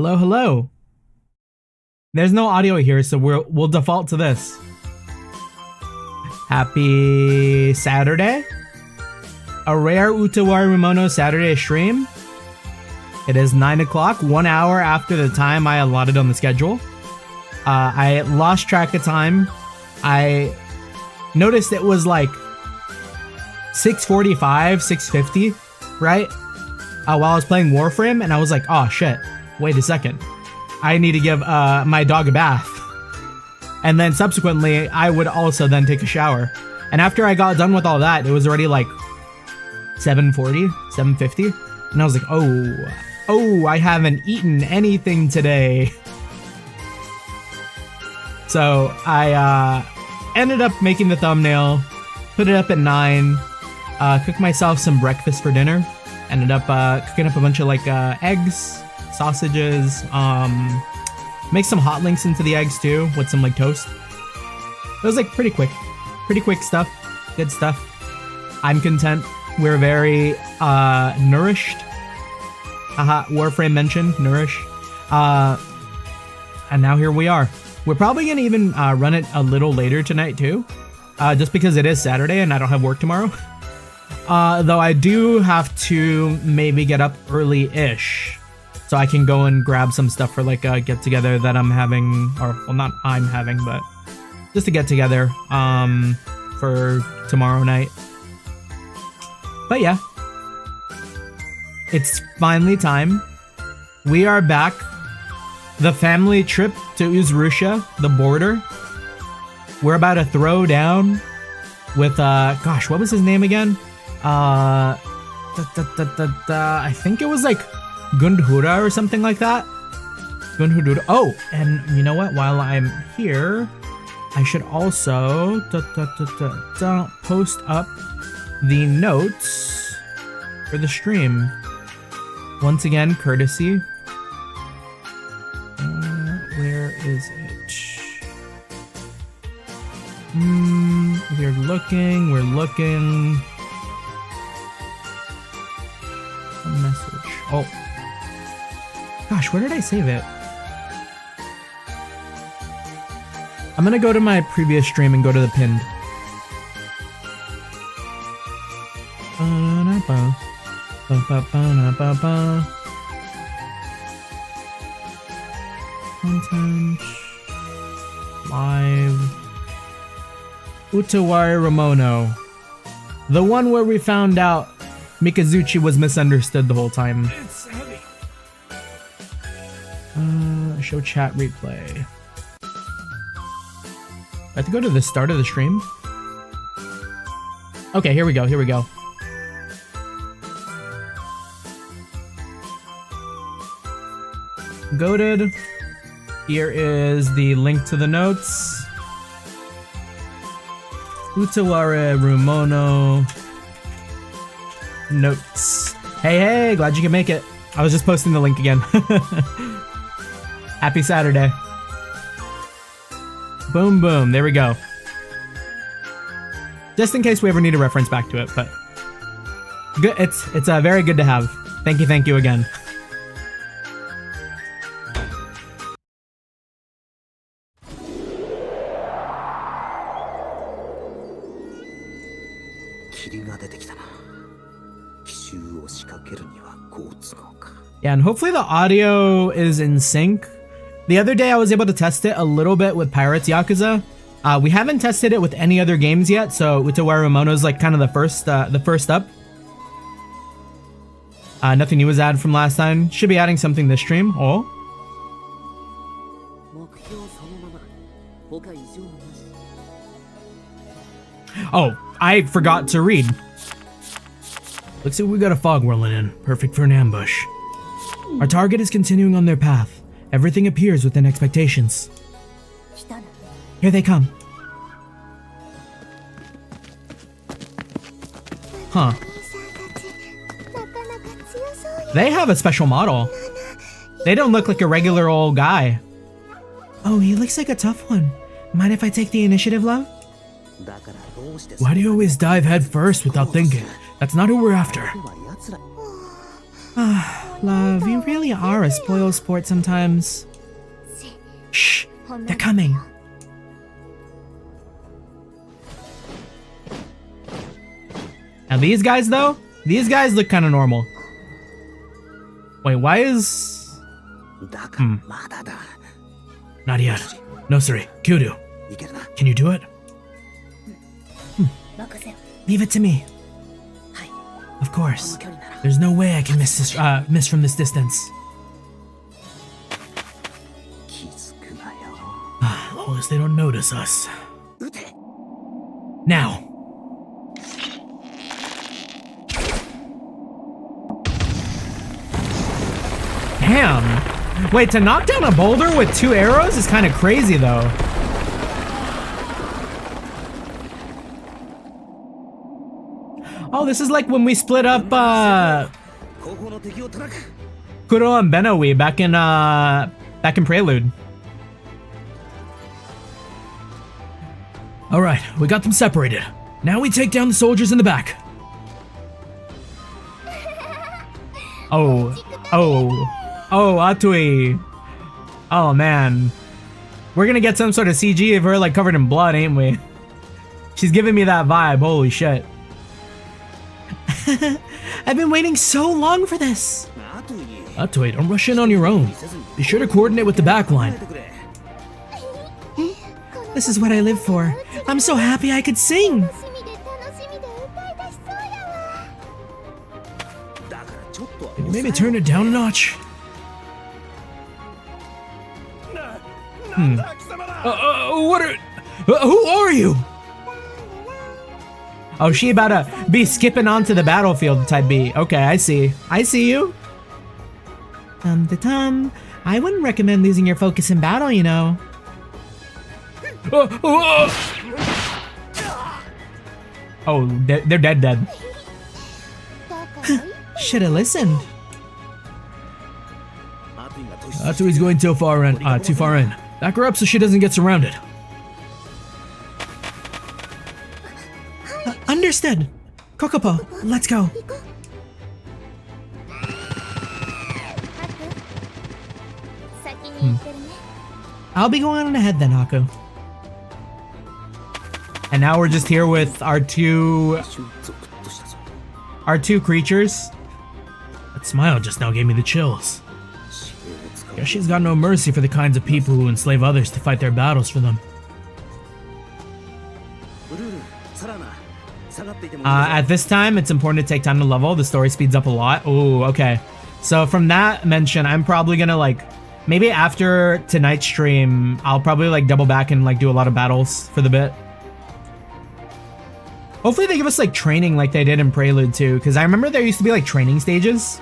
Hello, hello. There's no audio here, so we'll default to this. Happy Saturday. A rare Utawarerumono Saturday stream. It is 9 o'clock, 1 hour after the time I allotted on the schedule. I lost track of time. I noticed it was like 6:45, 6:50, right? While I was playing Warframe, and I was like, oh shit, wait a second. I need to give my dog a bath. And then subsequently, I would also then take a shower. And after I got done with all that, it was already like 7:40, 7:50. And I was like, oh, I haven't eaten anything today. So I ended up making the thumbnail, put it up at 9, cooked myself some breakfast for dinner. Ended up cooking up a bunch of like eggs, sausages, make some hot links into the eggs too with some like toast. It was like pretty quick stuff, good stuff. I'm content. We're very nourished. Warframe mentioned nourish. And now here we are. We're probably gonna even run it a little later tonight too, just because it is Saturday and I don't have work tomorrow. Though I do have to maybe get up early-ish, so I can go and grab some stuff for like a get-together that I'm having, or well, not I'm having, but just a get-together for tomorrow night. But yeah, it's finally time. We are back. The family trip to Uzrusha, the border. We're about to throw down with, gosh, what was his name again? I think it was like Gundhura or something like that. Gundhura. Oh, and you know what? While I'm here, I should also post up the notes for the stream. Once again, courtesy. Where is it? We're looking. A message. Oh. Gosh, where did I save it? I'm gonna go to my previous stream and go to the pinned. Content. Live. Utawarerumono. The one where we found out Mikazuchi was misunderstood the whole time. Show chat replay. I have to go to the start of the stream? Okay, here we go. Goated. Here is the link to the notes. Utawarerumono notes. Hey, glad you can make it. I was just posting the link again. Happy Saturday. Boom, there we go. Just in case we ever need a reference back to it, but good. It's very good to have. Thank you again. Yeah, and hopefully the audio is in sync. The other day I was able to test it a little bit with Pirates Yakuza. We haven't tested it with any other games yet, so Utawarerumono is like kind of the first up. Nothing new was added from last time. Should be adding something this stream. Oh, I forgot to read. Looks like we got a fog whirling in. Perfect for an ambush. Our target is continuing on their path. Everything appears within expectations. Here they come. Huh. They have a special model. They don't look like a regular old guy. Oh, he looks like a tough one. Mind if I take the initiative, love? Why do you always dive head first without thinking? That's not who we're after. Love, you really are a spoil sport sometimes. Shh, they're coming. Now these guys though, these guys look kind of normal. Wait, why is... Not yet. No, sorry. Kyudo. Can you do it? Leave it to me. Of course. There's no way I can miss from this distance. As long as they don't notice us. Now. Damn. Wait, to knock down a boulder with 2 arrows is kind of crazy though. Oh, this is like when we split up Kuro and Benowi back in Prelude. All right, we got them separated. Now we take down the soldiers in the back. Oh, Atui. Oh man, we're gonna get some sort of CG of her like covered in blood, ain't we? She's giving me that vibe. Holy shit. I've been waiting so long for this. Atui, don't rush in on your own. Be sure to coordinate with the backline. This is what I live for. I'm so happy I could sing. Can you maybe turn it down a notch? Who are you? Oh, she about to be skipping onto the battlefield type B. Okay, I see. I see you. I wouldn't recommend losing your focus in battle, you know. Oh, they're dead. Should've listened. Atsui's going too far in. Back her up so she doesn't get surrounded. Understood. Kokopo, let's go. I'll be going on ahead then, Haku. And now we're just here with our two creatures. That smile just now gave me the chills. Guess she's got no mercy for the kinds of people who enslave others to fight their battles for them. At this time, it's important to take time to level. The story speeds up a lot. Oh, okay. So from that mention, I'm probably gonna like, maybe after tonight's stream, I'll probably like double back and like do a lot of battles for the bit. Hopefully they give us like training like they did in Prelude too, because I remember there used to be like training stages,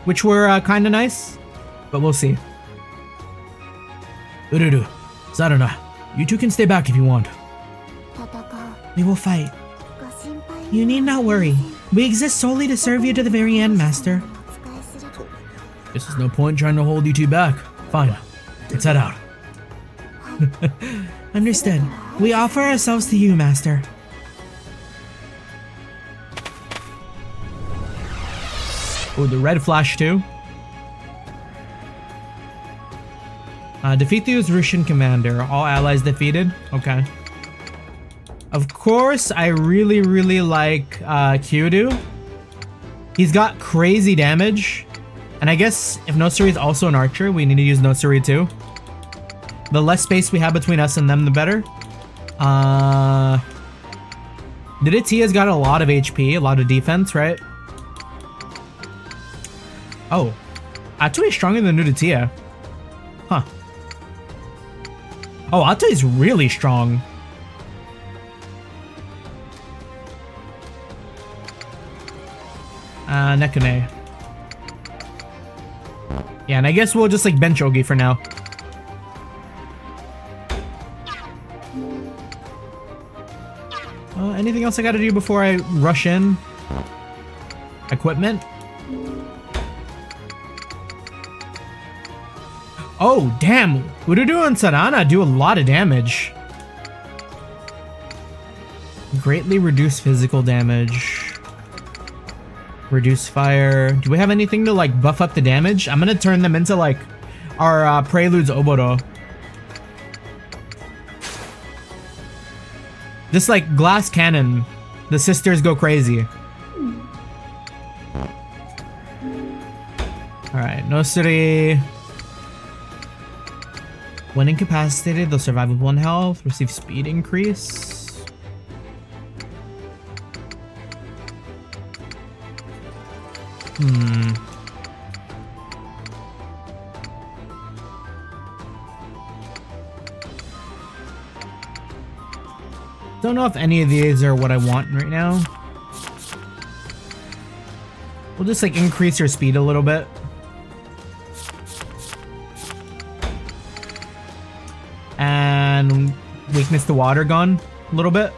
which were kind of nice, but we'll see. Ururu, Sarana, you two can stay back if you want. We will fight. You need not worry. We exist solely to serve you to the very end, Master. Guess there's no point trying to hold you two back. Fine, let's head out. Understood. We offer ourselves to you, Master. Oh, the red flash too. Defeat the Uzrushian commander. All allies defeated. Okay. Of course, I really like Kyudo. He's got crazy damage. And I guess if Nosuri is also an archer, we need to use Nosuri too. The less space we have between us and them, the better. Nuditia's got a lot of HP, a lot of defense, right? Oh, Atui is stronger than Nuditia. Huh. Oh, Atui is really strong. Nekune. Yeah, and I guess we'll just like bench Ogi for now. Anything else I gotta do before I rush in? Equipment? Oh, damn. Ururu and Sarana do a lot of damage. Greatly reduced physical damage. Reduce fire. Do we have anything to like buff up the damage? I'm gonna turn them into like our Preludes Oboro. This like glass cannon. The sisters go crazy. Alright, Nosuri. When incapacitated, they'll survive with 1 health. Receive speed increase. Don't know if any of these are what I want right now. We'll just like increase your speed a little bit. And weakness to water gone a little bit.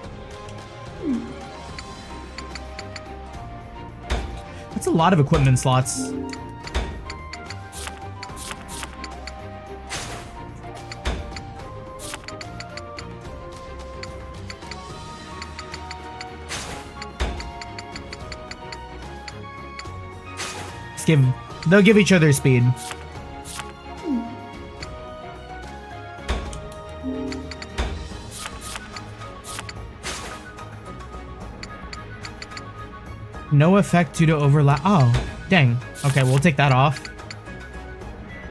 That's a lot of equipment slots. They'll give each other speed. No effect due to overlap. Oh, dang. Okay, we'll take that off.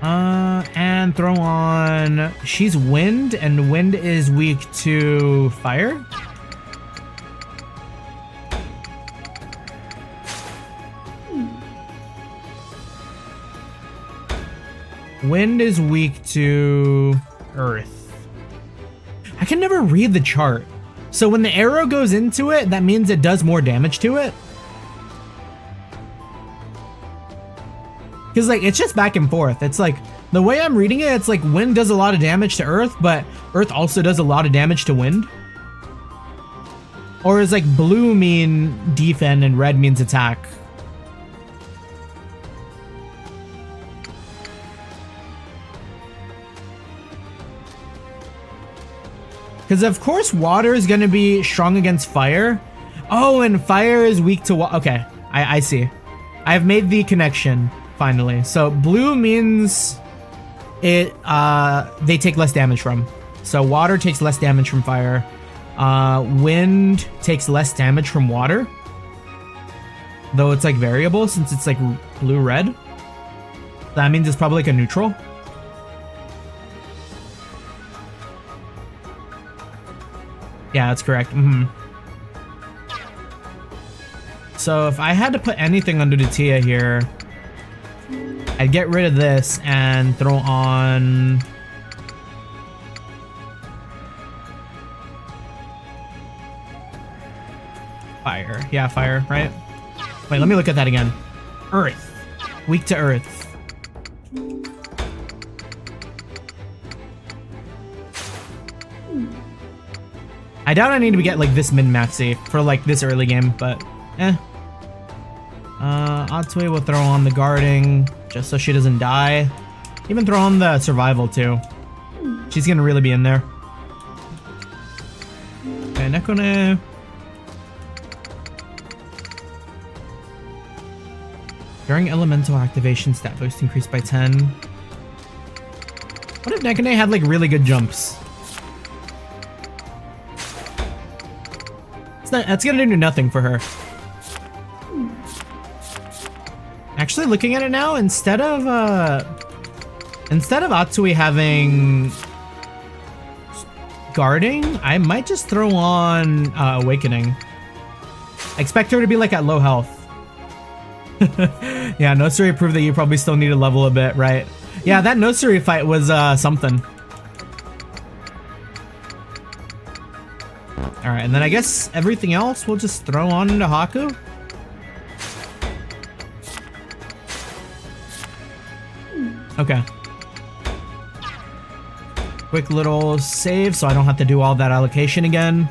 And throw on... She's wind, and wind is weak to fire? Wind is weak to earth. I can never read the chart. So when the arrow goes into it, that means it does more damage to it? Because like, it's just back and forth. It's like, the way I'm reading it, it's like wind does a lot of damage to earth, but earth also does a lot of damage to wind. Or is like blue mean defend and red means attack? Because of course water is going to be strong against fire. Oh, and fire is weak to water. Okay, I see. I've made the connection, finally. So blue means it they take less damage from. So water takes less damage from fire. Wind takes less damage from water. Though it's like variable since it's like blue-red. That means it's probably like a neutral. Yeah, that's correct. So if I had to put anything under the Tia here, I'd get rid of this and throw on... fire. Yeah, fire, right? Wait, let me look at that again. Earth. Weak to earth. I doubt I need to get like this min-maxy for like this early game, but eh. Otsui will throw on the guarding just so she doesn't die. Even throw on the survival too. She's gonna really be in there. Okay, Nekone. During elemental activation, stat boost increased by 10. What if Nekone had like really good jumps? That's gonna do nothing for her. Actually, looking at it now, instead of Atsui having guarding, I might just throw on awakening. I expect her to be like at low health. Yeah, Nosuri proved that you probably still need to level a bit, right? Yeah, that Nosuri fight was something. Alright, and then I guess everything else we'll just throw on into Haku. Okay. Quick little save so I don't have to do all that allocation again.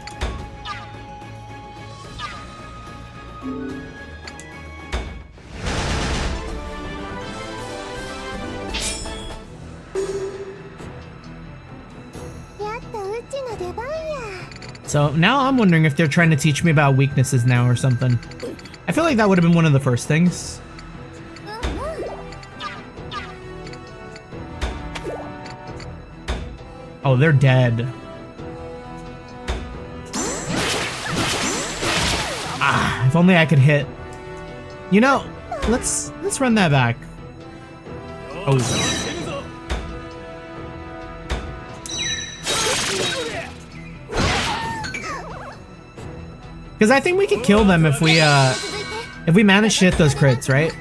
So now I'm wondering if they're trying to teach me about weaknesses now or something. I feel like that would have been one of the first things. Oh, they're dead. Ah, if only I could hit. You know, let's run that back. Oh. Because I think we could kill them if we manage to hit those crits, right?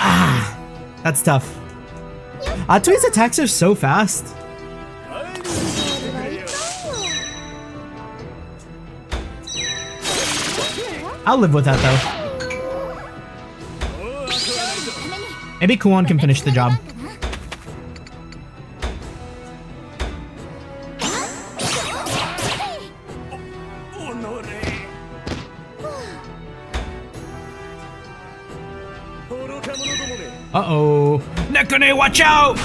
Ah, that's tough. Atsui's attacks are so fast. I'll live with that though. Maybe Kuon can finish the job. Uh-oh. Nekone, watch out!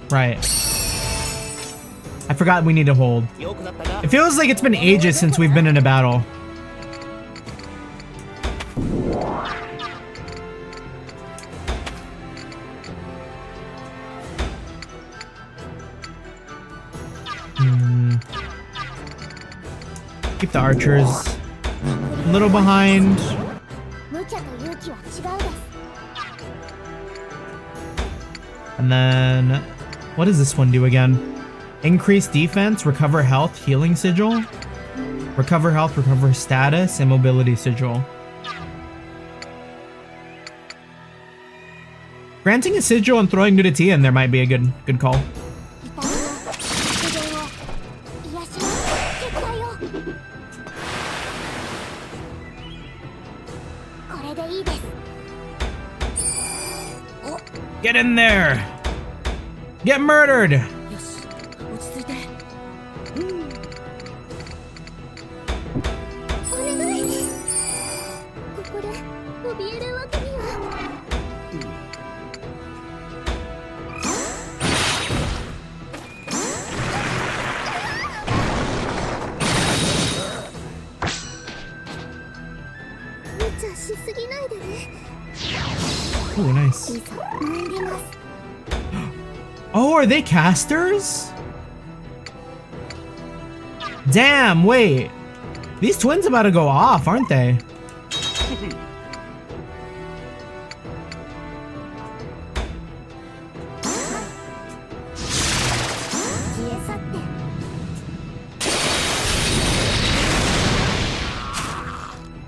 Right. I forgot we need to hold. It feels like it's been ages since we've been in a battle. Keep the archers a little behind. And then, what does this one do again? Increase defense, recover health, healing sigil. Recover health, recover status, and mobility sigil. Granting a sigil and throwing nudity in there might be a good call. Get in there! Get murdered! Oh, nice. Oh, are they casters? Damn, wait. These twins about to go off, aren't they?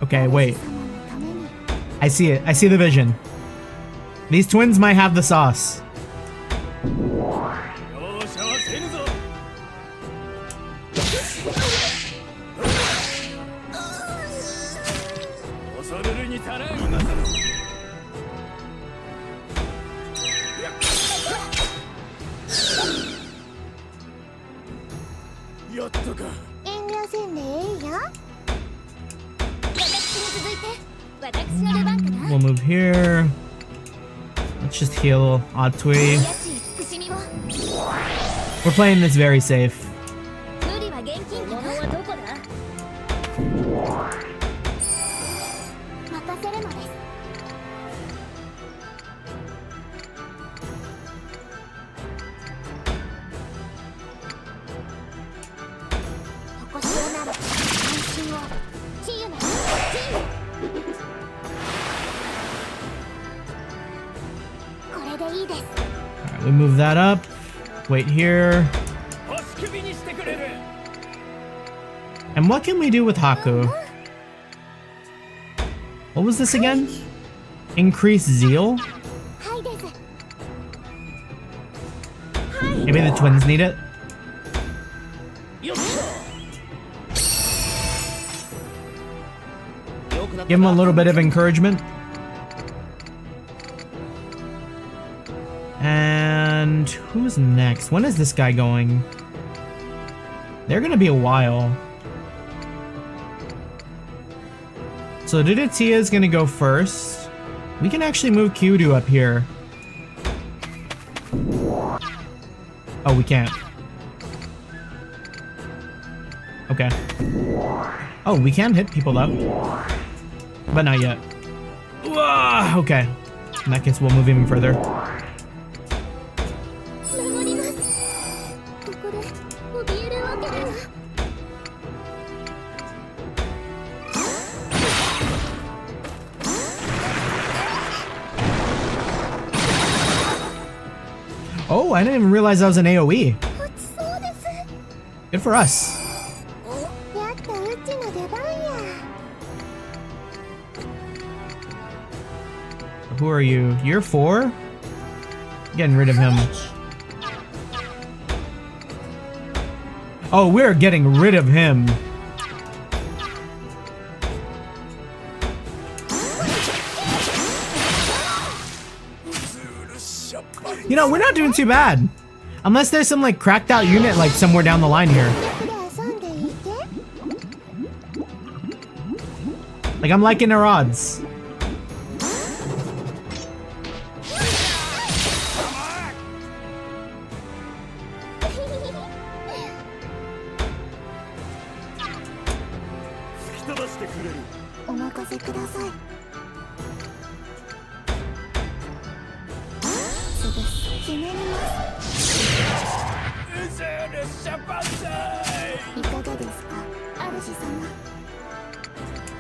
Okay, wait. I see it. I see the vision. These twins might have the sauce. We'll move here. Let's just heal Atsui. We're playing this very safe. Alright, we move that up. Wait here. And what can we do with Haku? What was this again? Increase zeal? Maybe the twins need it? Give them a little bit of encouragement. And who's next? When is this guy going? They're gonna be a while. So Dudatia is gonna go first. We can actually move Kyudu up here. Oh, we can't. Okay. Oh, we can hit people though. But not yet. Okay. In that case, we'll move even further. Oh, I didn't even realize that was an AoE. Good for us. Who are you? You're 4? Getting rid of him. Oh, we're getting rid of him. You know, we're not doing too bad. Unless there's some like cracked out unit like somewhere down the line here. Like I'm liking our odds.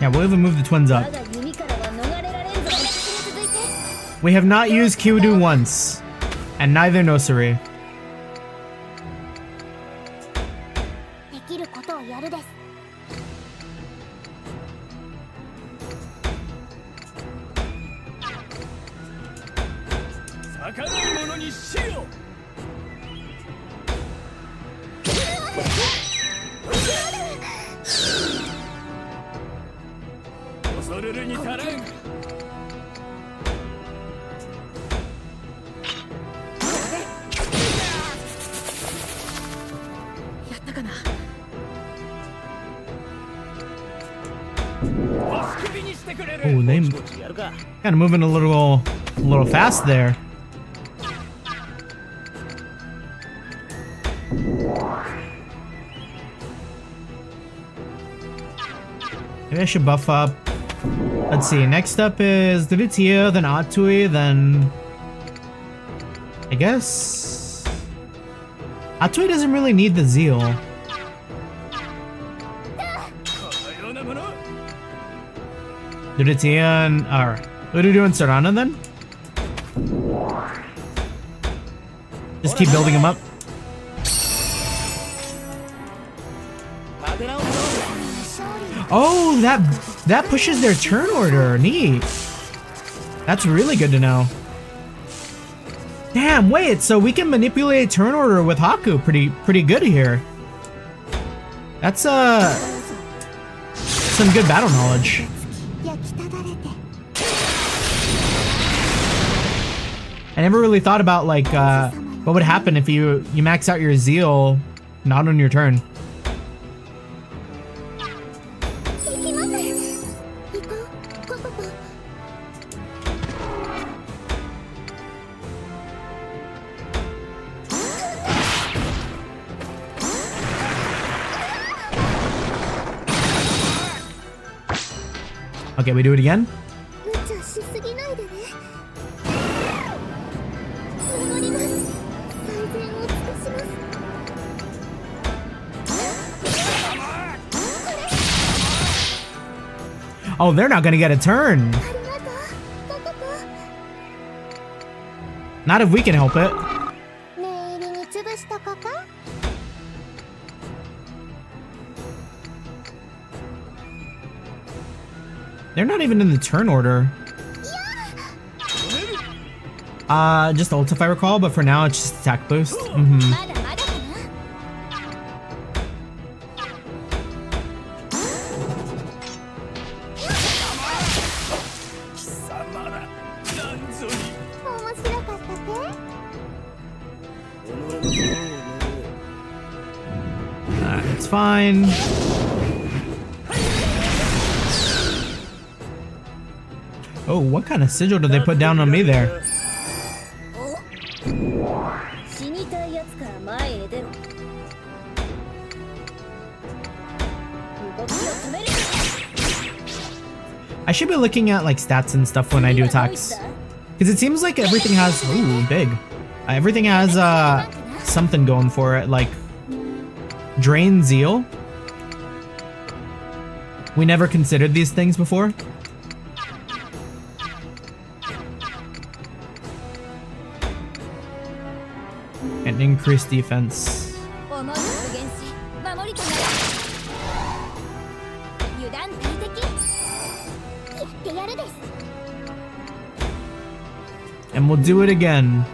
Yeah, we'll even move the twins up. We have not used Kyudu once, and neither Nosuri. Oh, they kind of moving a little fast there. Maybe I should buff up. Let's see. Next up is Dudatia, then Atui, then I guess Atui doesn't really need the zeal. Dudatia and alright. What are we doing, Serana then? Just keep building him up. Oh, that pushes their turn order. Neat. That's really good to know. Damn, wait, so we can manipulate turn order with Haku pretty good here. That's some good battle knowledge. I never really thought about like what would happen if you max out your zeal not on your turn. Okay, we do it again. Oh, they're not gonna get a turn. Not if we can help it. They're not even in the turn order. Just ult if I recall, but for now it's just attack boost. It's fine. Oh, what kind of sigil did they put down on me there? I should be looking at like stats and stuff when I do attacks, because it seems like everything has big. Everything has something going for it, like drain zeal. We never considered these things before. And increased defense. And we'll do it again.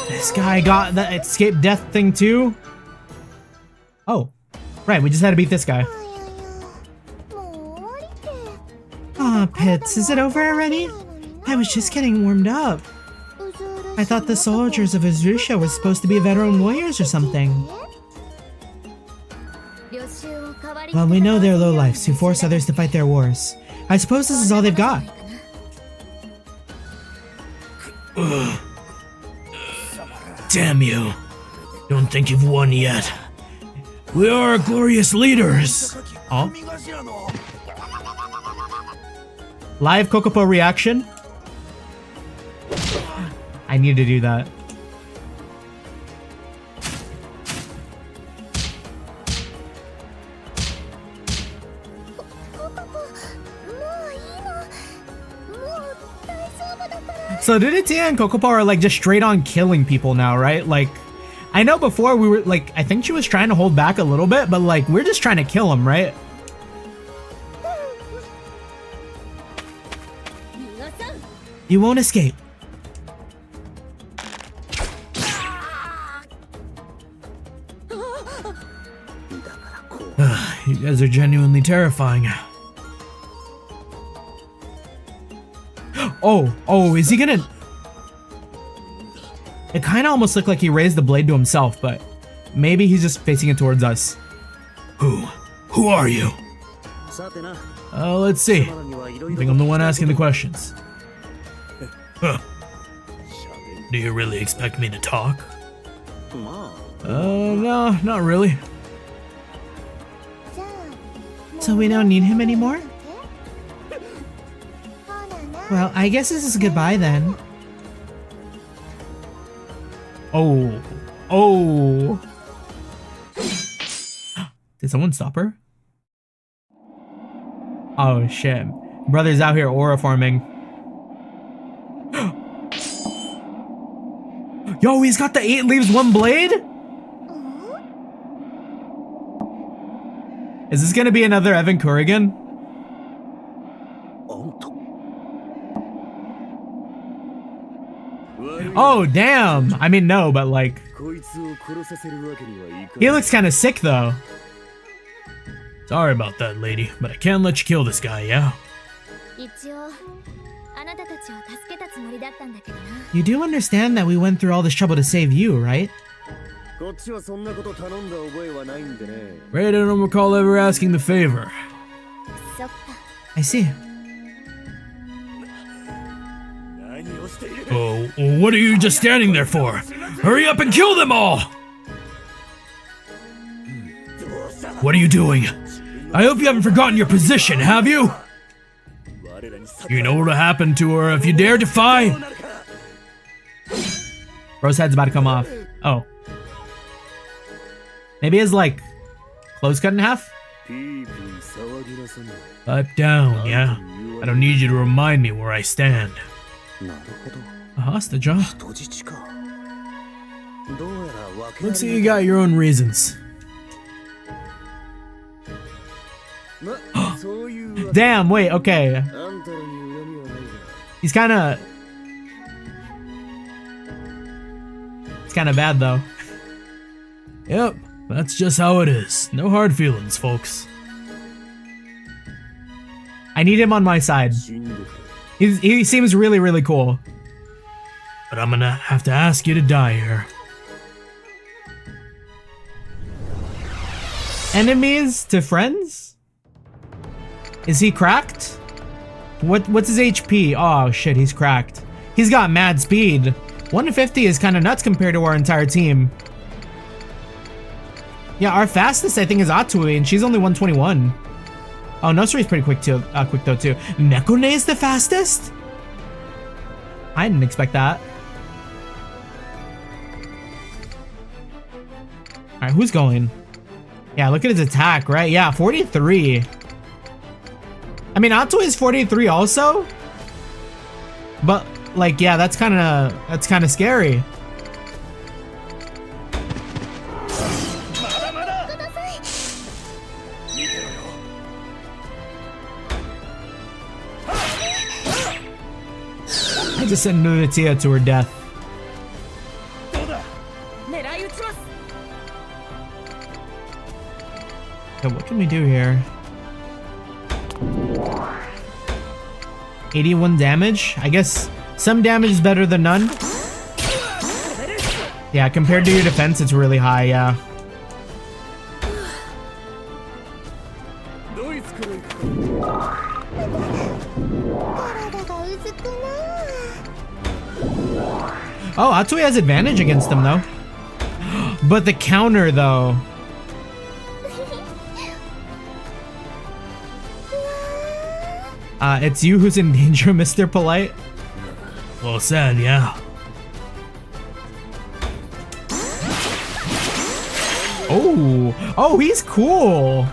This guy got the escape death thing too? Oh, right, we just had to beat this guy. Aw, Pits, is it over already? I was just getting warmed up. I thought the soldiers of Azrusha were supposed to be veteran warriors or something. Well, we know they're lowlifes who force others to fight their wars. I suppose this is all they've got. Ugh. Damn you. Don't think you've won yet. We are glorious leaders. Oh. Live Kokopo reaction? I need to do that. So Didity and Kokopo are like just straight on killing people now, right? Like, I know before we were like, I think she was trying to hold back a little bit, but like, we're just trying to kill him, right? You won't escape. You guys are genuinely terrifying. Oh, is he gonna... It kind of almost looked like he raised the blade to himself, but maybe he's just facing it towards us. Who are you? Let's see. I think I'm the one asking the questions. Huh. Do you really expect me to talk? No, not really. So we don't need him anymore? Well, I guess this is goodbye then. Oh. Did someone stop her? Oh shit. Brother's out here aura farming. Yo, he's got the 8 leaves, 1 blade? Is this gonna be another Evan Kurrigan? Oh, damn. I mean, no, but like... He looks kind of sick, though. Sorry about that, lady, but I can't let you kill this guy, yeah? You do understand that we went through all this trouble to save you, right? Ray, I don't recall ever asking the favor. I see. Oh, what are you just standing there for? Hurry up and kill them all! What are you doing? I hope you haven't forgotten your position, have you? You know what'll happen to her if you dare defy? Bro's head's about to come off. Oh. Maybe his, like, clothes cut in half? Pipe down, yeah? I don't need you to remind me where I stand. A hostage, huh? Looks like you got your own reasons. Damn, wait, okay. He's kinda... It's kinda bad, though. Yep, that's just how it is. No hard feelings, folks. I need him on my side. He seems really, really cool. But I'm gonna have to ask you to die here. Enemies to friends? Is he cracked? What's his HP? Oh shit, he's cracked. He's got mad speed. 150 is kind of nuts compared to our entire team. Yeah, our fastest I think is Atui, and she's only 121. Oh, Nosri's pretty quick though too. Nekone is the fastest? I didn't expect that. Alright, who's going? Yeah, look at his attack, right? Yeah, 43. I mean, Atui is 43 also. But, like, yeah, that's kind of scary. I just sent Nunatia to her death. Okay, what can we do here? 81 damage? I guess some damage is better than none. Yeah, compared to your defense, it's really high, yeah. Oh, Atsui has advantage against them, though. But the counter, though. It's you who's in danger, Mr. Polite. Well said, yeah. Oh, he's cool.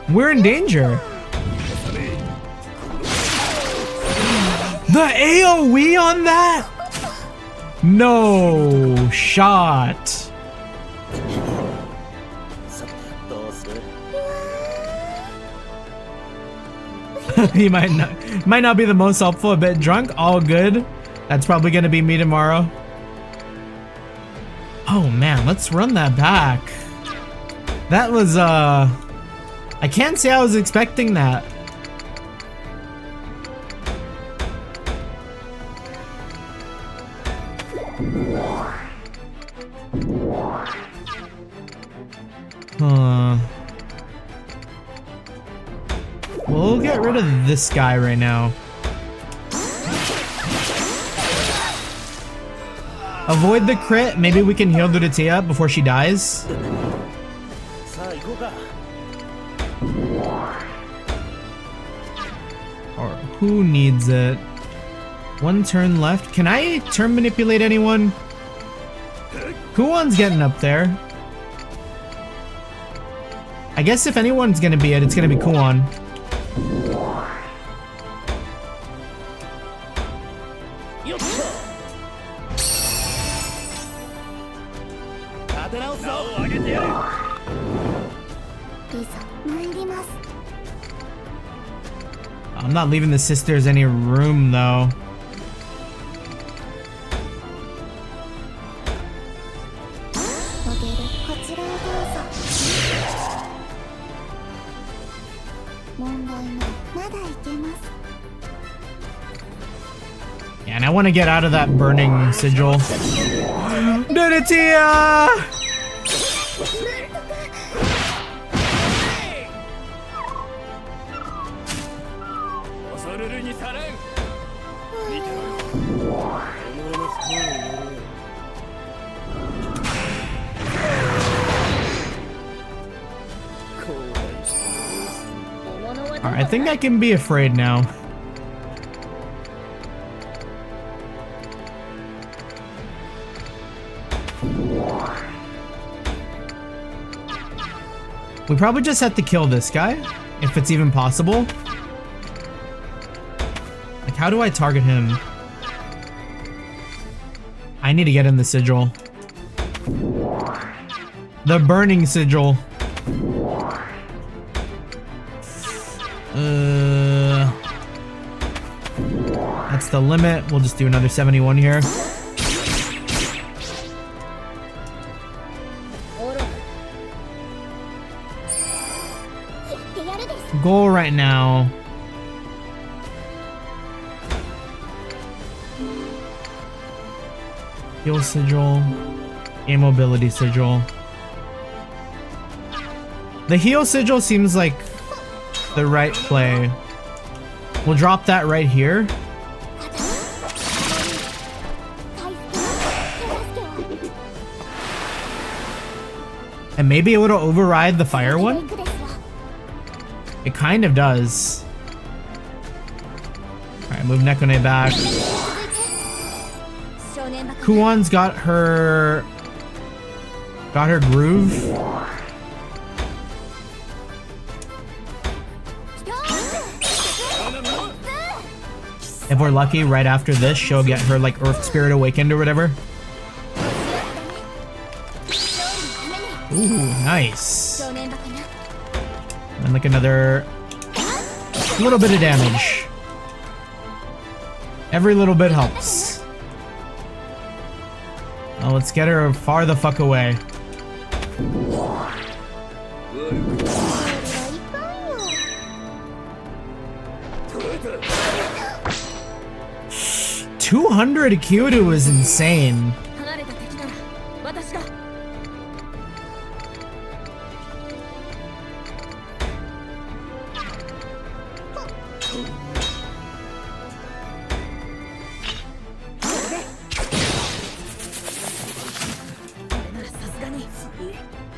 We're in danger. The AoE on that? No shot. He might not be the most helpful, a bit drunk, all good. That's probably gonna be me tomorrow. Oh man, let's run that back. That was I can't say I was expecting that. We'll get rid of this guy right now. Avoid the crit. Maybe we can heal Nunatia before she dies. Or who needs it? One turn left. Can I turn manipulate anyone? Kuon's getting up there. I guess if anyone's gonna be it, it's gonna be Kuon. I'm not leaving the sisters any room though. Yeah, and I want to get out of that burning sigil. Nunatia! Alright, I think I can be afraid now. We probably just have to kill this guy, if it's even possible. Like, how do I target him? I need to get in the sigil. The burning sigil. That's the limit. We'll just do another 71 here. Goal right now. Heal sigil. Immobility sigil. The heal sigil seems like the right play. We'll drop that right here. And maybe it would override the fire one? It kind of does. Alright, move Nekone back. Kuon's got her groove. If we're lucky, right after this, she'll get her like Earth Spirit awakened or whatever. Ooh, nice. And like another little bit of damage. Every little bit helps. Now let's get her far the fuck away. $200 Kyoto is insane.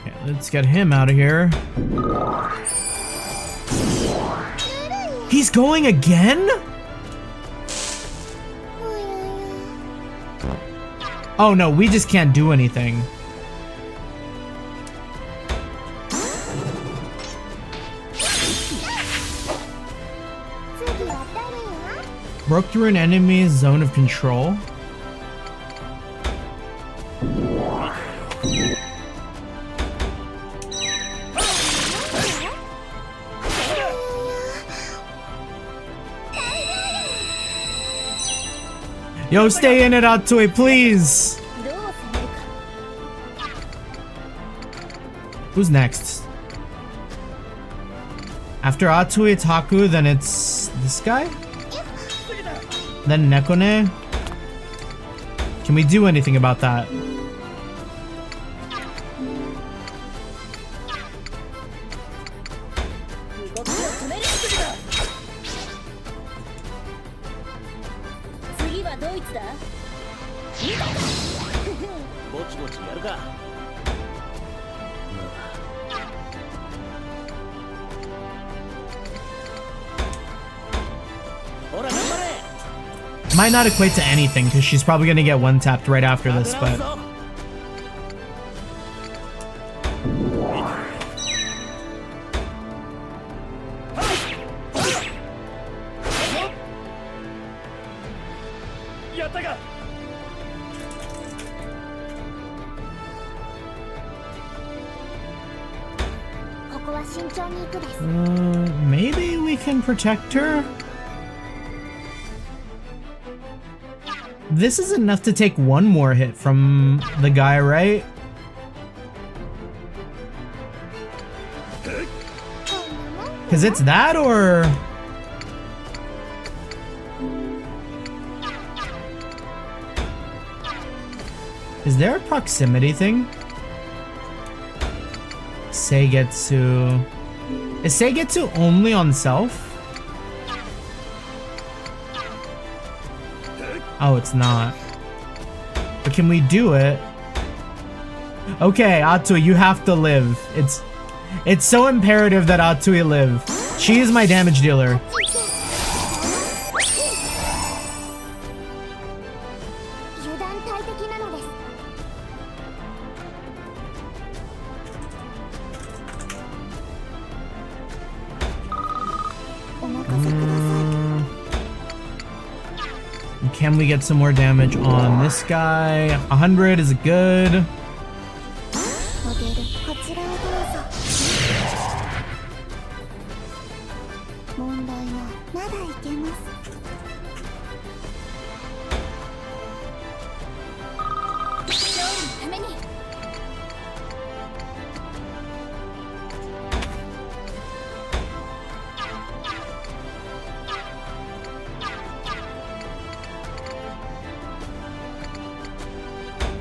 Okay, let's get him out of here. He's going again? Oh no, we just can't do anything. Broke through an enemy's zone of control. Yo, stay in it, Atsui, please! Who's next? After Atsui, it's Haku, then it's this guy? Then Nekone? Can we do anything about that? Might not equate to anything because she's probably gonna get one tapped right after this, but maybe we can protect her. This is enough to take one more hit from the guy, right? Because it's that, or... Is there a proximity thing? Seigetsu... Is Seigetsu only on self? Oh, it's not. But can we do it? Okay, Atsui, you have to live. It's so imperative that Atsui live. She is my damage dealer. Can we get some more damage on this guy? 100 is good.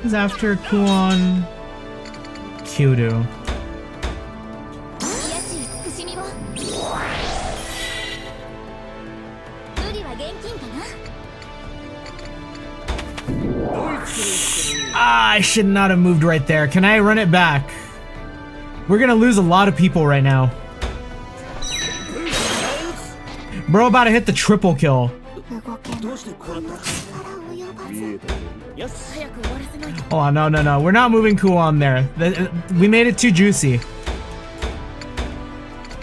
Who's after Kuon? Kyudo. Ah, I should not have moved right there. Can I run it back? We're gonna lose a lot of people right now. Bro about to hit the triple kill. Oh, no. We're not moving Kuon there. We made it too juicy.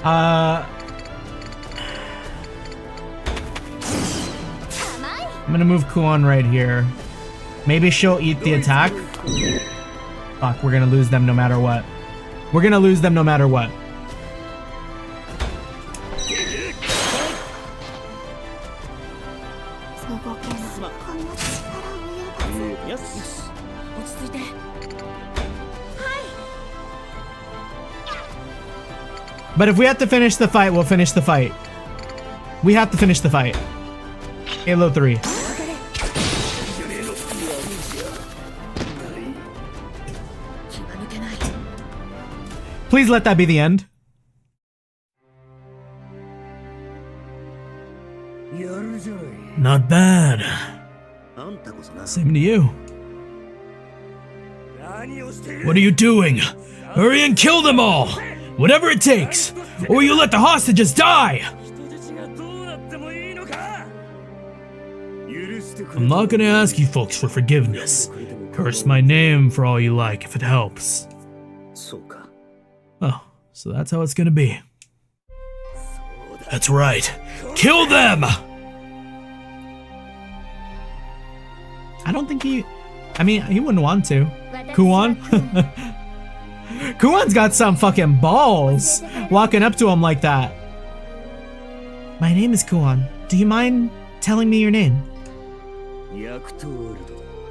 I'm gonna move Kuon right here. Maybe she'll eat the attack. Fuck, we're gonna lose them no matter what. We're gonna lose them no matter what. But if we have to finish the fight, we'll finish the fight. We have to finish the fight. Halo 3. Please let that be the end. Not bad. Same to you. What are you doing? Hurry and kill them all! Whatever it takes! Or you let the hostages die! I'm not gonna ask you folks for forgiveness. Curse my name for all you like if it helps. Oh, so that's how it's gonna be. That's right. Kill them! I don't think he wouldn't want to. Kuon? Kuon's got some fucking balls walking up to him like that. My name is Kuon. Do you mind telling me your name?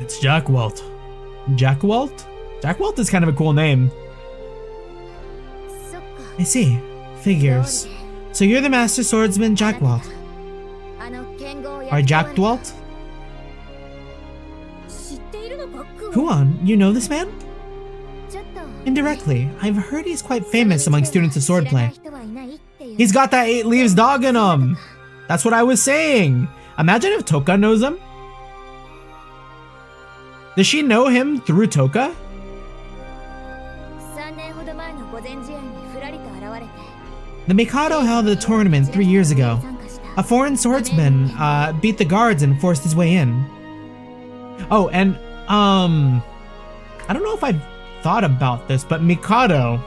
It's Jack Walt. Jack Walt? Jack Walt is kind of a cool name. I see. Figures. So you're the Master Swordsman Jack Walt. Or Jack Dwalt? Kuon, you know this man? Indirectly. I've heard he's quite famous among students of swordplay. He's got that 8 leaves dog in him! That's what I was saying! Imagine if Toka knows him. Does she know him through Toka? The Mikado held a tournament 3 years ago. A foreign swordsman beat the guards and forced his way in. Oh, and I don't know if I've thought about this, but Mikado,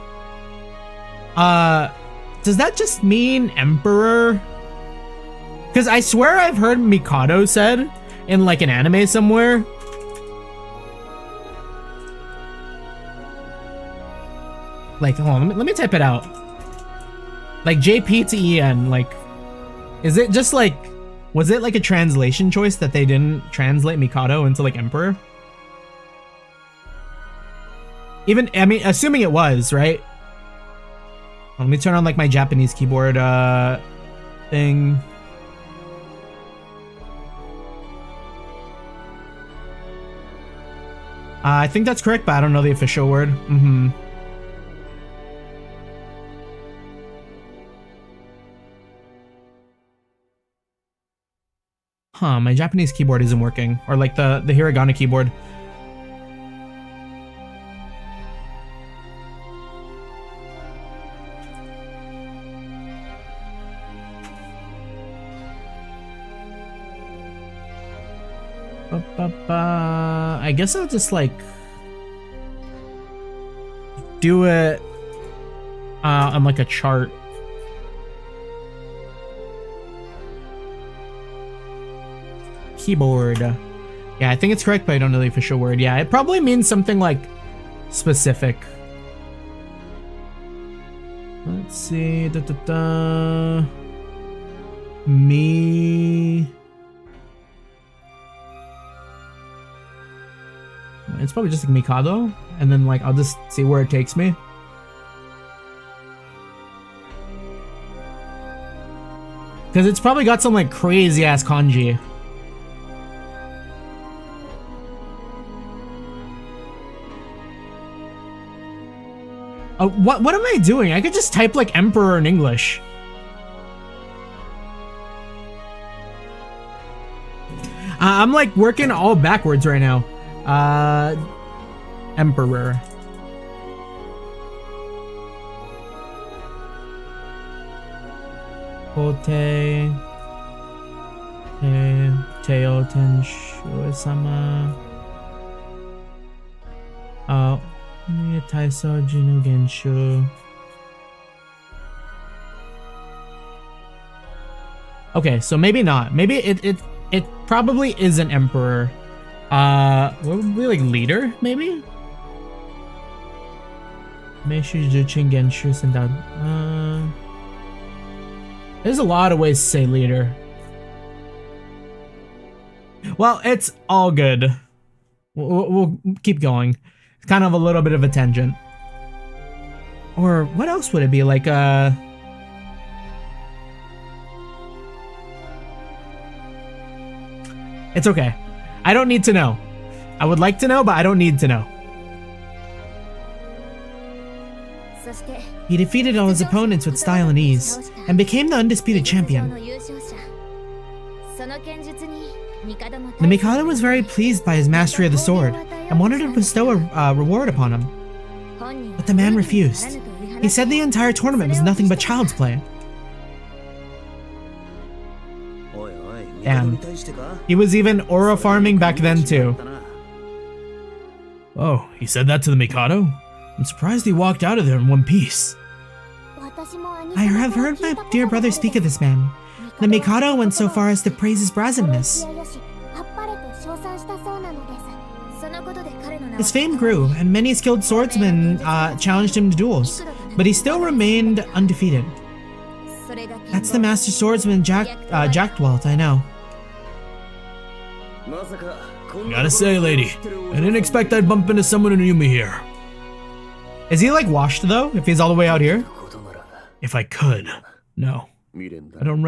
does that just mean emperor? Because I swear I've heard Mikado said in like an anime somewhere. Like, hold on, let me type it out. Like JP to EN, like, is it just like, was it like a translation choice that they didn't translate Mikado into like emperor? Even, I mean, assuming it was, right? Let me turn on like my Japanese keyboard thing. I think that's correct, but I don't know the official word. Huh, my Japanese keyboard isn't working. Or like the hiragana keyboard. I guess I'll just like do it on like a chart. Keyboard. Yeah, I think it's correct, but I don't know the official word. Yeah, it probably means something like specific. Let's see. Me. It's probably just like Mikado, and then like I'll just see where it takes me. Because it's probably got some like crazy ass kanji. What am I doing? I could just type like emperor in English. I'm like working all backwards right now. Emperor. Hote. Teo Tenshu-sama. Taiso Jinu Genshu. Okay, so maybe not. Maybe it probably is an emperor. What would be like leader, maybe? Meishu Juchin Genshu Sendan. There's a lot of ways to say leader. Well, it's all good. We'll keep going. It's kind of a little bit of a tangent. Or what else would it be? Like, it's okay. I don't need to know. I would like to know, but I don't need to know. He defeated all his opponents with style and ease, and became the undisputed champion. The Mikado was very pleased by his mastery of the sword, and wanted to bestow a reward upon him. But the man refused. He said the entire tournament was nothing but child's play. Damn. He was even aura farming back then too. Oh, he said that to the Mikado? I'm surprised he walked out of there in one piece. I have heard my dear brother speak of this man. The Mikado went so far as to praise his brazenness. His fame grew, and many skilled swordsmen challenged him to duels, but he still remained undefeated. That's the master swordsman Jack Dwelt, I know. Gotta say, lady, I didn't expect I'd bump into someone who knew me here. Is he like washed though, if he's all the way out here? If I could. No. I don't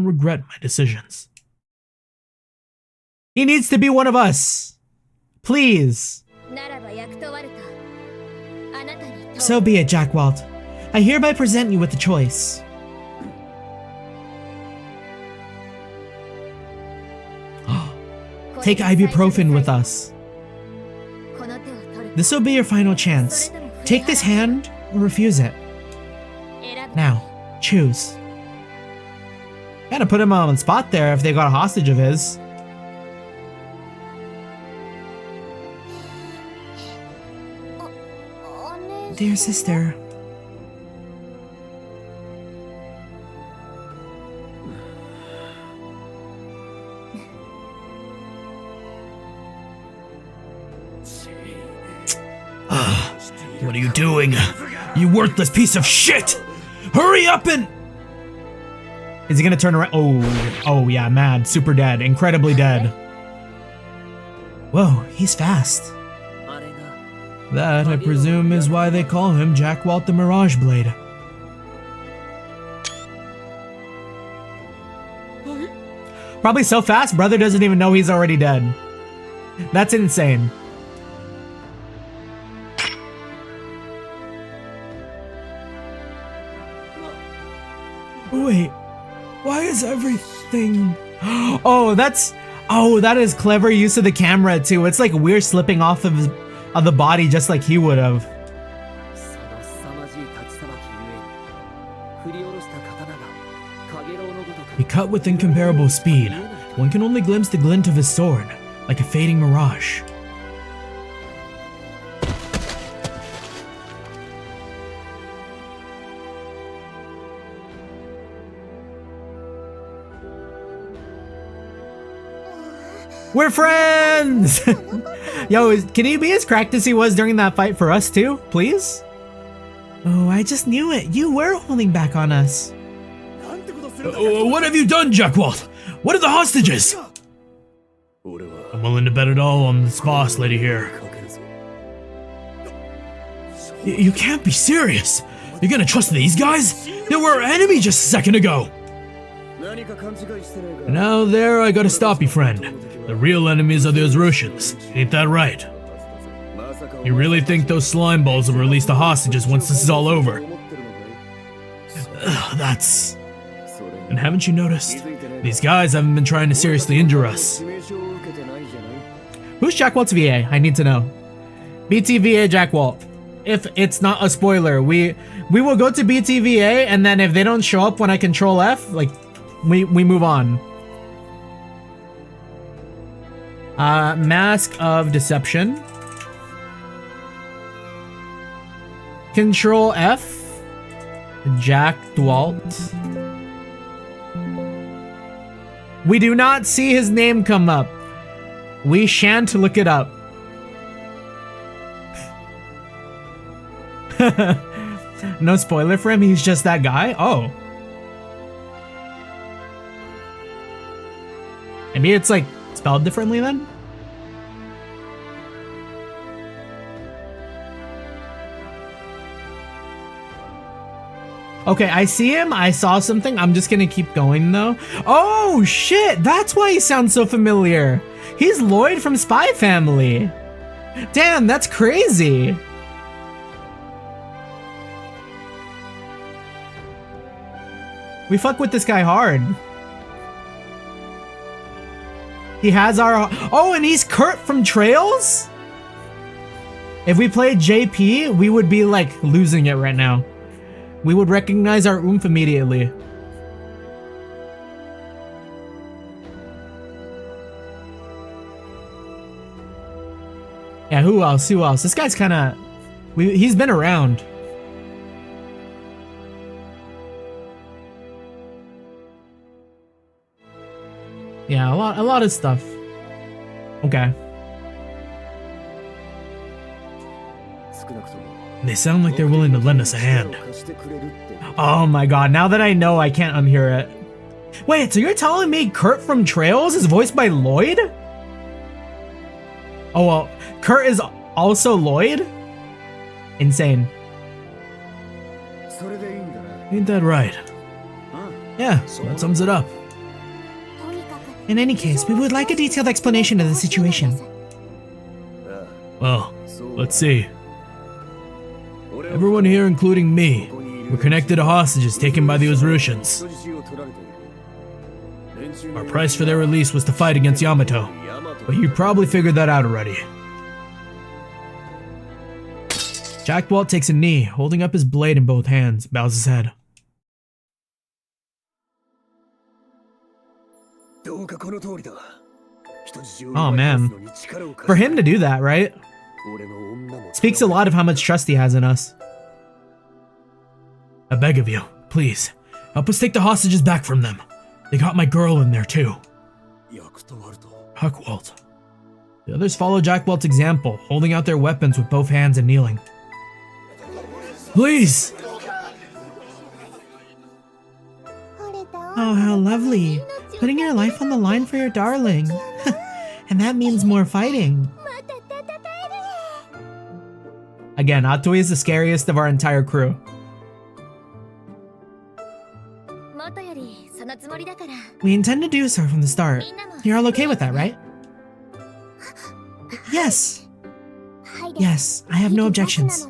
regret my decisions. He needs to be one of us. Please. So be it, Jack Walt. I hereby present you with the choice. Take ibuprofen with us. This will be your final chance. Take this hand or refuse it. Now, choose. Kinda put him on the spot there if they got a hostage of his. Dear sister. What are you doing? You worthless piece of shit! Hurry up and... Is he gonna turn around? Oh yeah, mad, super dead, incredibly dead. Whoa, he's fast. That, I presume, is why they call him Jack Walt the Mirage Blade. Probably so fast, brother doesn't even know he's already dead. That's insane. Wait, why is everything... Oh, that is clever use of the camera too. It's like we're slipping off of the body just like he would have. He cut with incomparable speed. One can only glimpse the glint of his sword, like a fading mirage. We're friends! Yo, can he be as cracked as he was during that fight for us too, please? Oh, I just knew it. You were holding back on us. What have you done, Jack Walt? What are the hostages? I'm willing to bet it all on this boss lady here. You can't be serious. You're gonna trust these guys? They were our enemy just a second ago. Now there, I gotta stop you, friend. The real enemies are those Russians. Ain't that right? You really think those slime balls will release the hostages once this is all over? That's... And haven't you noticed? These guys haven't been trying to seriously injure us. Who's Jack Walt's VA? I need to know. BTVA Jack Walt. If it's not a spoiler, we will go to BTVA, and then if they don't show up when I control F, like, we move on. Mask of Deception. Control F. Jack Dwalt. We do not see his name come up. We shan't look it up. No spoiler for him, he's just that guy? Oh. Maybe it's like spelled differently then? Okay, I see him. I saw something. I'm just gonna keep going though. Oh shit! That's why he sounds so familiar. He's Lloyd from Spy Family. Damn, that's crazy. We fuck with this guy hard. He has our... Oh, and he's Kurt from Trails? If we played JP, we would be like losing it right now. We would recognize our oomph immediately. Yeah, who else? Who else? This guy's kind of... He's been around. Yeah, a lot of stuff. Okay. They sound like they're willing to lend us a hand. Oh my god, now that I know, I can't unhear it. Wait, so you're telling me Kurt from Trails is voiced by Lloyd? Oh well, Kurt is also Lloyd? Insane. Ain't that right? Yeah. So that sums it up. In any case, we would like a detailed explanation of the situation. Well, let's see. Everyone here, including me, were connected to hostages taken by the Uzrushans. Our price for their release was to fight against Yamato, but you probably figured that out already. Jack Walt takes a knee, holding up his blade in both hands, bows his head. Oh man. For him to do that, right? Speaks a lot of how much trust he has in us. I beg of you, please, help us take the hostages back from them. They got my girl in there too. Jack Walt. The others follow Jack Walt's example, holding out their weapons with both hands and kneeling. Please! Oh, how lovely. Putting your life on the line for your darling. And that means more fighting. Again, Atoi is the scariest of our entire crew. We intend to do so from the start. You're all okay with that, right? Yes. Yes, I have no objections.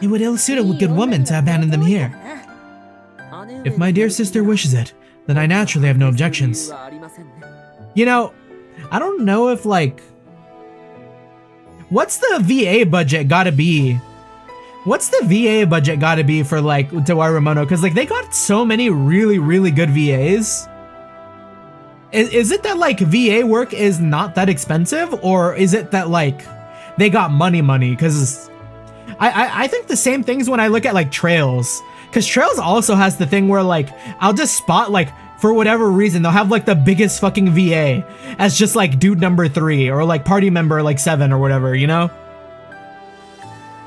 It would ill-suit a good woman to abandon them here. If my dear sister wishes it, then I naturally have no objections. You know, I don't know if like... What's the VA budget gotta be? What's the VA budget gotta be for like Utawarerumono? Because like they got so many really, really good VAs. Is it that like VA work is not that expensive? Or is it that like they got money? Because I think the same things when I look at like Trails. Because Trails also has the thing where like I'll just spot like for whatever reason they'll have like the biggest fucking VA as just like dude number 3 or like party member like 7 or whatever, you know?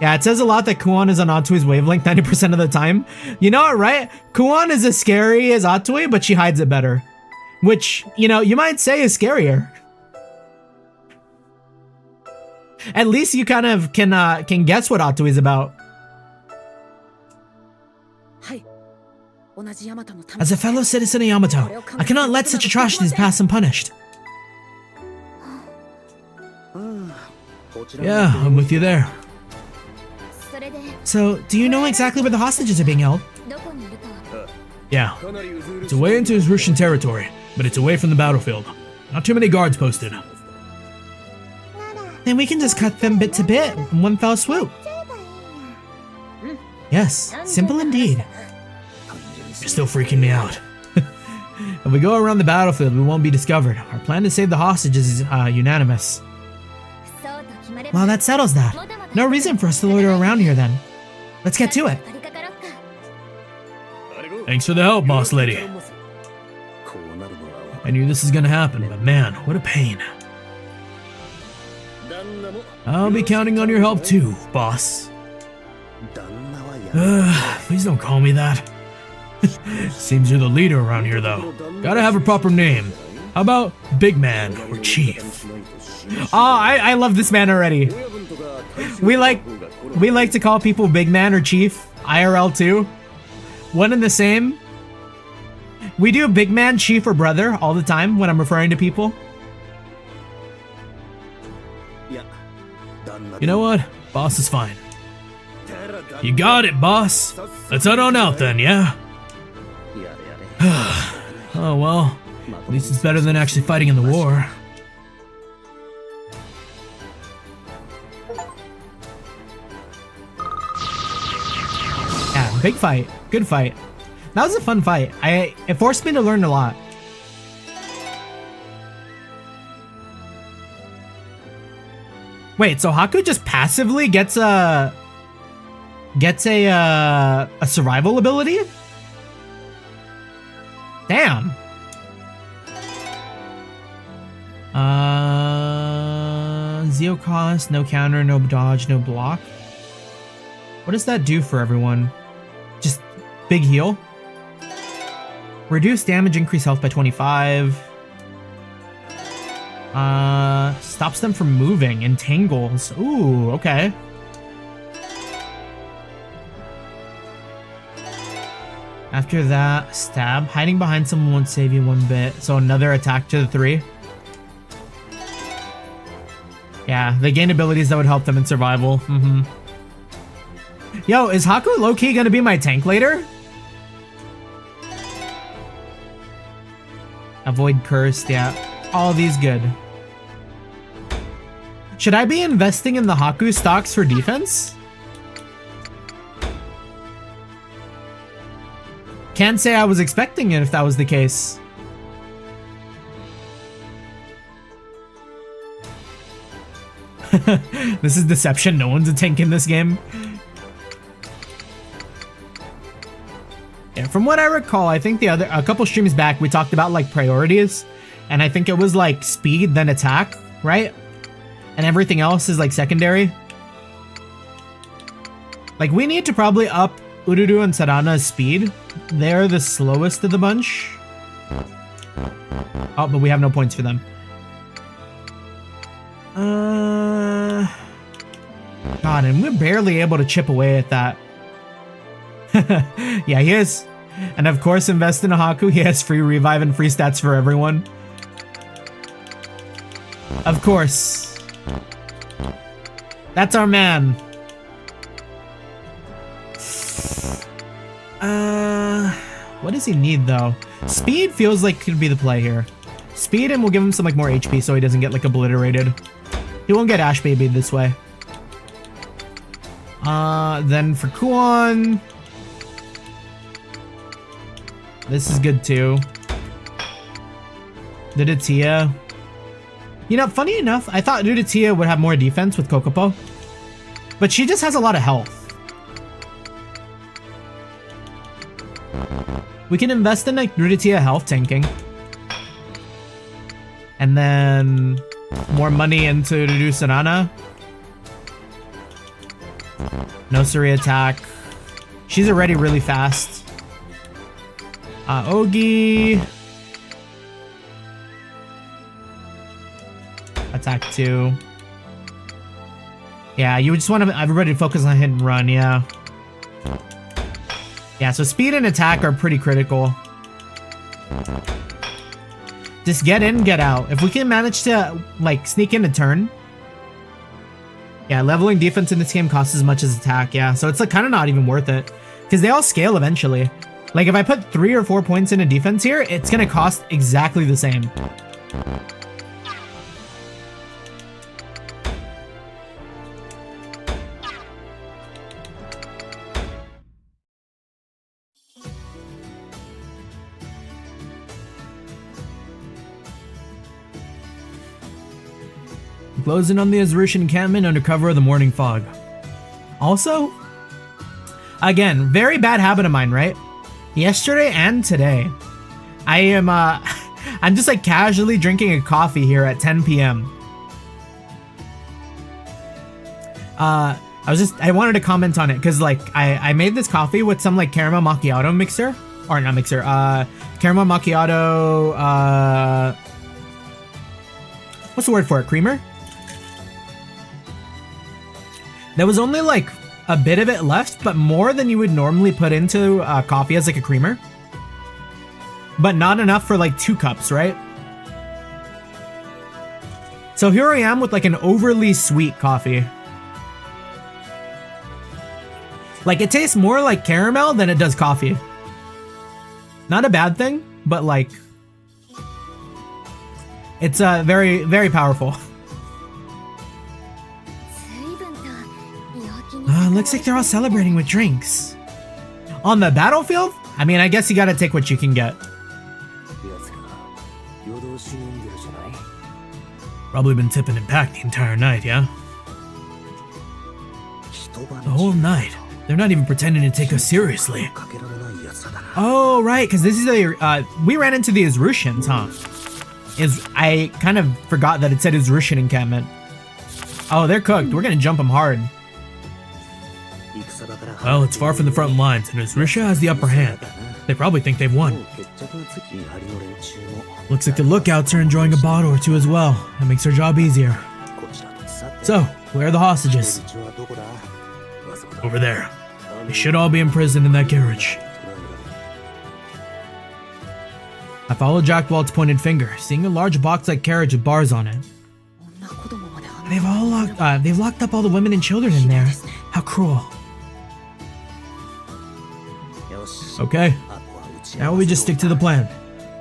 Yeah, it says a lot that Kuon is on Atoi's wavelength 90% of the time. You know what, right? Kuon is as scary as Atoi, but she hides it better. Which, you know, you might say is scarier. At least you kind of can guess what Atoi is about. As a fellow citizen of Yamato, I cannot let such atrocities pass unpunished. Yeah, I'm with you there. So, do you know exactly where the hostages are being held? Yeah. It's away into his Russian territory, but it's away from the battlefield. Not too many guards posted. Then we can just cut them bit to bit in one fell swoop. Yes, simple indeed. You're still freaking me out. If we go around the battlefield, we won't be discovered. Our plan to save the hostages is unanimous. Well, that settles that. No reason for us to loiter around here then. Let's get to it. Thanks for the help, boss lady. I knew this was gonna happen, but man, what a pain. I'll be counting on your help too, boss. Please don't call me that. Seems you're the leader around here, though. Gotta have a proper name. How about Big Man or Chief? Oh, I love this man already. We like to call people Big Man or Chief, IRL too. One and the same. We do Big Man, Chief, or Brother all the time when I'm referring to people. You know what? Boss is fine. You got it, boss. Let's head on out then, yeah? Oh well, at least it's better than actually fighting in the war. Yeah, big fight. Good fight. That was a fun fight. It forced me to learn a lot. Wait, so Haku just passively gets a survival ability? Damn. Zero cost, no counter, no dodge, no block. What does that do for everyone? Just big heal. Reduce damage, increase health by 25. Stops them from moving. Entangles. Ooh, okay. After that, stab. Hiding behind someone won't save you one bit. So another attack to the 3. Yeah, they gain abilities that would help them in survival. Yo, is Haku low-key gonna be my tank later? Avoid cursed, yeah. All these good. Should I be investing in the Haku stocks for defense? Can't say I was expecting it if that was the case. This is deception. No one's a tank in this game. Yeah, from what I recall, I think a couple streams back we talked about like priorities, and I think it was like speed then attack, right? And everything else is like secondary. Like we need to probably up Ururu and Sarana's speed. They're the slowest of the bunch. Oh, but we have no points for them. God, and we're barely able to chip away at that. Yeah, he is. And of course, invest in a Haku. He has free revive and free stats for everyone. Of course. That's our man. What does he need though? Speed feels like could be the play here. Speed, and we'll give him some like more HP so he doesn't get like obliterated. He won't get Ash Baby this way. Then for Kuon, this is good too. Dudatia. You know, funny enough, I thought Dudatia would have more defense with Kokopo, but she just has a lot of health. We can invest in like Dudatia health tanking. And then more money into Ruru Sarana. No Suri attack. She's already really fast. Ogi. Attack 2. Yeah, you just want everybody to focus on hit and run, yeah. Yeah, so speed and attack are pretty critical. Just get in, get out. If we can manage to, like, sneak in a turn Yeah, leveling defense in this game costs as much as attack, yeah. So it's like kind of not even worth it. Because they all scale eventually. Like if I put 3 or 4 points into defense here, it's gonna cost exactly the same. Closing on the Azurushan encampment under cover of the morning fog. Also, again, very bad habit of mine, right? Yesterday and today, I am, I'm just like casually drinking a coffee here at 10 p.m. I wanted to comment on it because like I made this coffee with some like caramel macchiato mixer, or not mixer, caramel macchiato, what's the word for it? Creamer? There was only like a bit of it left, but more than you would normally put into coffee as like a creamer. But not enough for like 2 cups, right? So here I am with like an overly sweet coffee. Like it tastes more like caramel than it does coffee. Not a bad thing, but like it's very, very powerful. Looks like they're all celebrating with drinks. On the battlefield? I mean, I guess you gotta take what you can get. Probably been tipping and packed the entire night, yeah? The whole night. They're not even pretending to take us seriously. Oh, right, because this is a, we ran into the Azrusians, huh? I kind of forgot that it said Azrusian encampment. Oh, they're cooked. We're gonna jump them hard. Well, it's far from the front lines, and Azrisha has the upper hand. They probably think they've won. Looks like the lookouts are enjoying a bottle or two as well. That makes our job easier. So, where are the hostages? Over there. They should all be imprisoned in that carriage. I followed Jack Walt's pointed finger, seeing a large box-like carriage with bars on it. They've locked up all the women and children in there. How cruel. Okay. Now we just stick to the plan.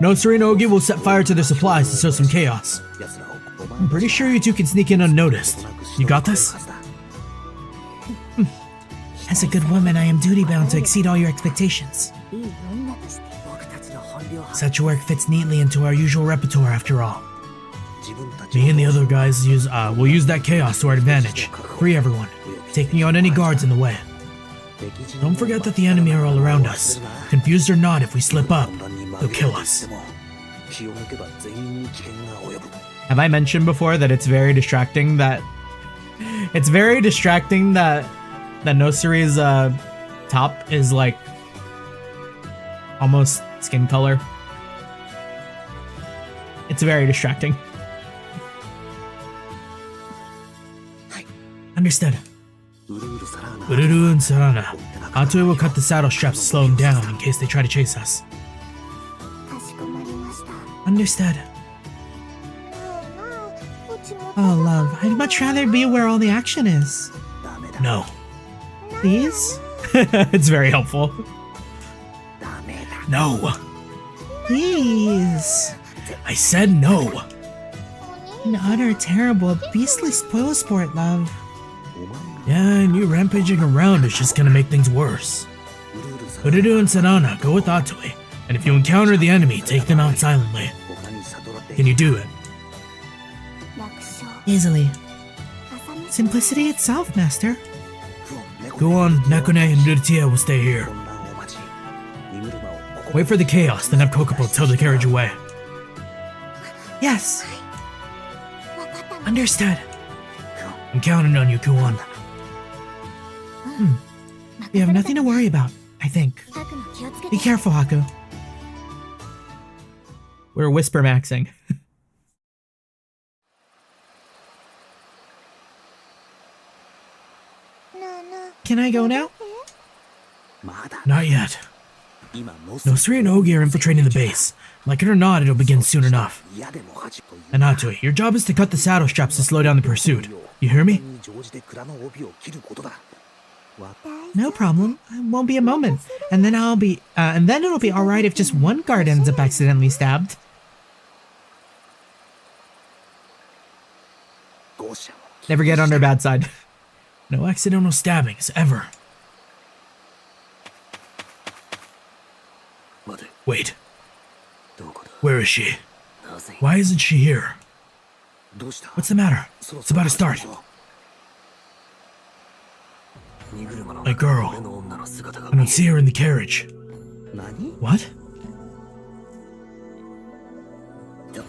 No Serenogi will set fire to their supplies to sow some chaos. I'm pretty sure you two can sneak in unnoticed. You got this? As a good woman, I am duty-bound to exceed all your expectations. Such work fits neatly into our usual repertoire after all. Me and the other guys will use that chaos to our advantage. Free everyone, taking out any guards in the way. Don't forget that the enemy are all around us. Confused or not, if we slip up, they'll kill us. Have I mentioned before that it's very distracting that Nosuri's top is like almost skin color? It's very distracting. Understood. Ururu and Sarana. Atue will cut the saddle straps to slow them down in case they try to chase us. Understood. Oh, love, I'd much rather be where all the action is. No. Please? It's very helpful. No. Please. I said no. An utter, terrible, beastly spoil sport, love. Yeah, and you rampaging around is just gonna make things worse. Ururu and Sarana, go with Atue, and if you encounter the enemy, take them out silently. Can you do it? Easily. Simplicity itself, master. Go on, Nakone and Rutia will stay here. Wait for the chaos, then have Kokopo tow the carriage away. Yes. Understood. I'm counting on you, Kuon. We have nothing to worry about, I think. Be careful, Haku. We're whisper maxing. Can I go now? Not yet. No, 3 and Ogi are infiltrating the base. Like it or not, it'll begin soon enough. And Natsui, your job is to cut the saddle straps to slow down the pursuit. You hear me? No problem. It won't be a moment. And then it'll be alright if just one guard ends up accidentally stabbed. Never get on their bad side. No accidental stabbings, ever. Wait. Where is she? Why isn't she here? What's the matter? It's about to start. My girl. I don't see her in the carriage. What?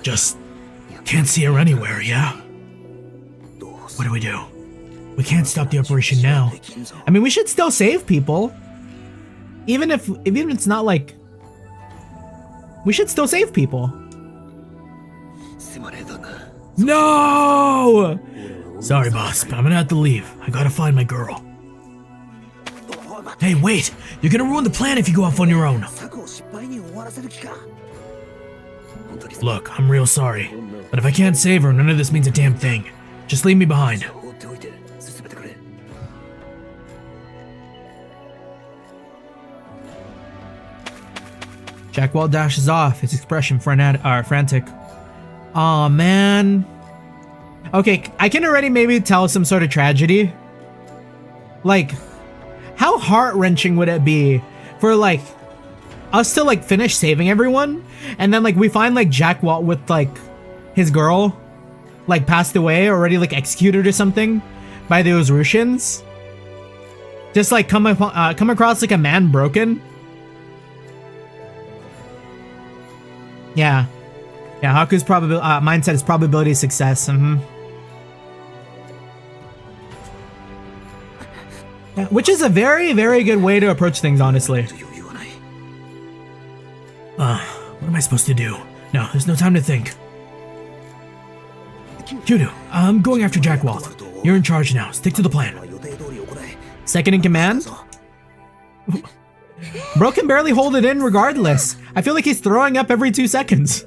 Just can't see her anywhere, yeah? What do we do? We can't stop the operation now. I mean, we should still save people. Even if it's not like... We should still save people. No! Sorry, boss, but I'm gonna have to leave. I gotta find my girl. Hey, wait! You're gonna ruin the plan if you go off on your own. Look, I'm real sorry. But if I can't save her, none of this means a damn thing. Just leave me behind. Jack Walt dashes off, his expression frantic. Aw, man. Okay, I can already maybe tell some sort of tragedy. Like, how heart-wrenching would it be for, like, us to, like, finish saving everyone, and then, like, we find, like, Jack Walt with, like, his girl, like, passed away, already, like, executed or something by those Russians? Just, like, come across, like, a man broken? Yeah. Yeah, Haku's mindset is probability of success. Yeah, which is a very, very good way to approach things, honestly. What am I supposed to do? No, there's no time to think. Judo, I'm going after Jack Walt. You're in charge now. Stick to the plan. Second in command? Bro can barely hold it in regardless. I feel like he's throwing up every 2 seconds.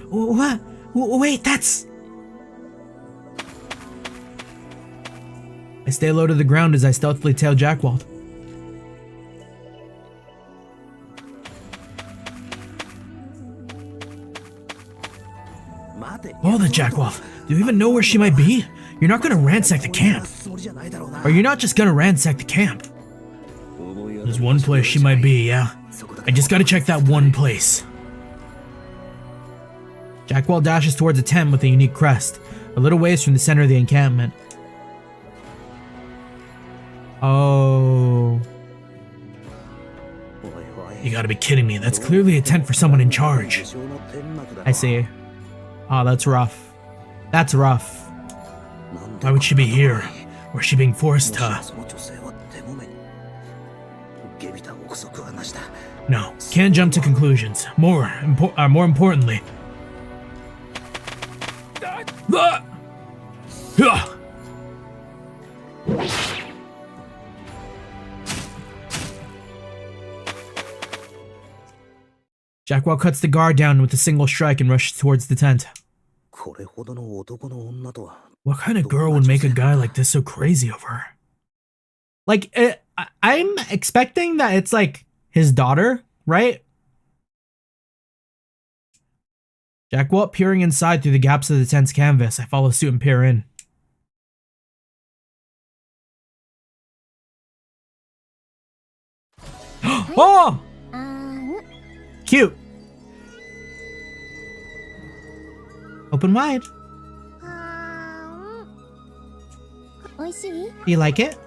What? Wait, that's... I stay low to the ground as I stealthily tail Jack Walt. Hold it, Jack Walt. Do you even know where she might be? You're not gonna ransack the camp. Or you're not just gonna ransack the camp. There's one place she might be, yeah. I just gotta check that one place. Jack Walt dashes towards a tent with a unique crest, a little ways from the center of the encampment. Oh. You gotta be kidding me. That's clearly a tent for someone in charge. I see. Oh, that's rough. That's rough. Why would she be here? Or is she being forced to? No, can't jump to conclusions. More importantly. Jack Walt cuts the guard down with a single strike and rushes towards the tent. What kind of girl would make a guy like this so crazy over her? Like, I'm expecting that it's like his daughter, right? Jack Walt peering inside through the gaps of the tent's canvas. I follow suit and peer in. Oh! Cute. Open wide. Do you like it?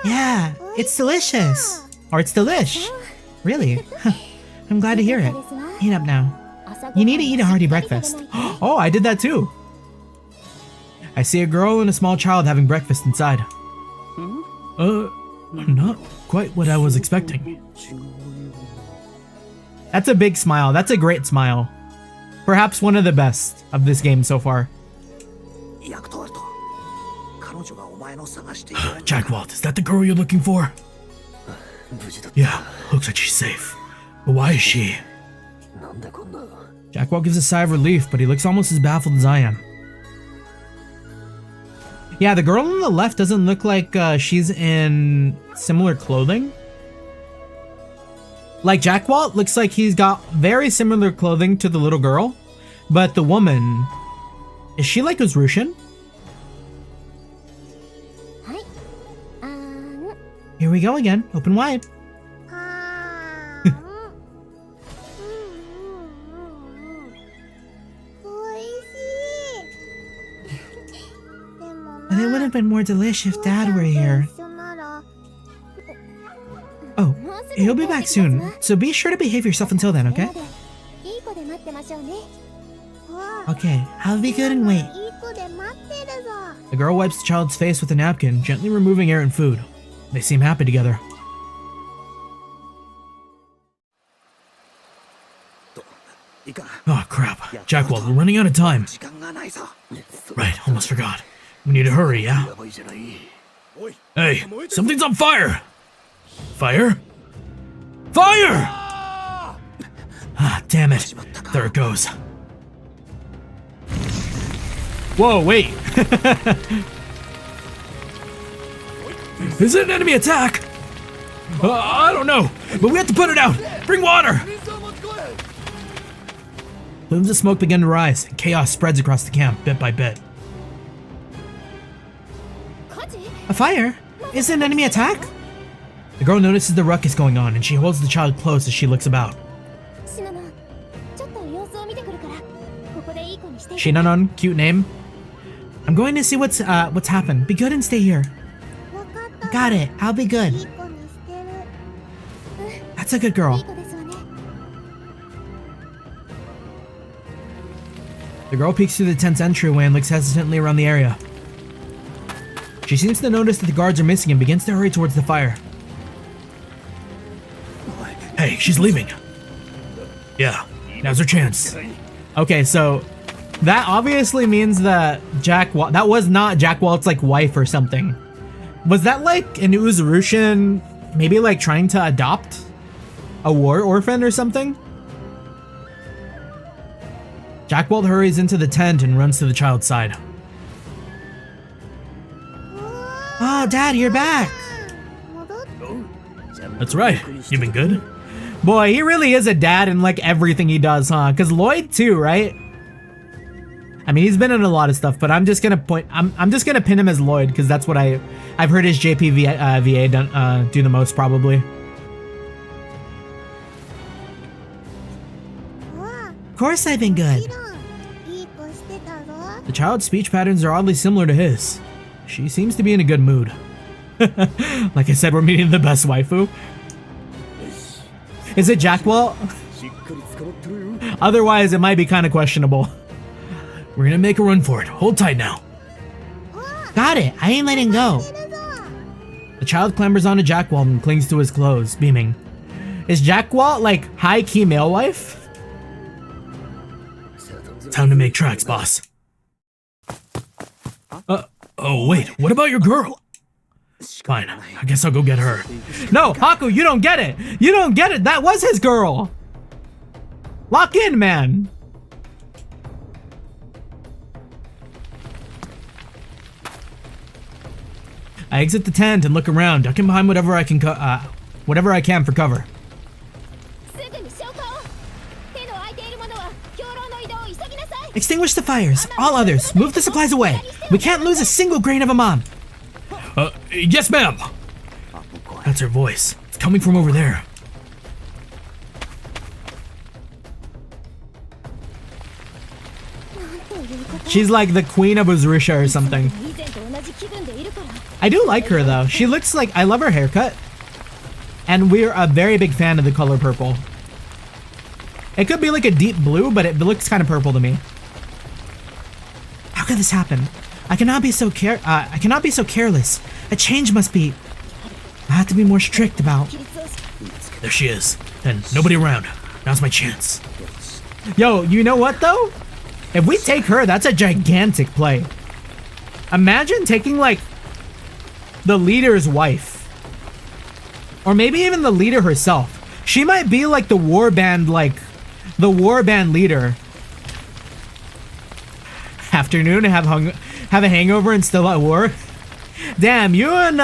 Yeah, it's delicious. Or it's delish. Really? I'm glad to hear it. Eat up now. You need to eat a hearty breakfast. Oh, I did that too. I see a girl and a small child having breakfast inside. Not quite what I was expecting. That's a big smile. That's a great smile. Perhaps one of the best of this game so far. Jack Walt, is that the girl you're looking for? Yeah, looks like she's safe. But why is she? Jackwalt gives a sigh of relief, but he looks almost as baffled as I am. Yeah, the girl on the left doesn't look like she's in similar clothing. Like, Jackwalt looks like he's got very similar clothing to the little girl, but the woman, is she like Uzrushin? Here we go again, open wide. But it would have been more delicious if Dad were here. Oh, he'll be back soon, so be sure to behave yourself until then, okay? Okay, I'll be good and wait. The girl wipes the child's face with a napkin, gently removing air and food. They seem happy together. Oh crap, Jackwalt, we're running out of time. Right, almost forgot. We need to hurry, yeah? Hey, something's on fire! Fire? Fire! Ah, damn it. There it goes. Whoa, wait. Is it an enemy attack? I don't know, but we have to put it out. Bring water! Plumes of smoke begin to rise, and chaos spreads across the camp, bit by bit. A fire? Is it an enemy attack? The girl notices the ruckus going on, and she holds the child close as she looks about. Shinanon, cute name. I'm going to see what's happened. Be good and stay here. Got it. I'll be good. That's a good girl. The girl peeks through the tent's entryway and looks hesitantly around the area. She seems to notice that the guards are missing and begins to hurry towards the fire. Hey, she's leaving. Yeah, now's her chance. Okay, so that obviously means that that was not Jackwalt's like wife or something. Was that like an Uzrushin maybe like trying to adopt a war orphan or something? Jackwalt hurries into the tent and runs to the child's side. Oh, Dad, you're back! That's right. You been good? Boy, he really is a dad in like everything he does, huh? Cause Lloyd too, right? I mean, he's been in a lot of stuff, but I'm just gonna pin him as Lloyd because that's what I've heard his JPVA do the most probably. Of course I've been good. The child's speech patterns are oddly similar to his. She seems to be in a good mood. Like I said, we're meeting the best waifu. Is it Jackwalt? Otherwise, it might be kind of questionable. We're gonna make a run for it. Hold tight now. Got it. I ain't letting go. The child clambers onto Jackwalt and clings to his clothes, beaming. Is Jackwalt like high-key male wife? Time to make tracks, boss. Oh wait, what about your girl? Fine, I guess I'll go get her. No, Haku, you don't get it. You don't get it. That was his girl. Lock in, man. I exit the tent and look around, ducking behind whatever I can for cover. Extinguish the fires. All others, move the supplies away. We can't lose a single grain of a mom. Yes, ma'am. That's her voice. It's coming from over there. She's like the queen of Uzrusha or something. I do like her though. She looks like, I love her haircut. And we're a very big fan of the color purple. It could be like a deep blue, but it looks kind of purple to me. How could this happen? I cannot be so careless. A change must be. I have to be more strict about. There she is. And nobody around. Now's my chance. Yo, you know what though? If we take her, that's a gigantic play. Imagine taking like the leader's wife. Or maybe even the leader herself. She might be like the warband, the warband leader. Afternoon, have a hangover and still at war. Damn, you and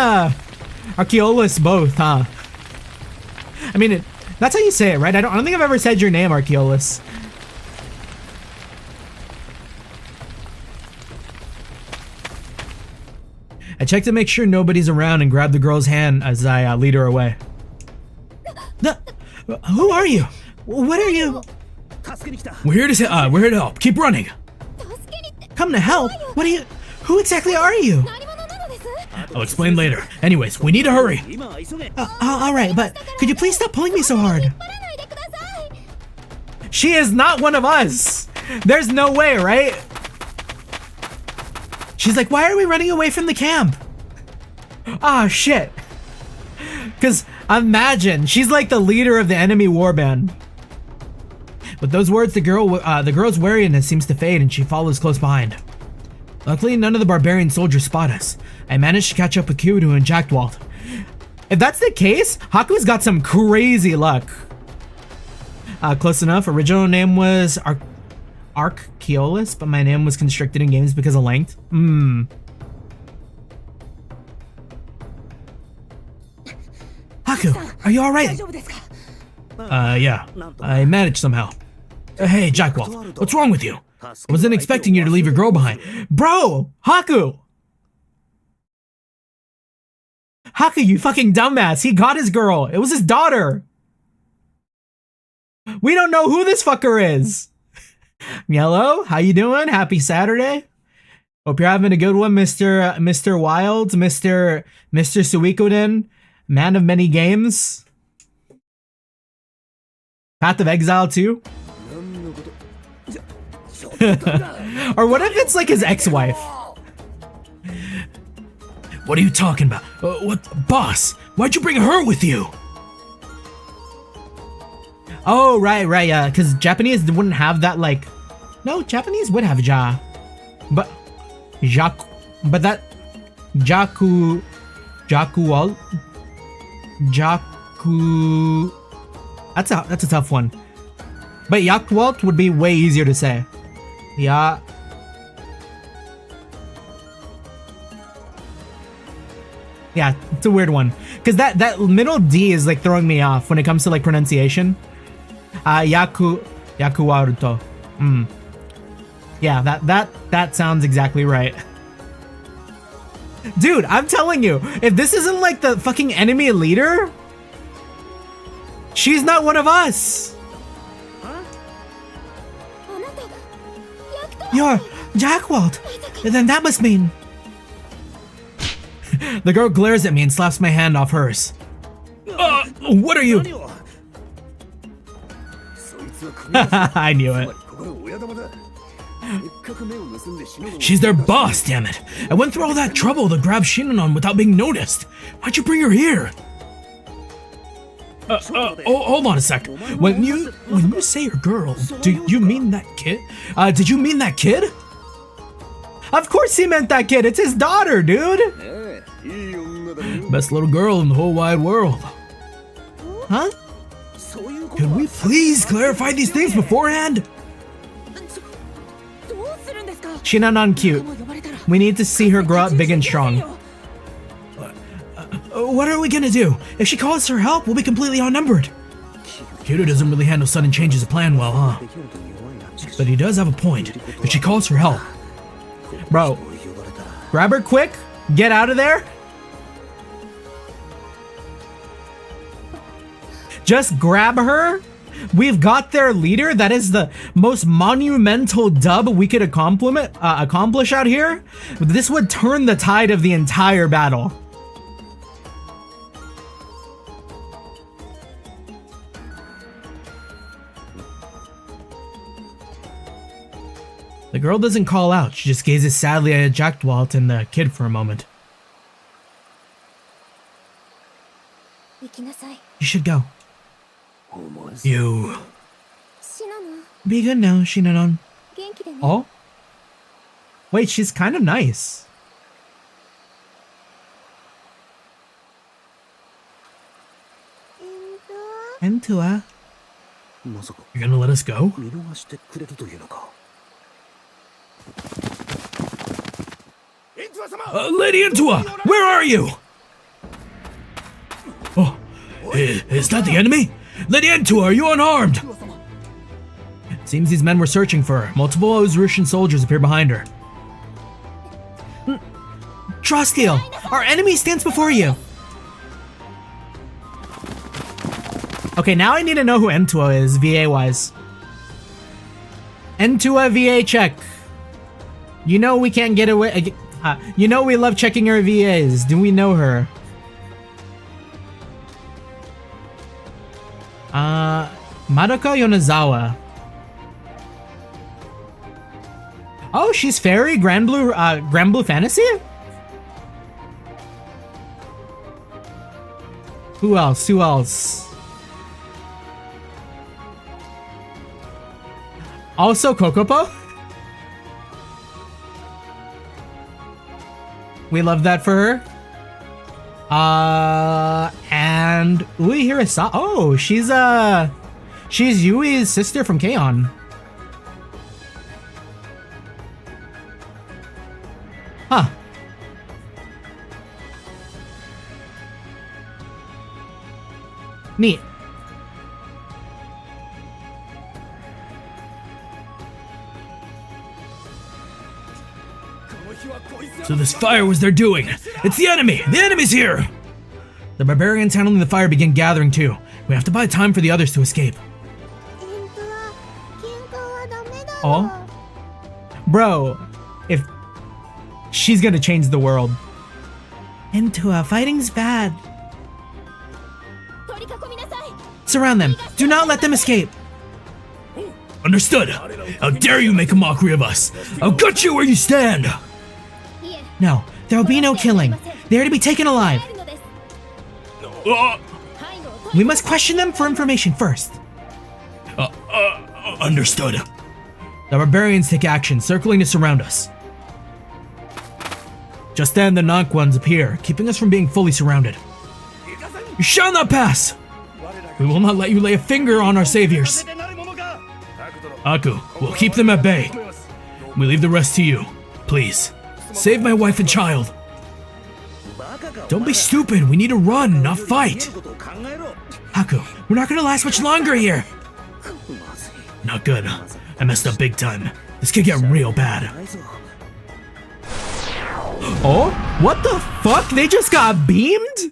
Archaeolus both, huh? I mean, that's how you say it, right? I don't think I've ever said your name, Archaeolus. I check to make sure nobody's around and grab the girl's hand as I lead her away. Who are you? What are you? We're here to help. Keep running. Come to help? What are you? Who exactly are you? I'll explain later. Anyways, we need to hurry. Alright, but could you please stop pulling me so hard? She is not one of us! There's no way, right? She's like, why are we running away from the camp? Ah, shit. Because imagine, she's like the leader of the enemy warband. With those words, the girl's wariness seems to fade and she follows close behind. Luckily, none of the barbarian soldiers spot us. I managed to catch up with Kiryu and Jackwalt. If that's the case, Haku's got some crazy luck. Close enough. Original name was Archaeolus, but my name was constricted in games because of length. Haku, are you alright? Yeah. I managed somehow. Hey, Jackwalt, what's wrong with you? I wasn't expecting you to leave your girl behind. Bro! Haku! Haku, you fucking dumbass. He got his girl. It was his daughter. We don't know who this fucker is. Yellow, how you doing? Happy Saturday. Hope you're having a good one, Mr. Wild, Mr. Suikoden, man of many games. Path of Exile 2. Or what if it's like his ex-wife? What are you talking about? What, boss? Why'd you bring her with you? Oh, right, yeah, because Japanese wouldn't have that, like... No, Japanese would have ja. But... that... Jaku... That's a tough one. But Yakwalt would be way easier to say. Yeah. Yeah, it's a weird one. Because that middle D is like throwing me off when it comes to like pronunciation. Yakuwaruto. Yeah, that sounds exactly right. Dude, I'm telling you, if this isn't like the fucking enemy leader, she's not one of us. You're Jackwalt. Then that must mean... The girl glares at me and slaps my hand off hers. What are you? I knew it. She's their boss, damn it. I went through all that trouble to grab Shinanon without being noticed. Why'd you bring her here? Hold on a sec. When you say your girl, do you mean that kid? Did you mean that kid? Of course he meant that kid. It's his daughter, dude. Best little girl in the whole wide world. Huh? Could we please clarify these things beforehand? Shinanon cute. We need to see her grow up big and strong. What are we gonna do? If she calls for help, we'll be completely outnumbered. Kiryu doesn't really handle sudden changes of plan well, huh? But he does have a point. If she calls for help... Bro, grab her quick. Get out of there. Just grab her. We've got their leader. That is the most monumental dub we could accomplish out here. This would turn the tide of the entire battle. The girl doesn't call out. She just gazes sadly at Jackwalt and the kid for a moment. You should go. You... Be good now, Shinanon. Oh? Wait, she's kind of nice. Entua. まさか You're gonna let us go? 見逃してくれるというのか。 Lady Intua, where are you? Oh, is that the enemy? Lady Intua, are you unarmed? Seems these men were searching for her. Multiple Ozrusian soldiers appear behind her. Trosteel, our enemy stands before you. Okay, now I need to know who Entua is, VA-wise. Entua VA check. You know we can't get away. You know we love checking our VAs. Do we know her? Madoka Yonezawa. Oh, she's Fairy Grand Blue Fantasy? Who else? Who else? Also Kokopo? We love that for her. And Ui Hirasa. Oh, she's Yui's sister from K-On! Huh. Neat. So this fire was their doing. It's the enemy! The enemy's here! The barbarians handling the fire begin gathering too. We have to buy time for the others to escape. Oh? Bro, if she's gonna change the world. Entua, fighting's bad. Surround them. Do not let them escape. Understood. How dare you make a mockery of us? I'll gut you where you stand! No, there will be no killing. They are to be taken alive. We must question them for information first. Understood. The barbarians take action, circling to surround us. Just then, the Nonk ones appear, keeping us from being fully surrounded. You shall not pass! We will not let you lay a finger on our saviors. Aku, we'll keep them at bay. We leave the rest to you. Please, save my wife and child. Don't be stupid, we need to run, not fight. Aku, we're not gonna last much longer here. Not good. I messed up big time. This could get real bad. Oh? What the fuck? They just got beamed?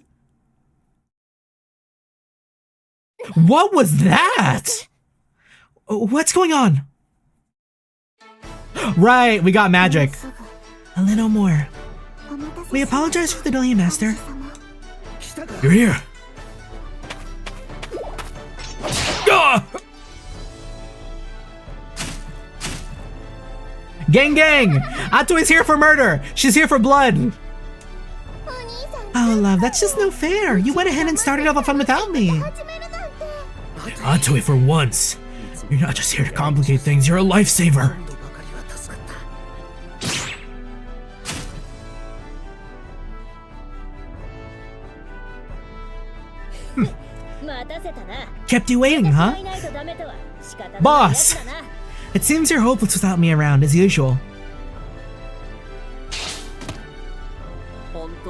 What was that? What's going on? Right, we got magic. A little more. We apologize for the delay, Master. You're here. Ah! Gang gang! Ato is here for murder! She's here for blood! Oh, love, that's just no fair. You went ahead and started all the fun without me. Atoi, for once. You're not just here to complicate things, you're a lifesaver. Kept you waiting, huh? Boss! It seems you're hopeless without me around, as usual.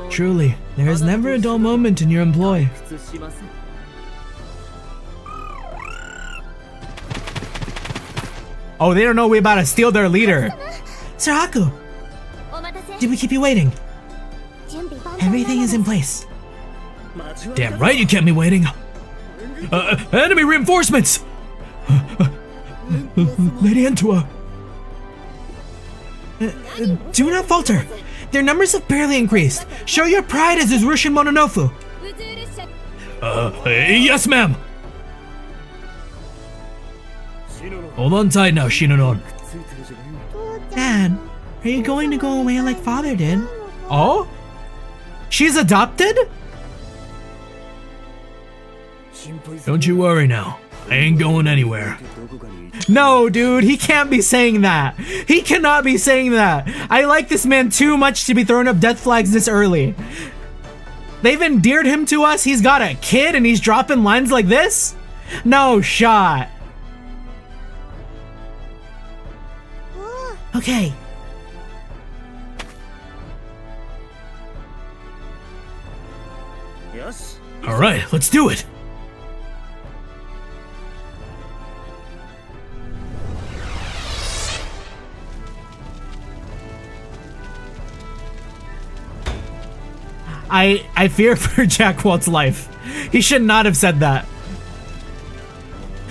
Truly, there is never a dull moment in your employ. Oh, they don't know we about to steal their leader. Sir Haku, did we keep you waiting? Everything is in place. Damn right you kept me waiting. Enemy reinforcements! Lady Entua. Do not falter. Their numbers have barely increased. Show your pride as Utawarerumono Mononofu. Yes, ma'am. Hold on tight now, Shinonon. Dad, are you going to go away like father did? Oh? She's adopted? Don't you worry now. I ain't going anywhere. No, dude, he can't be saying that. He cannot be saying that. I like this man too much to be throwing up death flags this early. They've endeared him to us. He's got a kid and he's dropping lines like this? No shot. Okay. All right, let's do it. I fear for Jack Walt's life. He should not have said that.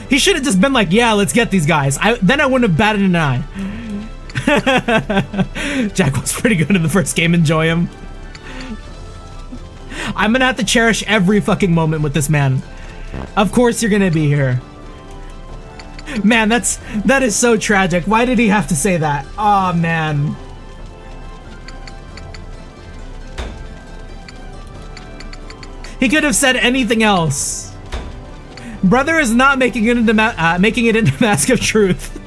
He should have just been like, yeah, let's get these guys. Then I wouldn't have batted an eye. Jack Walt's pretty good in the first game. Enjoy him. I'm gonna have to cherish every fucking moment with this man. Of course you're gonna be here. Man, that is so tragic. Why did he have to say that? Oh man. He could have said anything else. Brother is not making it into Mask of Truth.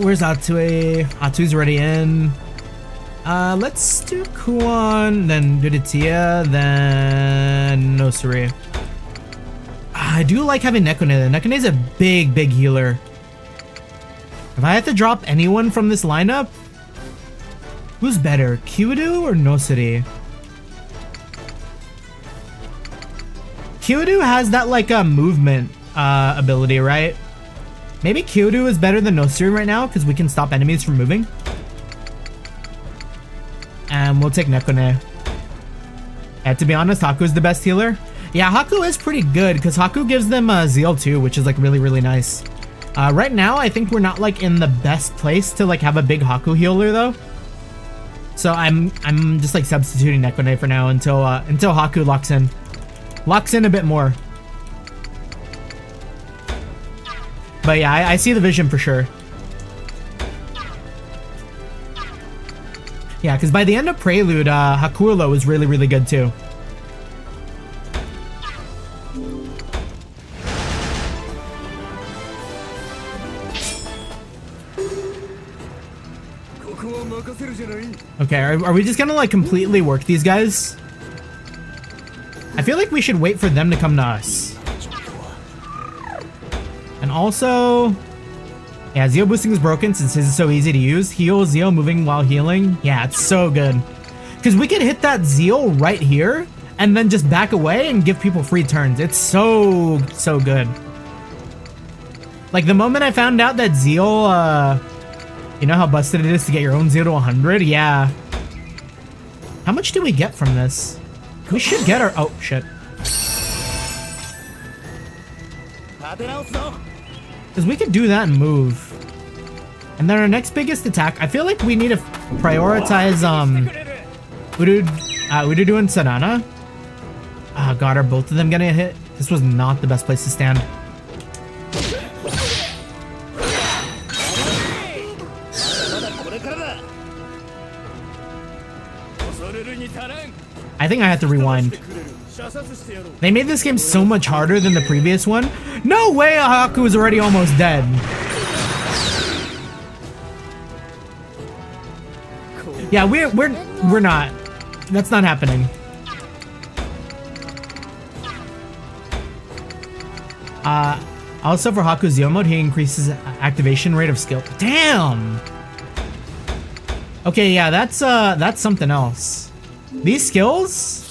Where's Atsue? Atsue's already in. Let's do Kuon, then Duditia, then Nosuri. I do like having Nekone. Nekone's a big healer. If I have to drop anyone from this lineup, who's better, Kyudu or Nosuri? Kyudu has that like a movement ability, right? Maybe Kyudu is better than Nosuri right now because we can stop enemies from moving. And we'll take Nekone. And to be honest, Haku is the best healer. Yeah, Haku is pretty good because Haku gives them Zeal too, which is like really nice. Right now, I think we're not like in the best place to like have a big Haku healer though. So I'm just like substituting Nekone for now until Haku locks in a bit more. But yeah, I see the vision for sure. Yeah, because by the end of Prelude, Hakulo was really good too. Okay, are we just gonna like completely work these guys? I feel like we should wait for them to come to us. And also, yeah, Zeal boosting is broken since his is so easy to use. Heal Zeal moving while healing. Yeah, it's so good. Because we could hit that Zeal right here and then just back away and give people free turns. It's so good. Like the moment I found out that Zeal, you know how busted it is to get your own Zeal to 100? Yeah. How much do we get from this? We should get our, oh shit. Because we could do that and move. And then our next biggest attack, I feel like we need to prioritize Ududu and Sanana. Oh god, are both of them gonna hit? This was not the best place to stand. I think I have to rewind. They made this game so much harder than the previous one. No way Haku is already almost dead. Yeah, we're not. That's not happening. Also for Haku's Zeal mode, he increases activation rate of skill. Damn. Okay, yeah, that's something else. These skills,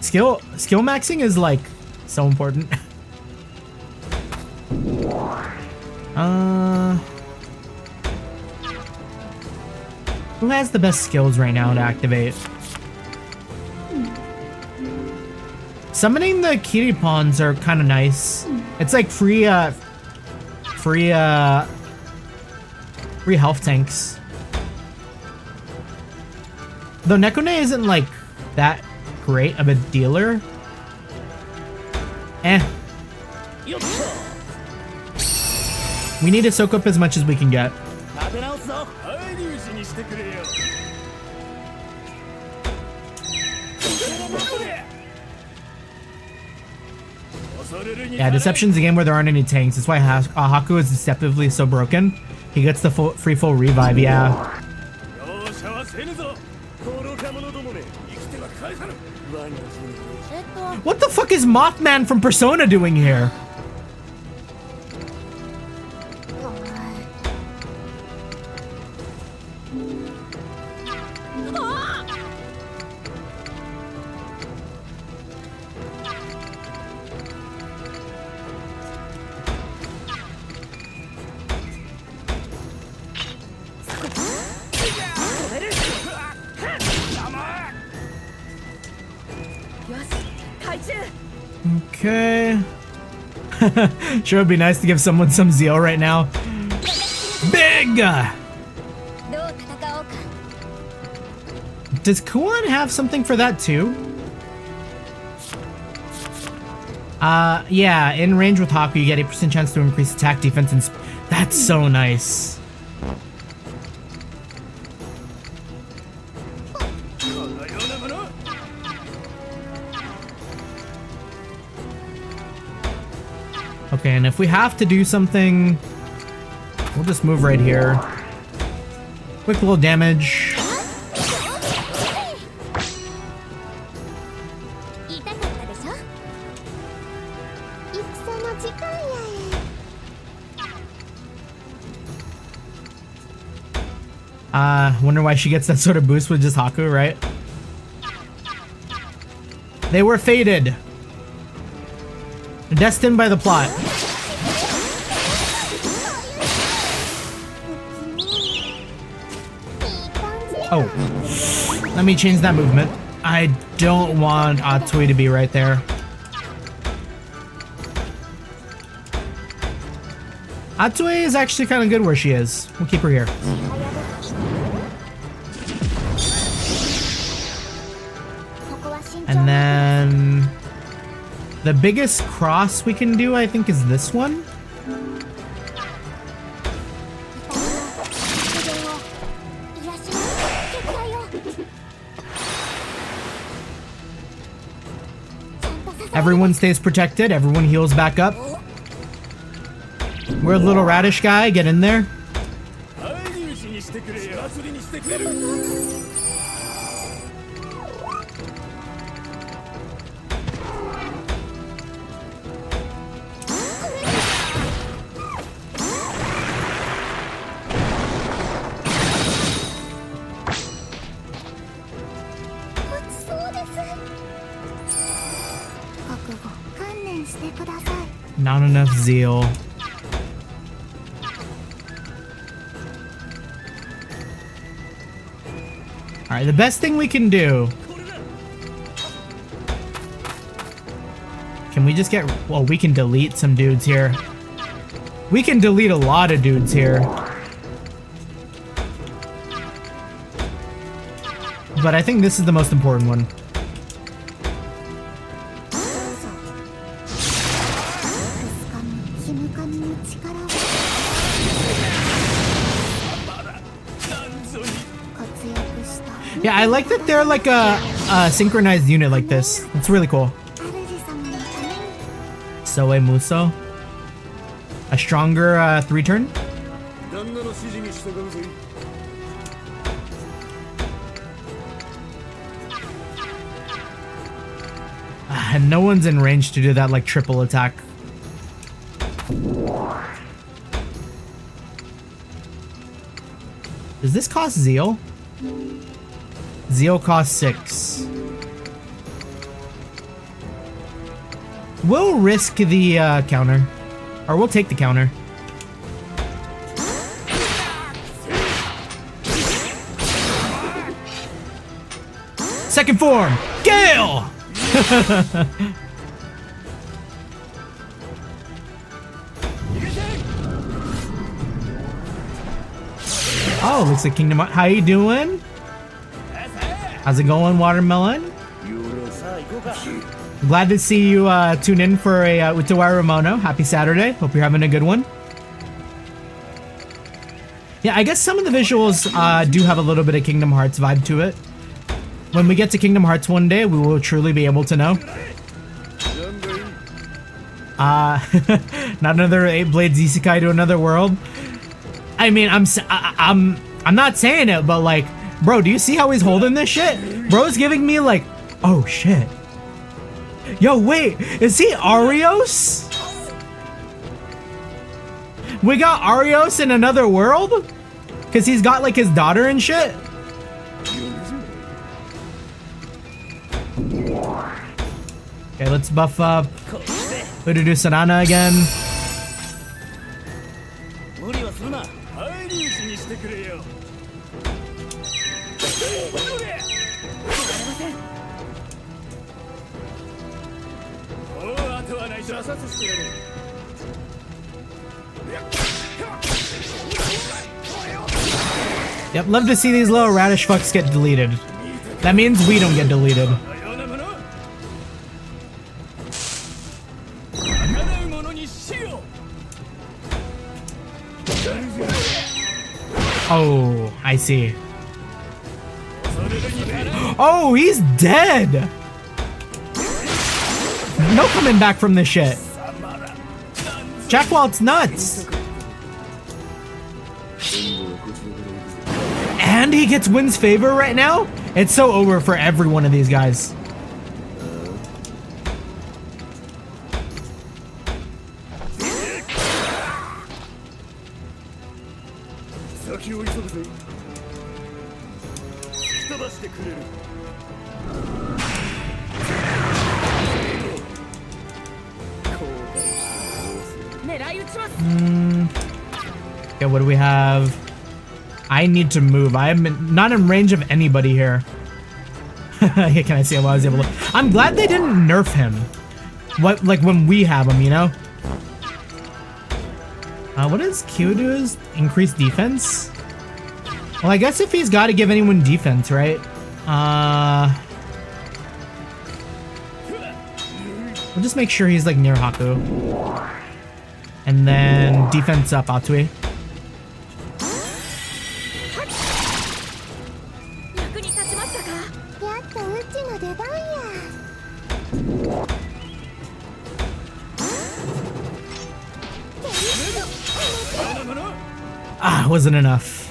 skill maxing is like so important. Who has the best skills right now to activate? Summoning the Kiripons are kind of nice. It's like free health tanks. Though Nekone isn't like that great of a dealer. We need to soak up as much as we can get. Yeah, Deception's a game where there aren't any tanks. That's why Haku is deceptively so broken. He gets the full revive, yeah. fuck is Mothman from Persona doing here? Okay. Sure would be nice to give someone some zeal right now. Big! Does Kuon have something for that too? Yeah, in range with Haku, you get 8% chance to increase attack, defense, and that's so nice. Okay, and if we have to do something, we'll just move right here. Quick little damage. Wonder why she gets that sort of boost with just Haku, right? They were fated. Destined by the plot. Oh. Let me change that movement. I don't want Atsui to be right there. Atsui is actually kind of good where she is. We'll keep her here. And then the biggest cross we can do, I think, is this one. Everyone stays protected. Everyone heals back up. We're a little radish guy. Get in there. Not enough zeal. Alright, the best thing we can do. Can we just get... Well, we can delete some dudes here. We can delete a lot of dudes here. But I think this is the most important one. Yeah, I like that they're like a synchronized unit like this. It's really cool. Soe Muso. A stronger 3-turn. And no one's in range to do that like triple attack. Does this cost zeal? Zeal costs 6. We'll risk the counter. Or we'll take the counter. Second form! Gale! Oh, looks like Kingdom Hearts. How you doing? How's it going, Watermelon? Glad to see you tune in for a Utawarerumono. Happy Saturday. Hope you're having a good one. Yeah, I guess some of the visuals do have a little bit of Kingdom Hearts vibe to it. When we get to Kingdom Hearts one day, we will truly be able to know. Not another 8 Blades Isekai to another world. I mean, I'm not saying it, but like, bro, do you see how he's holding this shit? Bro's giving me like, oh shit. Yo, wait, is he Arios? We got Arios in another world? Cause he's got like his daughter and shit? Okay, let's buff up Urudu Sanana again. Yep, love to see these little radish fucks get deleted. That means we don't get deleted. Oh, I see. Oh, he's dead! No coming back from this shit. Jack Walt's nuts! And he gets Wynn's favor right now? It's so over for every one of these guys. Okay, what do we have? I need to move. I am not in range of anybody here. Yeah, can I see how I was able to? I'm glad they didn't nerf him. What, like when we have him, you know? What does Q do? Is increase defense? Well, I guess if he's got to give anyone defense, right? We'll just make sure he's like near Haku. And then defense up, Atsui. Ah, wasn't enough.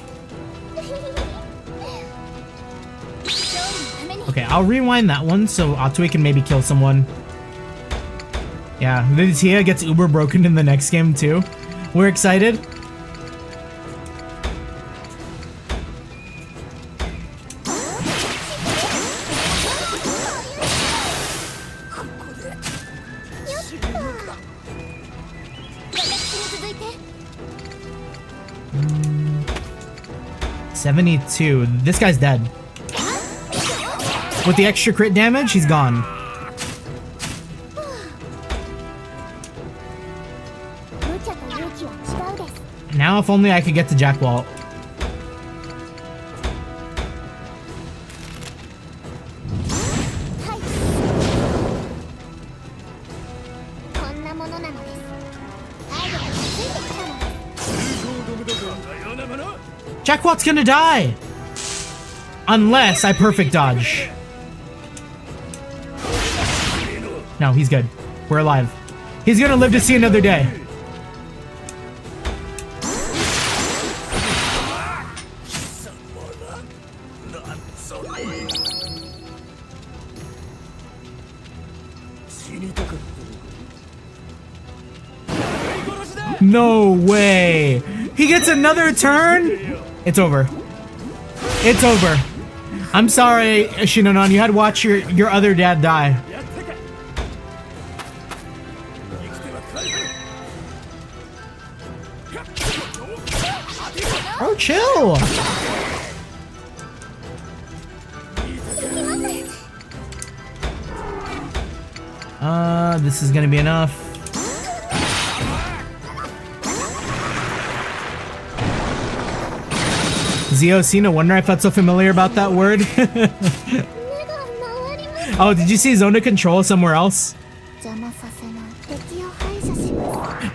Okay, I'll rewind that one so Atsui can maybe kill someone. Yeah, the Tia gets uber broken in the next game too. We're excited. Mm, 72. This guy's dead. With the extra crit damage, he's gone. Now if only I could get to Jack Walt. Jack Walt's gonna die! Unless I perfect dodge. No, he's good. We're alive. He's gonna live to see another day. No way! He gets another turn? It's over. It's over. I'm sorry, Shinonon, you had to watch your other dad die. Oh, chill! This is gonna be enough. ZOC, no wonder I felt so familiar about that word. Oh, did you see Zone of Control somewhere else?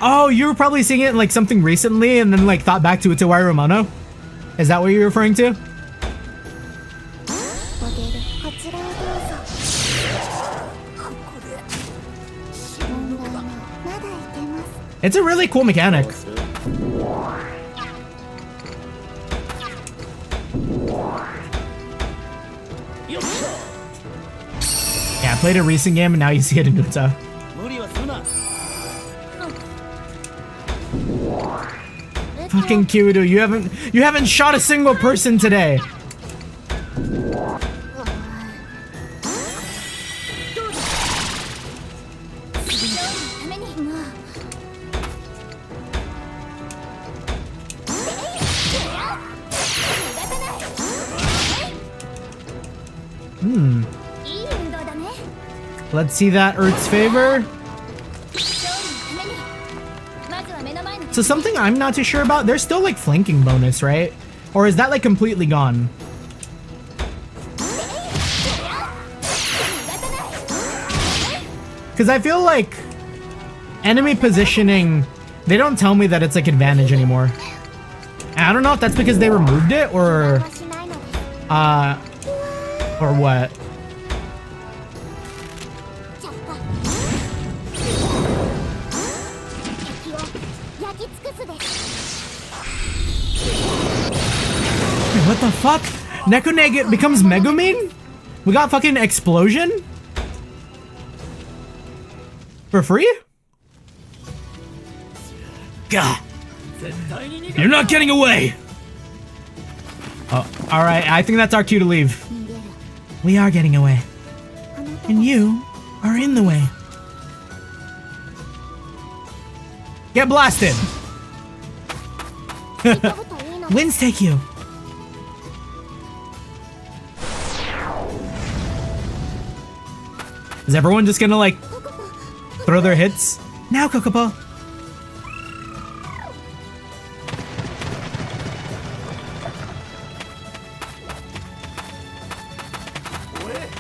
Oh, you were probably seeing it in like something recently and then like thought back to Utawarerumono? Is that what you're referring to? It's a really cool mechanic. Yeah, I played a recent game and now you see it in Uta. Fucking Kyoto, you haven't shot a single person today. Let's see that Earth's favor. So something I'm not too sure about, there's still like flanking bonus, right? Or is that like completely gone? Because I feel like enemy positioning, they don't tell me that it's like advantage anymore. And I don't know if that's because they removed it or what. What the fuck? Nekoneg becomes Megumin? We got fucking explosion? For free? Gah! You're not getting away! Oh, alright, I think that's our cue to leave. We are getting away. And you are in the way. Get blasted! Winds take you. Is everyone just gonna like throw their hits? Now, Kokopo.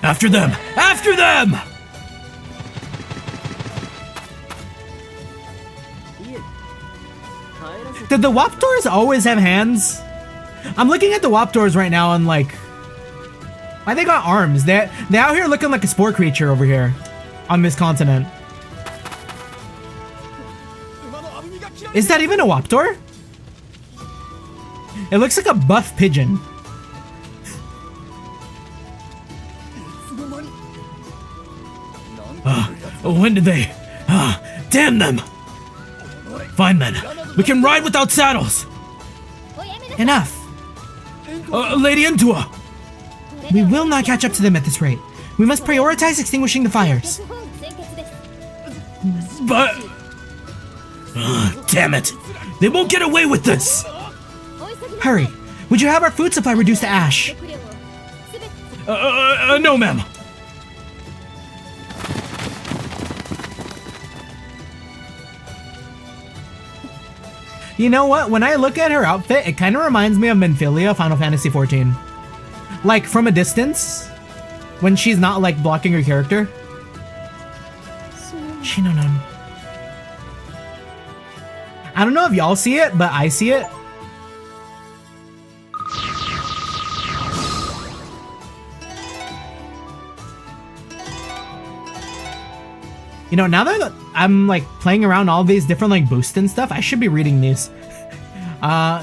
After them! After them! Did the Waptors always have hands? I'm looking at the Waptors right now and like, why they got arms? They out here looking like a spore creature over here on this continent. Is that even a Waptor? It looks like a buff pigeon. When did they? Damn them! Fine then, we can ride without saddles! Enough. Lady Entua! We will not catch up to them at this rate. We must prioritize extinguishing the fires. But... damn it! They won't get away with this! Hurry. Would you have our food supply reduced to ash? No ma'am! You know what? When I look at her outfit, it kind of reminds me of Minfilia, Final Fantasy XIV. Like, from a distance, when she's not, like, blocking her character. Shinonon. I don't know if y'all see it, but I see it. You know, now that I'm like playing around all these different like boosts and stuff, I should be reading these.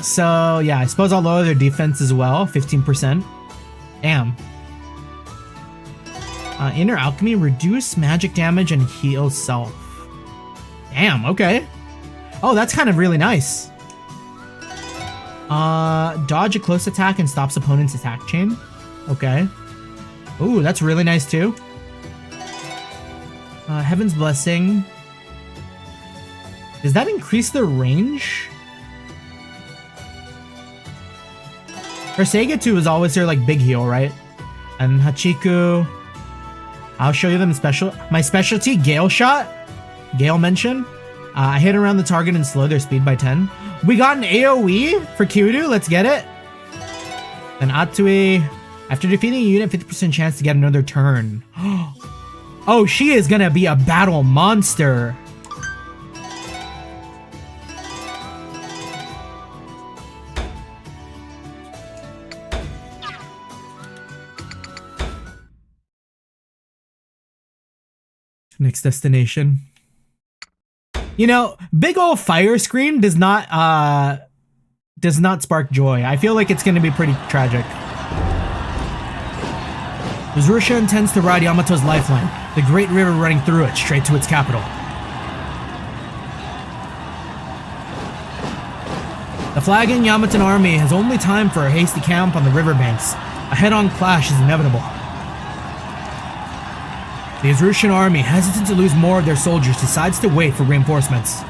So yeah, I suppose I'll lower their defense as well, 15%. Damn. Inner alchemy, reduce magic damage and heal self. Damn, okay. Oh, that's kind of really nice. Dodge a close attack and stops opponent's attack chain. Okay. Ooh, that's really nice too. Heaven's Blessing. Does that increase the range? Her Seiga 2 is always her like big heal, right? And Hachiku. I'll show you them my specialty, Gale Shot. Gale mention. I hit around the target and slow their speed by 10. We got an AoE for Kyudu. Let's get it. Then Atsui. After defeating a unit, 50% chance to get another turn. Oh, she is gonna be a battle monster. Next destination. You know, big ol' fire screen does not spark joy. I feel like it's gonna be pretty tragic. Uzurusha intends to ride Yamato's lifeline, the great river running through it, straight to its capital. The flagging Yamatan army has only time for a hasty camp on the riverbanks. A head-on clash is inevitable. The Uzurushan army, hesitant to lose more of their soldiers, decides to wait for reinforcements.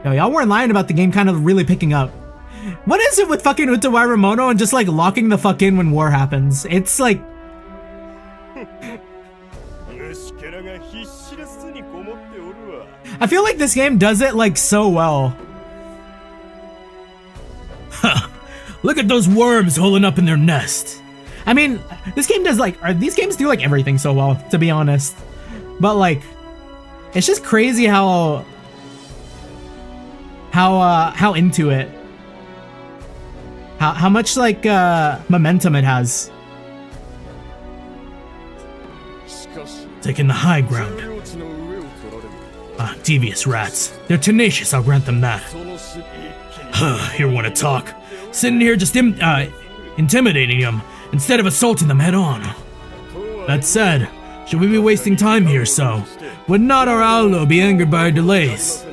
Yo, y'all weren't lying about the game kind of really picking up. What is it with fucking Utawarerumono and just like locking the fuck in when war happens? It's like... I feel like this game does it like so well. Look at those worms holding up in their nest. I mean, this game does like... these games do like everything so well, to be honest. But like, it's just crazy how into it. How much like momentum it has. Taking the high ground. Devious rats. They're tenacious, I'll grant them that. Here wanna talk. Sitting here just intimidating them instead of assaulting them head on. That said, should we be wasting time here so? Would not our Aulo be angered by our delays?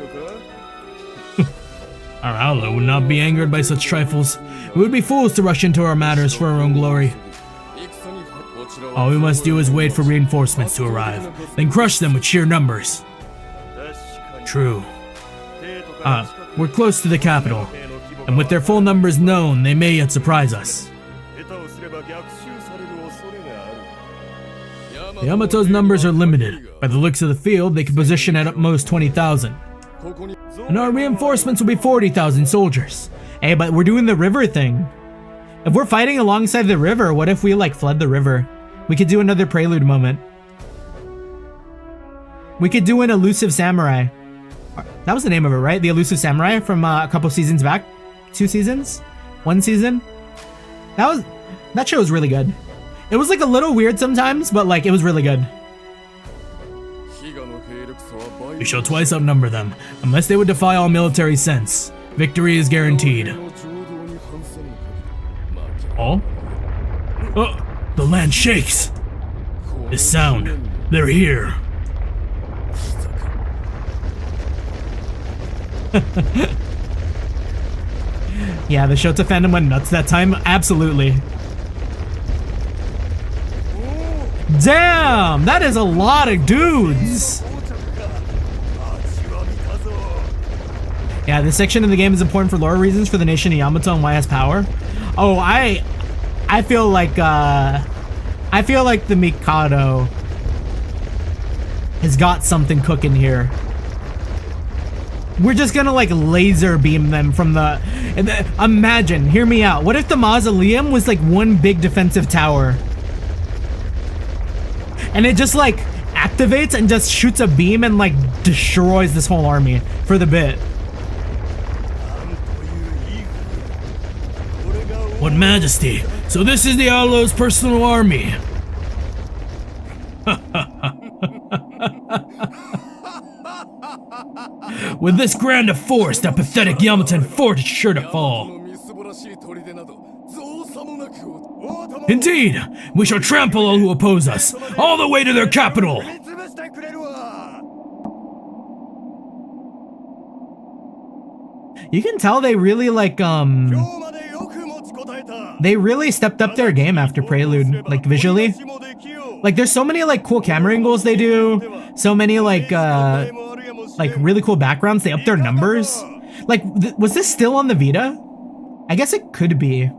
Our Aulo would not be angered by such trifles. We would be fools to rush into our matters for our own glory. All we must do is wait for reinforcements to arrive, then crush them with sheer numbers. True. We're close to the capital, and with their full numbers known, they may yet surprise us. Yamato's numbers are limited. By the looks of the field, they can position at most 20,000. And our reinforcements will be 40,000 soldiers. Hey, but we're doing the river thing. If we're fighting alongside the river, what if we like flood the river? We could do another prelude moment. We could do an elusive samurai. That was the name of it, right? The elusive samurai from a couple seasons back. 2 seasons? 1 season? That show was really good. It was like a little weird sometimes, but like it was really good. We shall twice outnumber them, unless they would defy all military sense. Victory is guaranteed. Oh? Oh! The land shakes! This sound, they're here. Yeah, the Shota fandom went nuts that time. Absolutely. Damn! That is a lot of dudes! Yeah, this section of the game is important for lore reasons for the nation of Yamato and why it has power. Oh, I feel like the Mikado has got something cooking here. We're just gonna like laser beam them from the imagine, hear me out. What if the mausoleum was like one big defensive tower? And it just like activates and just shoots a beam and like destroys this whole army for the bit. What majesty! So this is the Aulo's personal army! With this grand a force, that pathetic Yamatan fort is sure to fall. Indeed! We shall trample all who oppose us, all the way to their capital! You can tell they really like they really stepped up their game after Prelude, like visually. Like there's so many like cool camera angles they do, so many like really cool backgrounds. They up their numbers. Like was this still on the Vita? I guess it could be.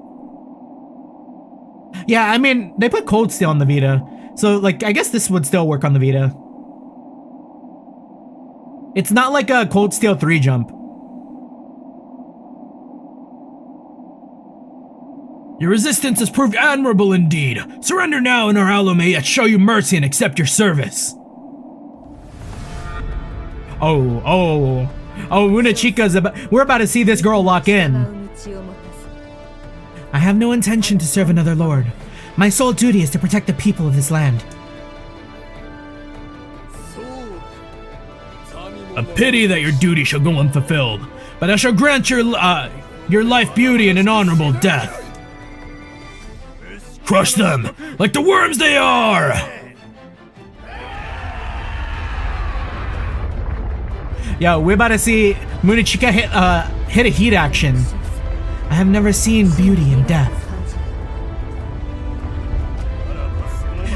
Yeah, I mean, they put Cold Steel on the Vita. So like I guess this would still work on the Vita. It's not like a Cold Steel 3 jump. Your resistance has proved admirable indeed. Surrender now and our Aulo may yet show you mercy and accept your service. Oh, Unachika's we're about to see this girl lock in. I have no intention to serve another lord. My sole duty is to protect the people of this land. A pity that your duty shall go unfulfilled, but I shall grant your your life, beauty, and an honorable death. Crush them like the worms they are! Yo, we're about to see Munichika hit a heat action. I have never seen beauty in death.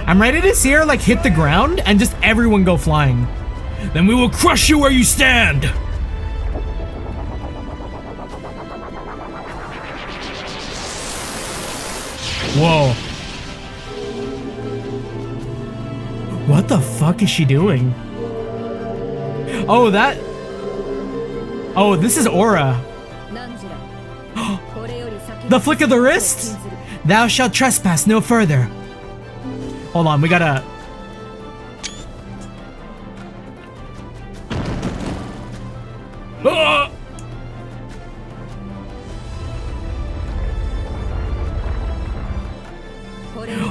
I'm ready to see her like hit the ground and just everyone go flying. Then we will crush you where you stand! Whoa. What the fuck is she doing? Oh, that... Oh, this is Aura. The flick of the wrist? Thou shalt trespass no further. Hold on, we gotta... Ah!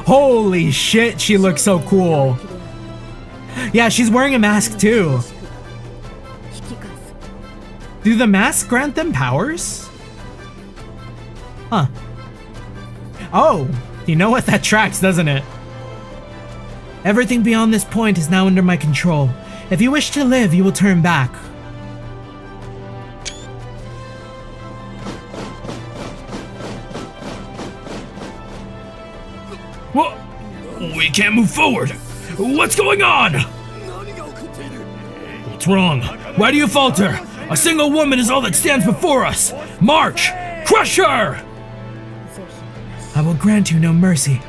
Holy shit, she looks so cool. Yeah, she's wearing a mask too. Do the masks grant them powers? Huh. Oh, you know what? That tracks, doesn't it? Everything beyond this point is now under my control. If you wish to live, you will turn back. What? We can't move forward. What's going on? What's wrong? Why do you falter? A single woman is all that stands before us. March! Crush her! I will grant you no mercy.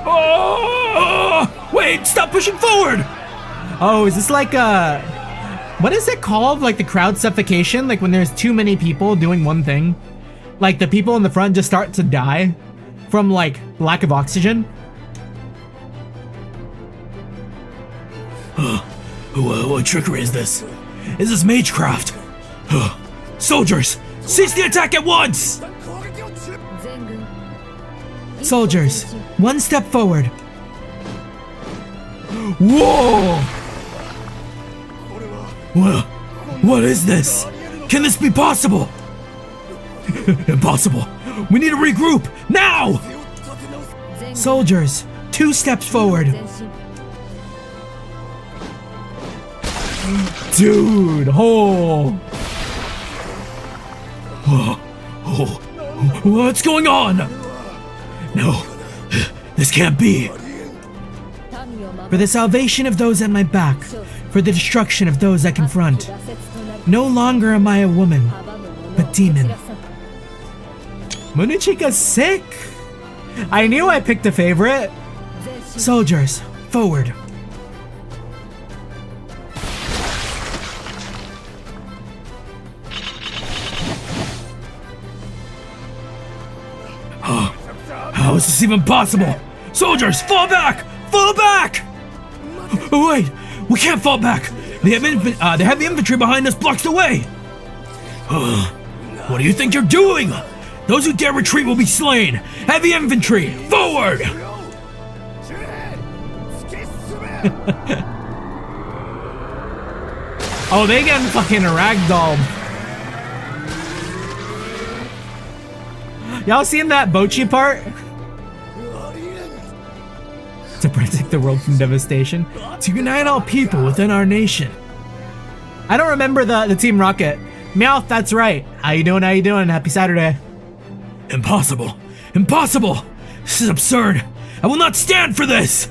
Oh! Wait! Stop pushing forward! Oh, is this like a... What is it called? Like the crowd suffocation? Like when there's too many people doing one thing? Like the people in the front just start to die from like lack of oxygen? What trickery is this? Is this magecraft? Soldiers, cease the attack at once! Soldiers, one step forward. Whoa! What is this? Can this be possible? Impossible. We need to regroup now! Soldiers, 2 steps forward. Dude, oh. What's going on? No, this can't be. For the salvation of those at my back, for the destruction of those I confront. No longer am I a woman, but demon. Munichika's sick. I knew I picked a favorite. Soldiers, forward. How is this even possible? Soldiers, fall back! Fall back! Oh, wait, we can't fall back. They have the infantry behind us blocks the way. What do you think you're doing? Those who dare retreat will be slain. Heavy infantry, forward! Oh, they getting fucking ragdolled. Y'all seen that Bochi part? To protect the world from devastation. To unite all people within our nation. I don't remember the Team Rocket. Meowth, that's right. How you doing? How you doing? Happy Saturday. Impossible. Impossible. This is absurd. I will not stand for this.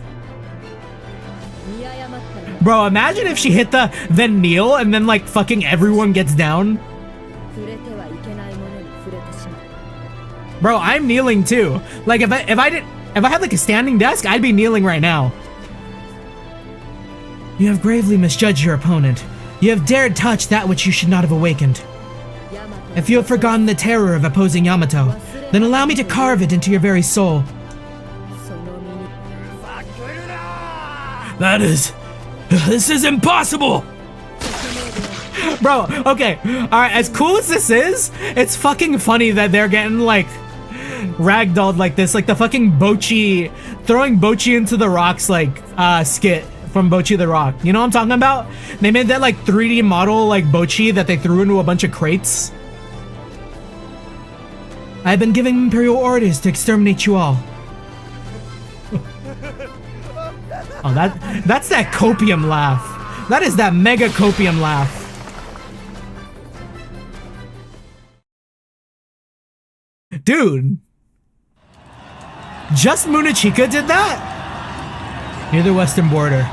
Bro, imagine if she hit the then kneel and then like fucking everyone gets down. Bro, I'm kneeling too. Like if I had like a standing desk, I'd be kneeling right now. You have gravely misjudged your opponent. You have dared touch that which you should not have awakened. If you have forgotten the terror of opposing Yamato, then allow me to carve it into your very soul. This is impossible! Bro, okay, alright, as cool as this is, it's fucking funny that they're getting like ragdolled like this, like the fucking Bochi, throwing Bochi into the rocks like skit from Bochi the Rock. You know what I'm talking about? They made that like 3D model like Bochi that they threw into a bunch of crates. I've been giving Imperial orders to exterminate you all. Oh, that's that copium laugh. That is that mega copium laugh. Dude. Just Munachika did that? Near the western border.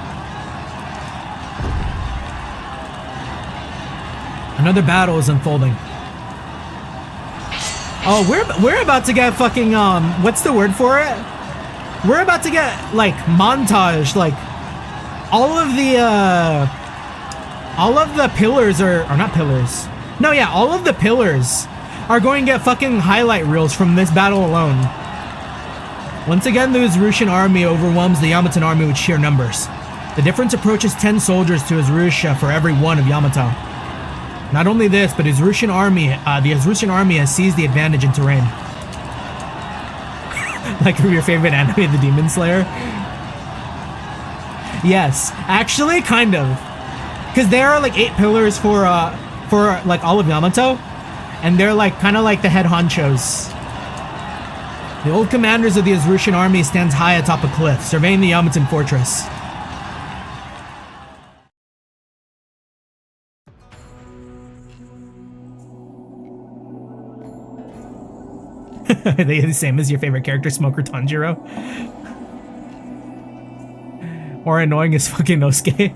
Another battle is unfolding. Oh, we're about to get fucking what's the word for it? We're about to get like montage, like all of the pillars or not pillars. No, yeah, all of the pillars are going to get fucking highlight reels from this battle alone. Once again, the Uzrushian army overwhelms the Yamatan army with sheer numbers. The difference approaches 10 soldiers to Uzrusha for every one of Yamato. Not only this, but the Uzrushian army has seized the advantage in terrain. Like from your favorite anime, The Demon Slayer? Yes, actually, kind of. Because there are like 8 pillars for like all of Yamato, and they're like kind of like the head honchos. The old commanders of the Uzrushian army stands high atop a cliff, surveying the Yamatan fortress. Are they the same as your favorite character, Smoker Tanjiro? Or annoying as fucking Nosuke?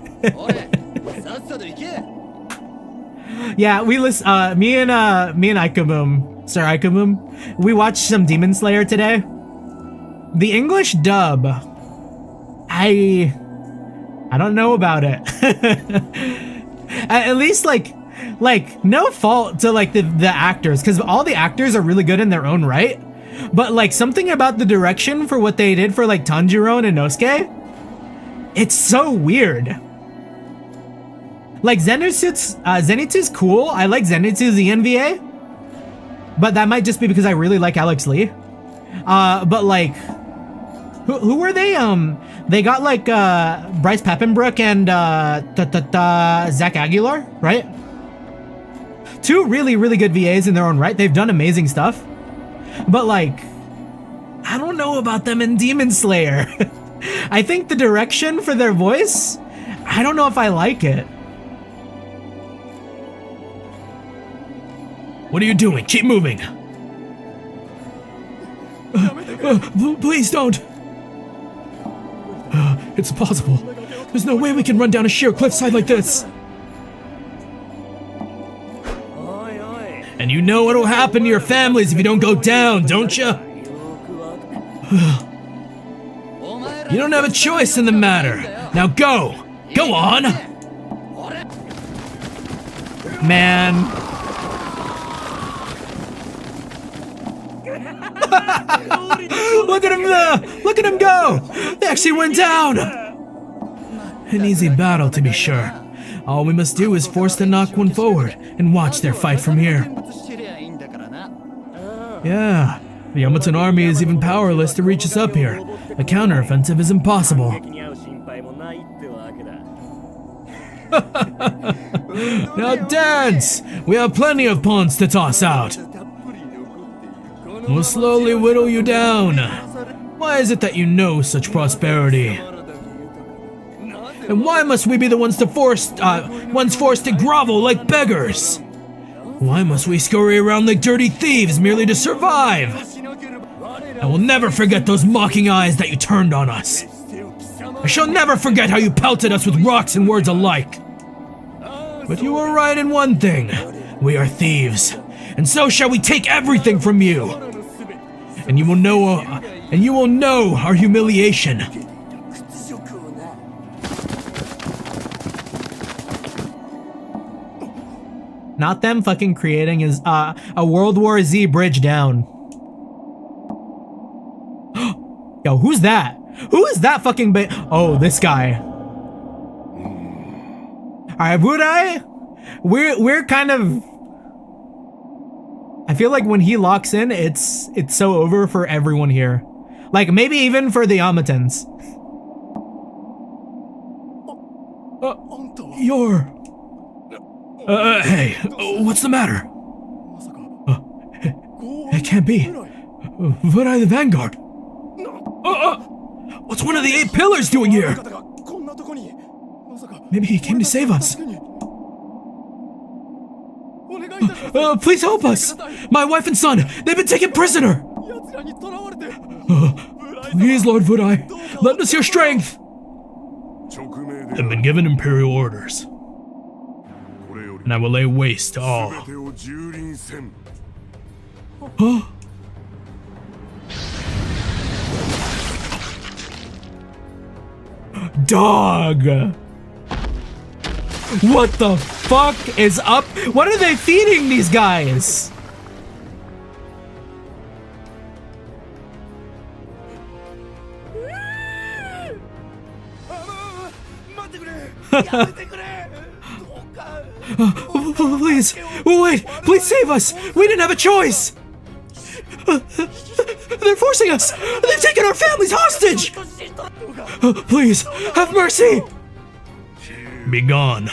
Yeah, we listen. Me and Ikuboom, Sir Ikuboom, we watched some Demon Slayer today. The English dub, I don't know about it. At least like no fault to like the actors, because all the actors are really good in their own right, but like something about the direction for what they did for like Tanjiro and Inosuke, it's so weird. Like Zenitsu's cool. I like Zenitsu's ENVA, but that might just be because I really like Alex Lee. But like, who were they? They got like Bryce Papenbrook and Zach Aguilar, right? 2 really good VAs in their own right. They've done amazing stuff, but like, I don't know about them in Demon Slayer. I think the direction for their voice, I don't know if I like it. What are you doing? Keep moving. Please don't. It's impossible. There's no way we can run down a sheer cliffside like this. And you know what'll happen to your families if you don't go down, don't you? You don't have a choice in the matter. Now go! Go on! Man. Look at him there! Look at him go! They actually went down! An easy battle, to be sure. All we must do is force the knock one forward and watch their fight from here. Yeah, the Yamatan army is even powerless to reach us up here. A counteroffensive is impossible. Now dance! We have plenty of pawns to toss out. We'll slowly whittle you down. Why is it that you know such prosperity? And why must we be the ones forced to grovel like beggars? Why must we scurry around like dirty thieves merely to survive? I will never forget those mocking eyes that you turned on us. I shall never forget how you pelted us with rocks and words alike. But you were right in one thing. We are thieves, and so shall we take everything from you. And you will know our humiliation. Not them fucking creating is a World War Z bridge down. Yo, who's that? Who is that fucking oh, this guy. Alright, Budai, we're kind of, I feel like when he locks in, it's so over for everyone here. Like maybe even for the Yamatans. You're... hey, what's the matter? It can't be. Vudai the Vanguard. What's one of the 8 pillars doing here? Maybe he came to save us. Please help us! My wife and son, they've been taken prisoner! Please, Lord Vudai, lend us your strength! I've been given imperial orders, and I will lay waste to all. Huh? Dog! What the fuck is up? What are they feeding these guys? Please, wait, please save us. We didn't have a choice. They're forcing us. They've taken our families hostage. Please, have mercy. Be gone.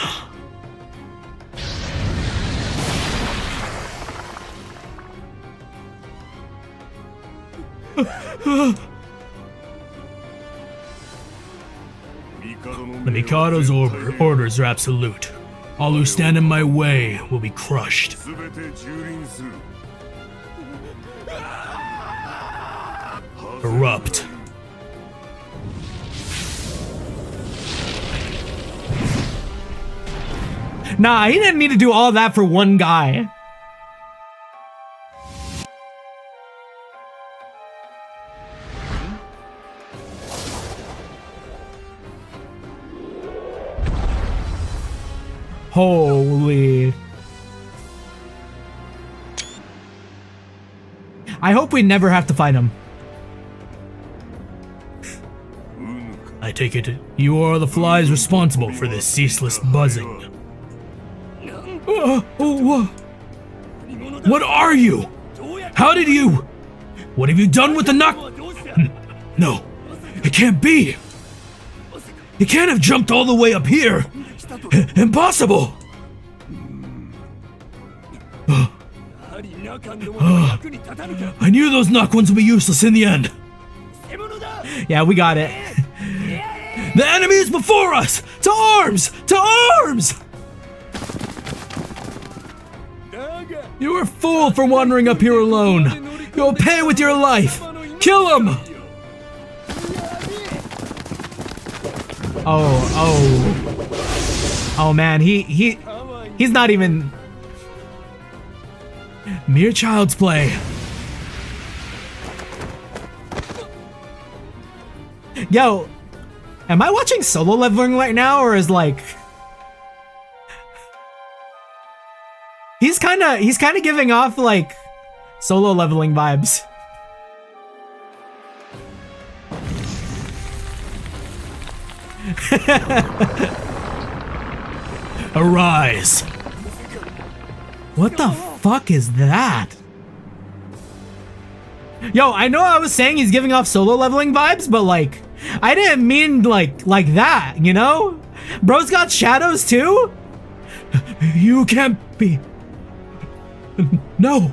The Mikado's orders are absolute. All who stand in my way will be crushed. Erupt. Nah, he didn't need to do all that for one guy. Holy. I hope we never have to fight him. I take it you are the flies responsible for this ceaseless buzzing. What are you? How did you? What have you done with the No, it can't be. You can't have jumped all the way up here. Impossible. I knew those knock ones would be useless in the end. Yeah, we got it. The enemy is before us! To arms! To arms! You were a fool for wandering up here alone. You'll pay with your life. Kill him! Oh man, he's not even mere child's play. Yo, am I watching Solo Leveling right now, or is like he's kind of giving off like Solo Leveling vibes. Arise. What the fuck is that? Yo, I know I was saying he's giving off Solo Leveling vibes, but like I didn't mean like that, you know? Bro's got shadows too? You can't be. No.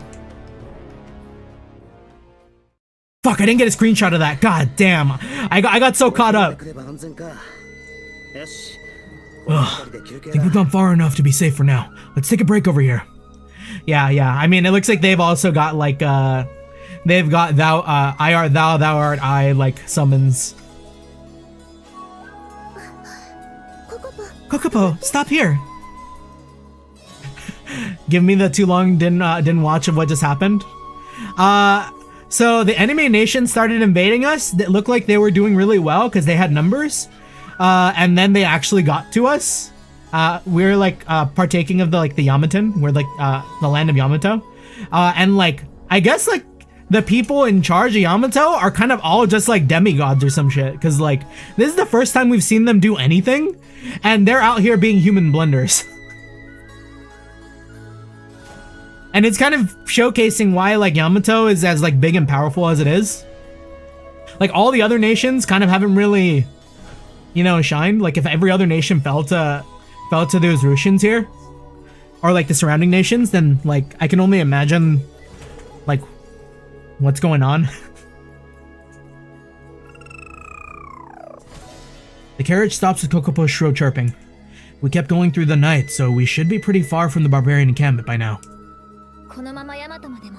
Fuck, I didn't get a screenshot of that. God damn. I got so caught up. I think we've gone far enough to be safe for now. Let's take a break over here. Yeah. I mean, it looks like they've also got like they've got I art thou, thou art I like summons. Kokopo, stop here. Give me the too long didn't watch of what just happened. So the enemy nation started invading us. It looked like they were doing really well because they had numbers. And then they actually got to us. We're like partaking of the Yamatan. We're like the land of Yamato. And like I guess like the people in charge of Yamato are kind of all just like demigods or some shit. Cause like this is the first time we've seen them do anything. And they're out here being human blenders. And it's kind of showcasing why like Yamato is as like big and powerful as it is. Like all the other nations kind of haven't really you know, shine. Like if every other nation fell to those Russians here, or like the surrounding nations, then like I can only imagine like what's going on. The carriage stops with Kokopo's shrill chirping. We kept going through the night, so we should be pretty far from the barbarian encampment by now.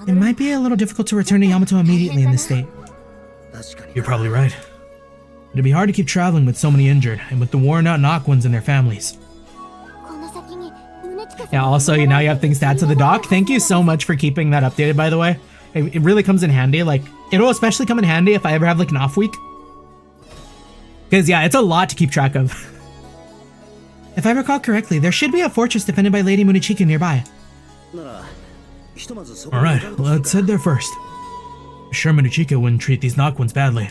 It might be a little difficult to return to Yamato immediately in this state. You're probably right. It'd be hard to keep traveling with so many injured, and with the worn out Nakwans and their families. Yeah, also, now you have things to add to the doc. Thank you so much for keeping that updated, by the way. It really comes in handy. Like, it'll especially come in handy if I ever have like an off week. Because yeah, it's a lot to keep track of. If I recall correctly, there should be a fortress defended by Lady Munichika nearby. Alright, let's head there first. Sure, Munichika wouldn't treat these Nakwans badly.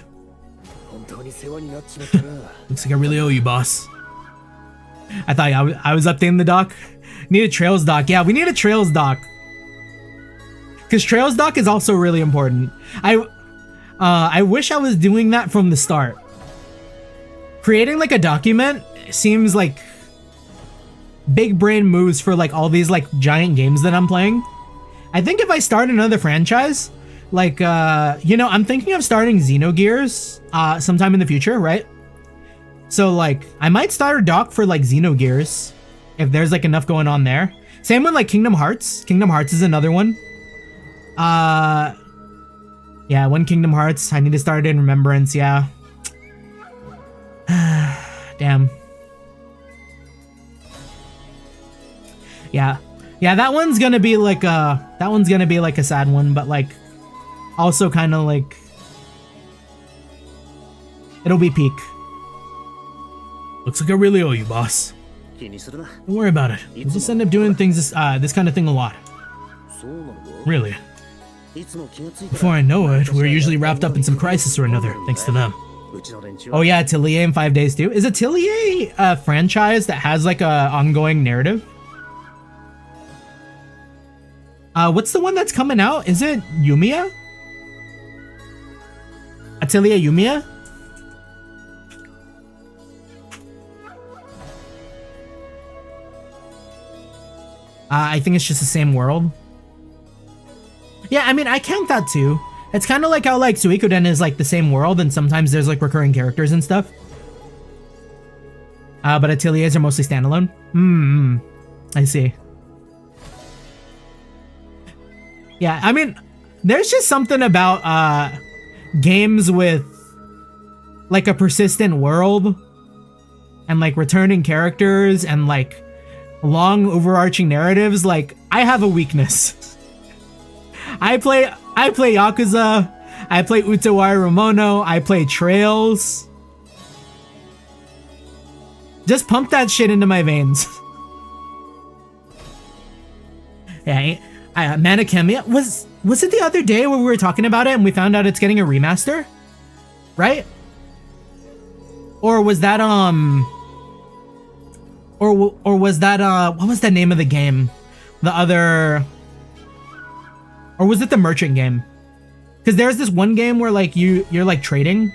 Looks like I really owe you, boss. I thought I was updating the doc. Need a Trails doc. Yeah, we need a Trails doc. Because Trails doc is also really important. I wish I was doing that from the start. Creating like a document seems like big brain moves for like all these like giant games that I'm playing. I think if I start another franchise, like you know, I'm thinking of starting Xenogears sometime in the future, right? So like I might start a doc for like Xenogears if there's like enough going on there. Same with like Kingdom Hearts. Kingdom Hearts is another one. Yeah, one Kingdom Hearts. I need to start it in Remembrance, yeah. Damn. Yeah, that one's gonna be like a sad one, but like also kind of like it'll be peak. Looks like I really owe you, boss. Don't worry about it. We'll just end up doing things this kind of thing a lot. Really. Before I know it, we're usually wrapped up in some crisis or another, thanks to them. Oh yeah, Atelier in 5 days too. Is Atelier a franchise that has like a ongoing narrative? What's the one that's coming out? Is it Yumiya? Atelier Yumiya? I think it's just the same world. Yeah, I mean, I count that too. It's kind of like how like Suikoden is like the same world and sometimes there's like recurring characters and stuff. But Ateliers are mostly standalone. I see. Yeah, I mean, there's just something about games with like a persistent world and like returning characters and like long overarching narratives. Like, I have a weakness. I play Yakuza, I play Utawarerumono, I play Trails. Just pump that shit into my veins. Yeah, Manakemia, was it the other day where we were talking about it and we found out it's getting a remaster? Right? Or was that or was that what was the name of the game? The other, or was it the merchant game? Because there's this one game where like you're like trading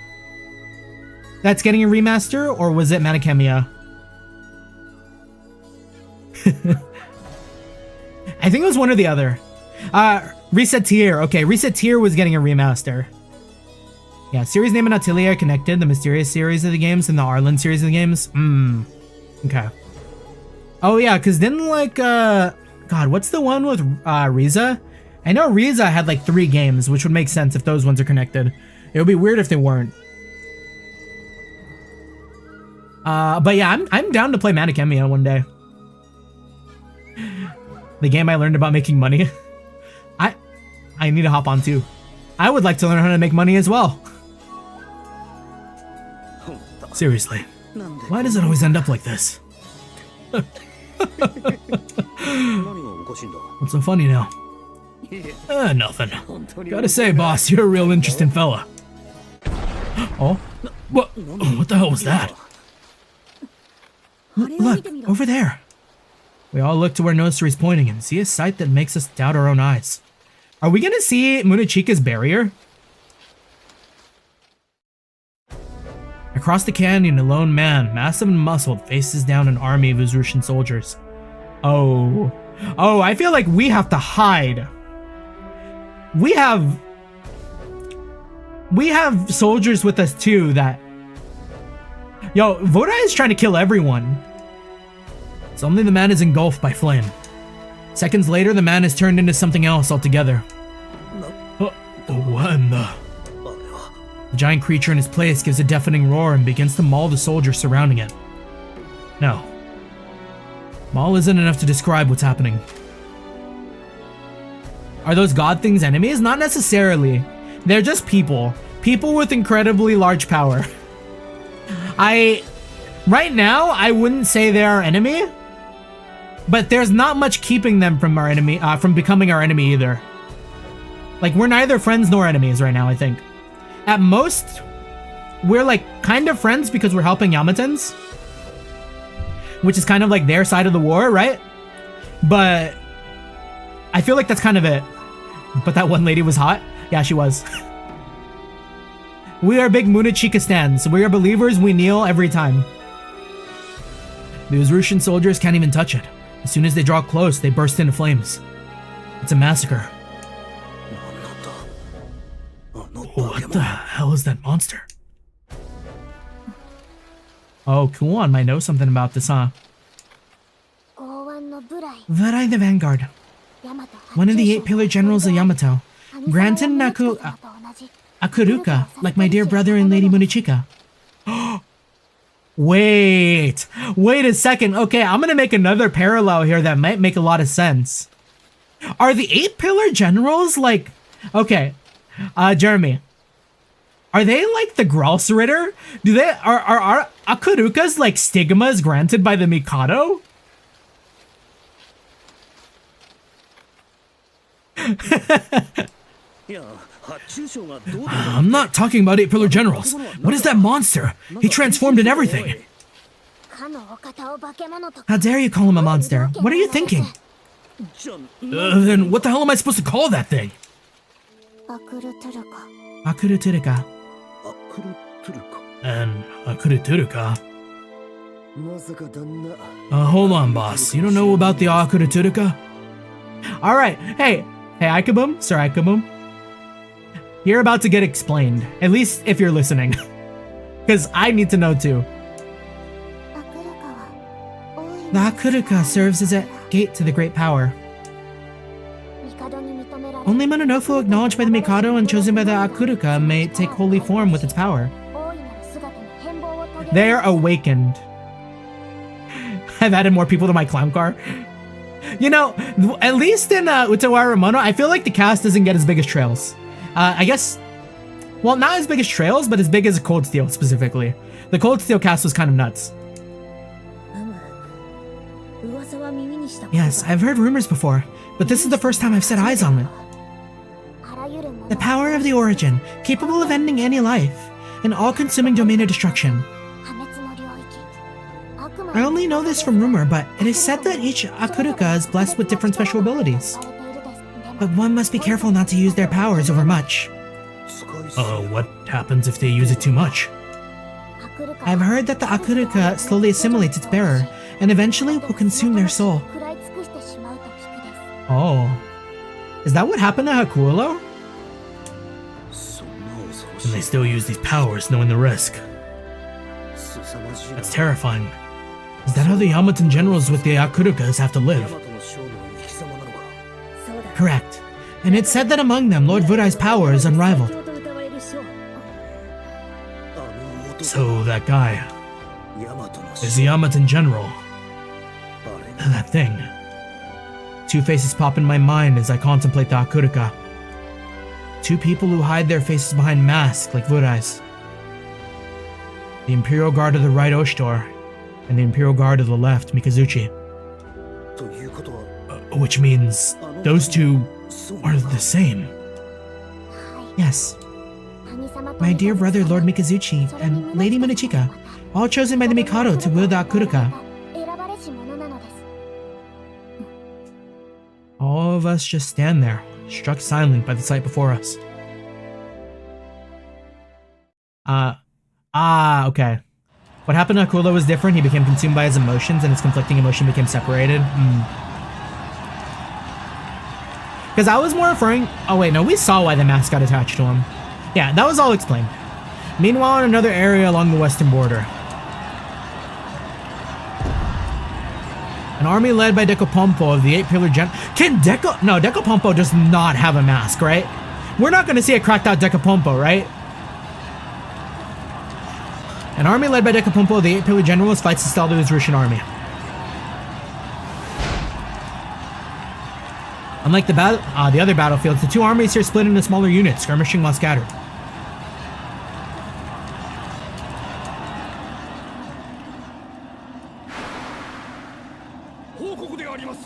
that's getting a remaster, or was it Manakemia? I think it was one or the other. Resetir. Okay, Resetir was getting a remaster. Yeah, series name and Atelier are connected. The Mysterious series of the games and the Arlen series of the games. Okay. Oh yeah, because didn't like God, what's the one with Riza? I know Riza had like 3 games, which would make sense if those ones are connected. It would be weird if they weren't. But yeah, I'm down to play Manakemia one day. The game I learned about making money. I need to hop on too. I would like to learn how to make money as well. Seriously, why does it always end up like this? What's so funny now? Nothing. Gotta say, boss, you're a real interesting fella. Oh? What the hell was that? Look, over there. We all look to where Nosari's pointing and see a sight that makes us doubt our own eyes. Are we gonna see Munichika's barrier? Across the canyon, a lone man, massive and muscled, faces down an army of Uzrushan soldiers. Oh, I feel like we have to hide. We have soldiers with us too that... Yo, Vodai is trying to kill everyone. Suddenly the man is engulfed by flame. Seconds later, the man is turned into something else altogether. What in the... The giant creature in his place gives a deafening roar and begins to maul the soldiers surrounding it. No. Maul isn't enough to describe what's happening. Are those god things enemies? Not necessarily. They're just people. People with incredibly large power. Right now, I wouldn't say they're our enemy. But there's not much keeping them from our enemy, from becoming our enemy either. Like, we're neither friends nor enemies right now, I think. At most, we're like kind of friends because we're helping Yamatans. Which is kind of like their side of the war, right? But I feel like that's kind of it. But that one lady was hot? Yeah, she was. We are big Munachika stands. We are believers, we kneel every time. The Uzrushan soldiers can't even touch it. As soon as they draw close, they burst into flames. It's a massacre. What the hell is that monster? Oh, Kuon might know something about this, huh? Varai the Vanguard. One of the 8 pillar generals of Yamato. Granted Akuruka, like my dear brother and Lady Munichika. Wait a second. Okay, I'm gonna make another parallel here that might make a lot of sense. Are the 8 pillar generals like... Okay, Jeremy. Are they like the Gralsritter? Do they... Are Akurukas like stigmas granted by the Mikado? I'm not talking about 8 pillar generals. What is that monster? He transformed in everything. How dare you call him a monster? What are you thinking? Then what the hell am I supposed to call that thing? Akuruturuka. And Akuruturuka? Hold on, boss. You don't know about the Akuruturuka? Alright, hey Ikaboom, Sir Ikaboom. You're about to get explained, at least if you're listening. Because I need to know too. The Akuruka serves as a gate to the great power. Only Mononofu acknowledged by the Mikado and chosen by the Akuruka may take holy form with its power. They're awakened. I've added more people to my clown car. You know, at least in Utawarerumono, I feel like the cast doesn't get as big as Trails. I guess, well, not as big as Trails, but as big as Cold Steel specifically. The Cold Steel cast was kind of nuts. Yes, I've heard rumors before, but this is the first time I've set eyes on it. The power of the origin, capable of ending any life, an all-consuming domain of destruction. I only know this from rumor, but it is said that each Akuruka is blessed with different special abilities. But one must be careful not to use their powers over much. What happens if they use it too much? I've heard that the Akuruka slowly assimilates its bearer, and eventually will consume their soul. Oh. Is that what happened to Hakulo? And they still use these powers knowing the risk. That's terrifying. Is that how the Yamatan generals with the Akurukas have to live? Correct. And it's said that among them, Lord Vodai's power is unrivaled. So that guy is the Yamatan general. That thing. 2 faces pop in my mind as I contemplate the Akuruka. 2 people who hide their faces behind masks like Vodai's. The Imperial Guard of the right Oshtor, and the Imperial Guard of the left, Mikazuchi. Which means those 2 are the same. Yes. My dear brother Lord Mikazuchi and Lady Munichika, all chosen by the Mikado to wield the Akuruka. All of us just stand there, struck silent by the sight before us. Ah, okay. What happened to Akulo was different. He became consumed by his emotions and his conflicting emotion became separated. Because I was more referring... Oh wait, no, we saw why the mask got attached to him. Yeah, that was all explained. Meanwhile, in another area along the western border. An army led by Decapompo of the 8-Pillar Gen... Can Deco... No, Decapompo does not have a mask, right? We're not going to see a cracked out Decapompo, right? An army led by Decapompo of the 8-Pillar Generals fights the Staldo's Russian army. Unlike the other battlefields, the two armies here split into smaller units, skirmishing while scattered.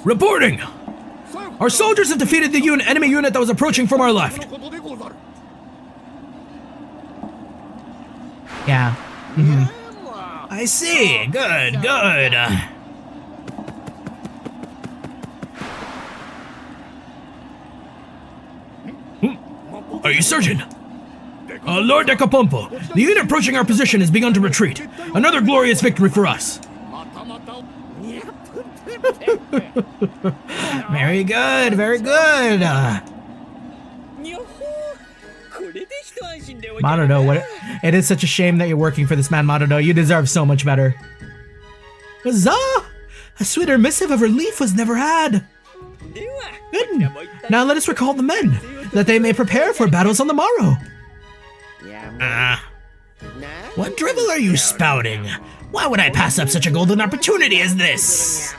Reporting! Our soldiers have defeated the enemy unit that was approaching from our left. Yeah. I see. Good, good. Are you certain? Lord Decapompo, the unit approaching our position has begun to retreat. Another glorious victory for us. Very good, very good. Marudo, what? It is such a shame that you're working for this man, Marudo. You deserve so much better. Huzzah! A sweeter missive of relief was never had. Good. Now let us recall the men, that they may prepare for battles on the morrow. What drivel are you spouting? Why would I pass up such a golden opportunity as this?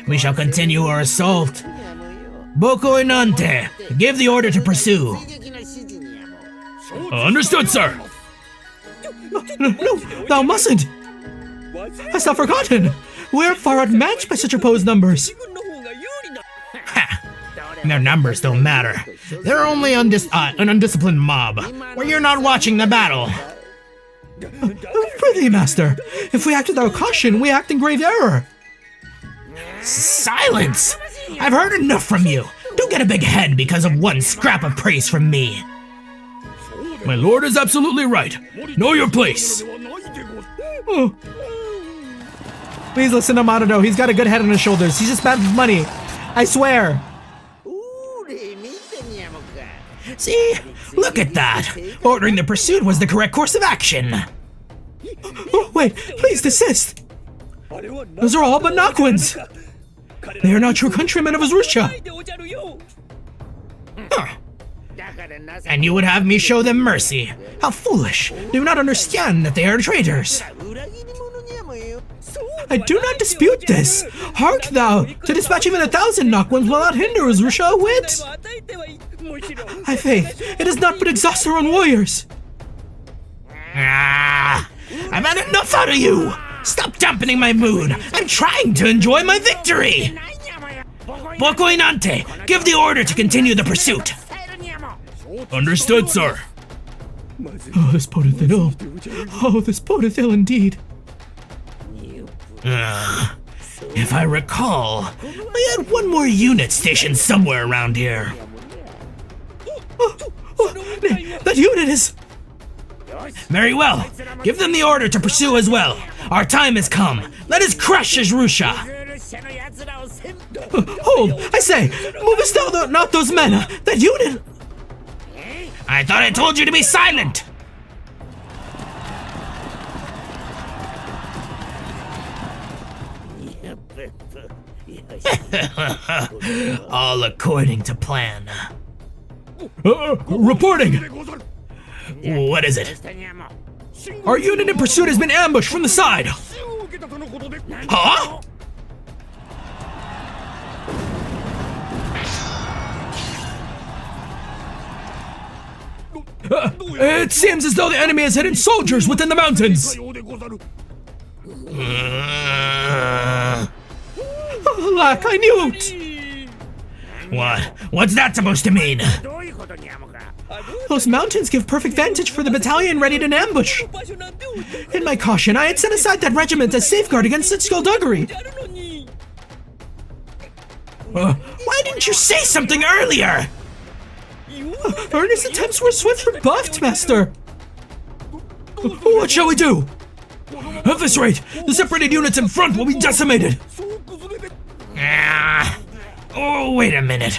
We shall continue our assault. Boko Inante, give the order to pursue. Understood, sir. No, thou mustn't. Hast thou forgotten? We're far outmatched by such opposed numbers. Their numbers don't matter. They're only an undisciplined mob, where you're not watching the battle. Prithee, master, if we act without caution, we act in grave error. Silence! I've heard enough from you. Don't get a big head because of one scrap of praise from me. My lord is absolutely right. Know your place. Oh. Please listen to Marudo. He's got a good head on his shoulders. He's just bad with money. I swear. See? Look at that. Ordering the pursuit was the correct course of action. Oh, wait, please desist. Those are all but Nakwins. They are not true countrymen of Azrusha. Huh. And you would have me show them mercy. How foolish. They do not understand that they are traitors. I do not dispute this. Hark thou, to dispatch even 1,000 Nakwins will not hinder Azrusha a whit. I faith, it is not but exhaust our own warriors. I've had enough out of you. Stop dampening my mood. I'm trying to enjoy my victory. Boko Inante, give the order to continue the pursuit. Understood, sir. Oh, this bodeth ill. Oh, this bodeth ill indeed. If I recall, I had one more unit stationed somewhere around here. That unit is... Very well. Give them the order to pursue as well. Our time has come. Let us crush Azrusha. Hold! I say, movest thou not those men? That unit... I thought I told you to be silent. All according to plan. Reporting! What is it? Our unit in pursuit has been ambushed from the side! Huh? It seems as though the enemy has hidden soldiers within the mountains! Alack, I knew it! What's that supposed to mean? Those mountains give perfect vantage for the battalion ready to ambush. In my caution, I had set aside that regiment as safeguard against such skullduggery. Why didn't you say something earlier? Ernest's attempts were swift rebuffed, master. What shall we do? At this rate, the separated units in front will be decimated. Oh, wait a minute.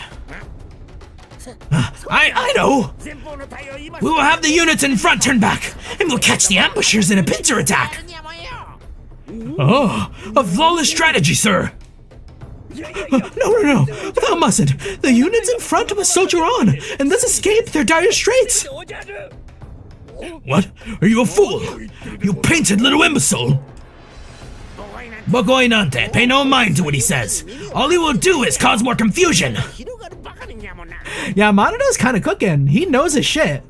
I know. We will have the units in front turn back, and we'll catch the ambushers in a pincer attack. Oh, a flawless strategy, sir. No, thou mustn't. The units in front must soldier on, and thus escape their dire straits. What? Are you a fool? You painted little imbecile. Bogoinante, pay no mind to what he says. All he will do is cause more confusion. Yeah, Monodo's kind of cooking. He knows his shit.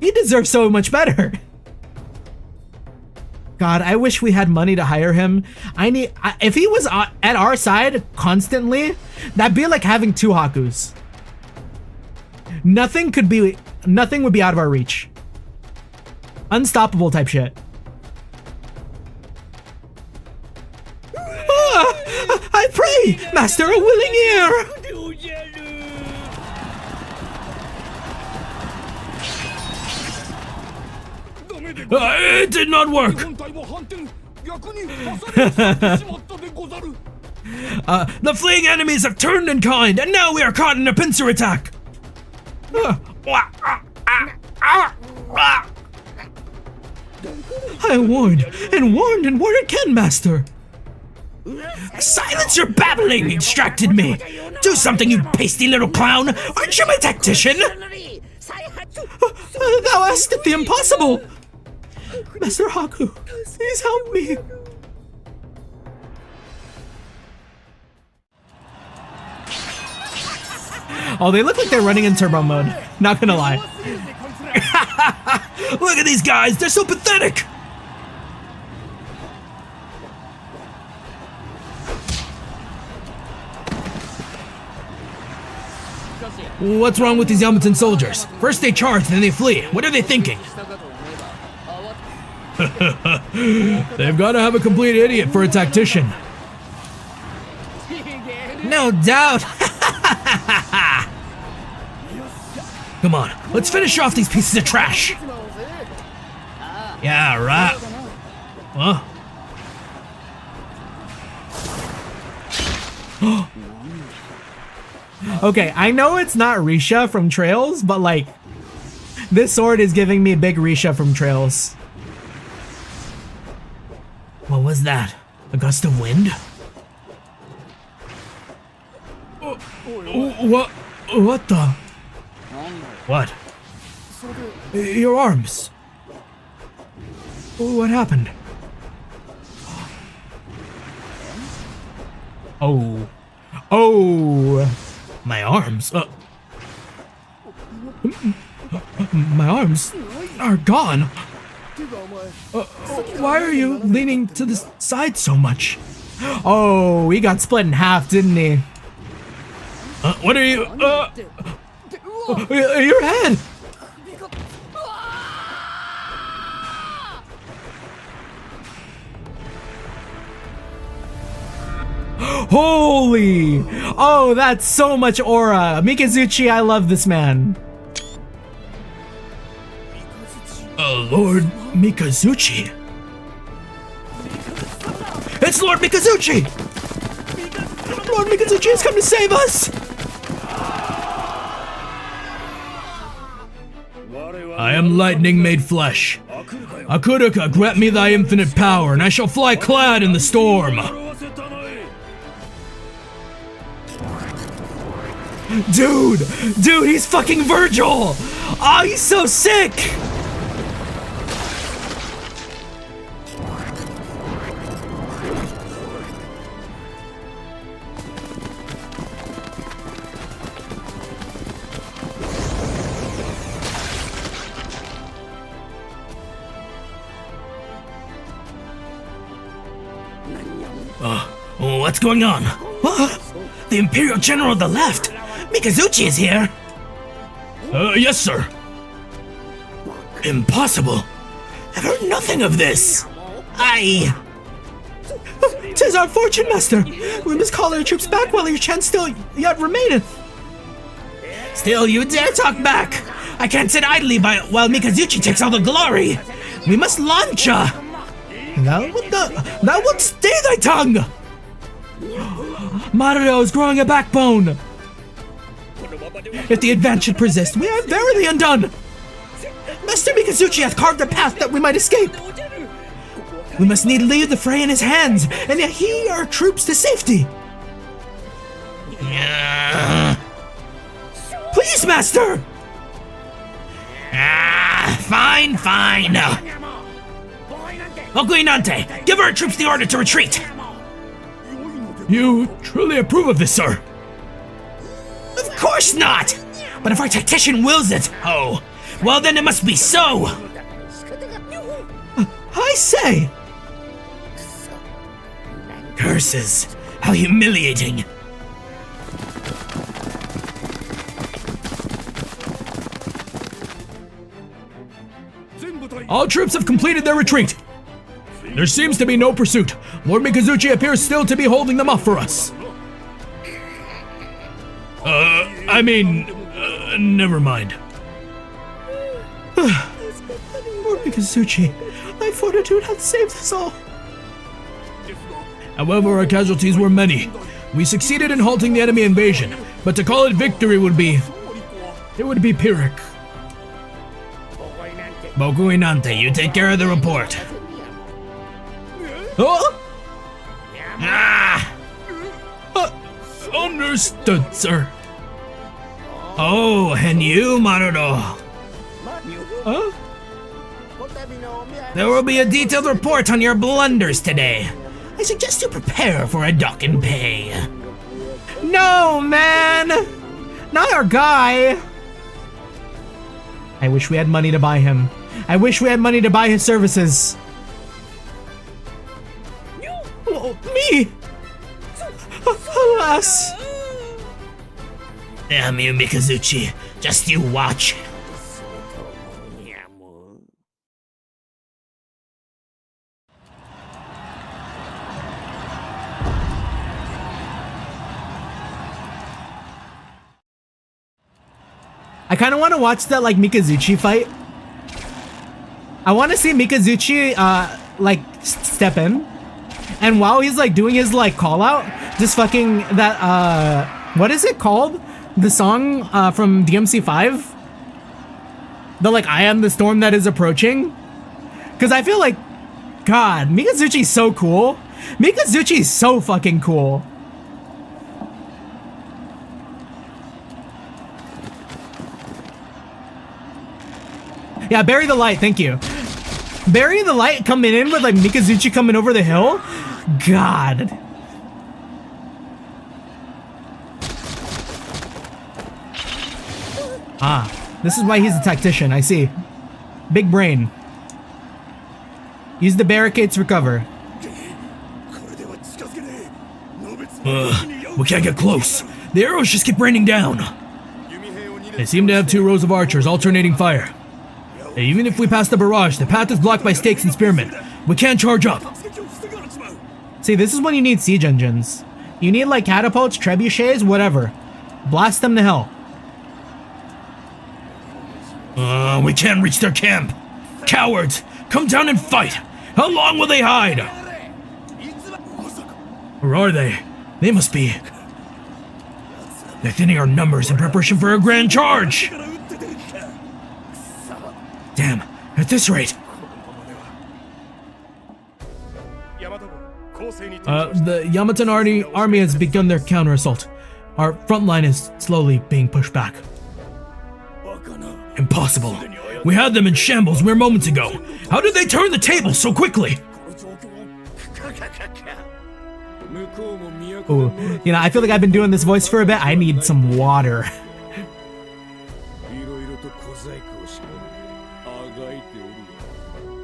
He deserves so much better. God, I wish we had money to hire him. If he was at our side constantly, that'd be like having two Hakus. Nothing would be out of our reach. Unstoppable type shit. I pray, master, a willing ear. It did not work. The fleeing enemies have turned in kind, and now we are caught in a pincer attack. I warned again, master. Silence your babbling, extracted me. Do something, you pasty little clown. Aren't you my tactician? Thou asked the impossible. Master Haku, please help me. Oh, they look like they're running in turbo mode. Not gonna lie. Look at these guys, they're so pathetic. What's wrong with these Yamaton soldiers? First they charge, then they flee. What are they thinking? They've got to have a complete idiot for a tactician. No doubt. Come on, let's finish off these pieces of trash. Yeah, right. Huh? Okay, I know it's not Risha from Trails, but like, this sword is giving me big Risha from Trails. What was that? A gust of wind? What the? What? Your arms. What happened? Oh. My arms? My arms are gone. Why are you leaning to the side so much? Oh, he got split in half, didn't he? What are you? Your head! Holy! Oh, that's so much aura. Mikazuchi, I love this man. Lord Mikazuchi. It's Lord Mikazuchi! Lord Mikazuchi has come to save us! I am lightning made flesh. Akuruka, grant me thy infinite power, and I shall fly clad in the storm. Dude, he's fucking Virgil! Oh, he's so sick! What's going on? The Imperial General on the left! Mikazuchi is here! Yes, sir. Impossible. I've heard nothing of this. Tis our fortune, master. We must call our troops back while your chance still yet remaineth. Still, you dare talk back? I can't sit idly by while Mikazuchi takes all the glory. We must launch her! That would stay thy tongue! Maruo is growing a backbone! If the advance should persist, we are verily undone! Master Mikazuchi hath carved a path that we might escape! We must need leave the fray in his hands, and yet he our troops to safety! Please, Master! Fine. Okuinante, give our troops the order to retreat! You truly approve of this, sir? Of course not! But if our tactician wills it, well then it must be so! I say! Curses! How humiliating! All troops have completed their retreat! There seems to be no pursuit. Lord Mikazuchi appears still to be holding them off for us. Never mind. Lord Mikazuchi, thy fortitude hath saved us all. However, our casualties were many. We succeeded in halting the enemy invasion, but to call it victory would be Pyrrhic. Bokuinante, you take care of the report. Understood, sir. Oh, and you, Maruo. There will be a detailed report on your blunders today. I suggest you prepare for a dock and pay. No, man! Not our guy! I wish we had money to buy him. I wish we had money to buy his services. Oh, me! Alas! Damn you, Mikazuchi. Just you watch. I kind of want to watch that, like, Mikazuchi fight. I want to see Mikazuchi, step in. And while he's, like, doing his, like, call out, just fucking that, what is it called? The song, from DMC5? The, like, I am the storm that is approaching? Because I feel like, God, Mikazuchi's so cool. Mikazuchi's so fucking cool. Yeah, bury the light, thank you. Bury the light coming in with like Mikazuchi coming over the hill? God. Ah, this is why he's a tactician, I see. Big brain. Use the barricades for cover. We can't get close. The arrows just keep raining down. They seem to have 2 rows of archers alternating fire. Even if we pass the barrage, the path is blocked by stakes and spearmen. We can't charge up. See, this is when you need siege engines. You need like catapults, trebuchets, whatever. Blast them to hell. We can't reach their camp. Cowards, come down and fight. How long will they hide? Or are they? They must be. They're thinning our numbers in preparation for a grand charge. Damn, at this rate. The Yamato army has begun their counter-assault. Our front line is slowly being pushed back. Impossible. We had them in shambles mere moments ago. How did they turn the table so quickly? Ooh, you know, I feel like I've been doing this voice for a bit. I need some water.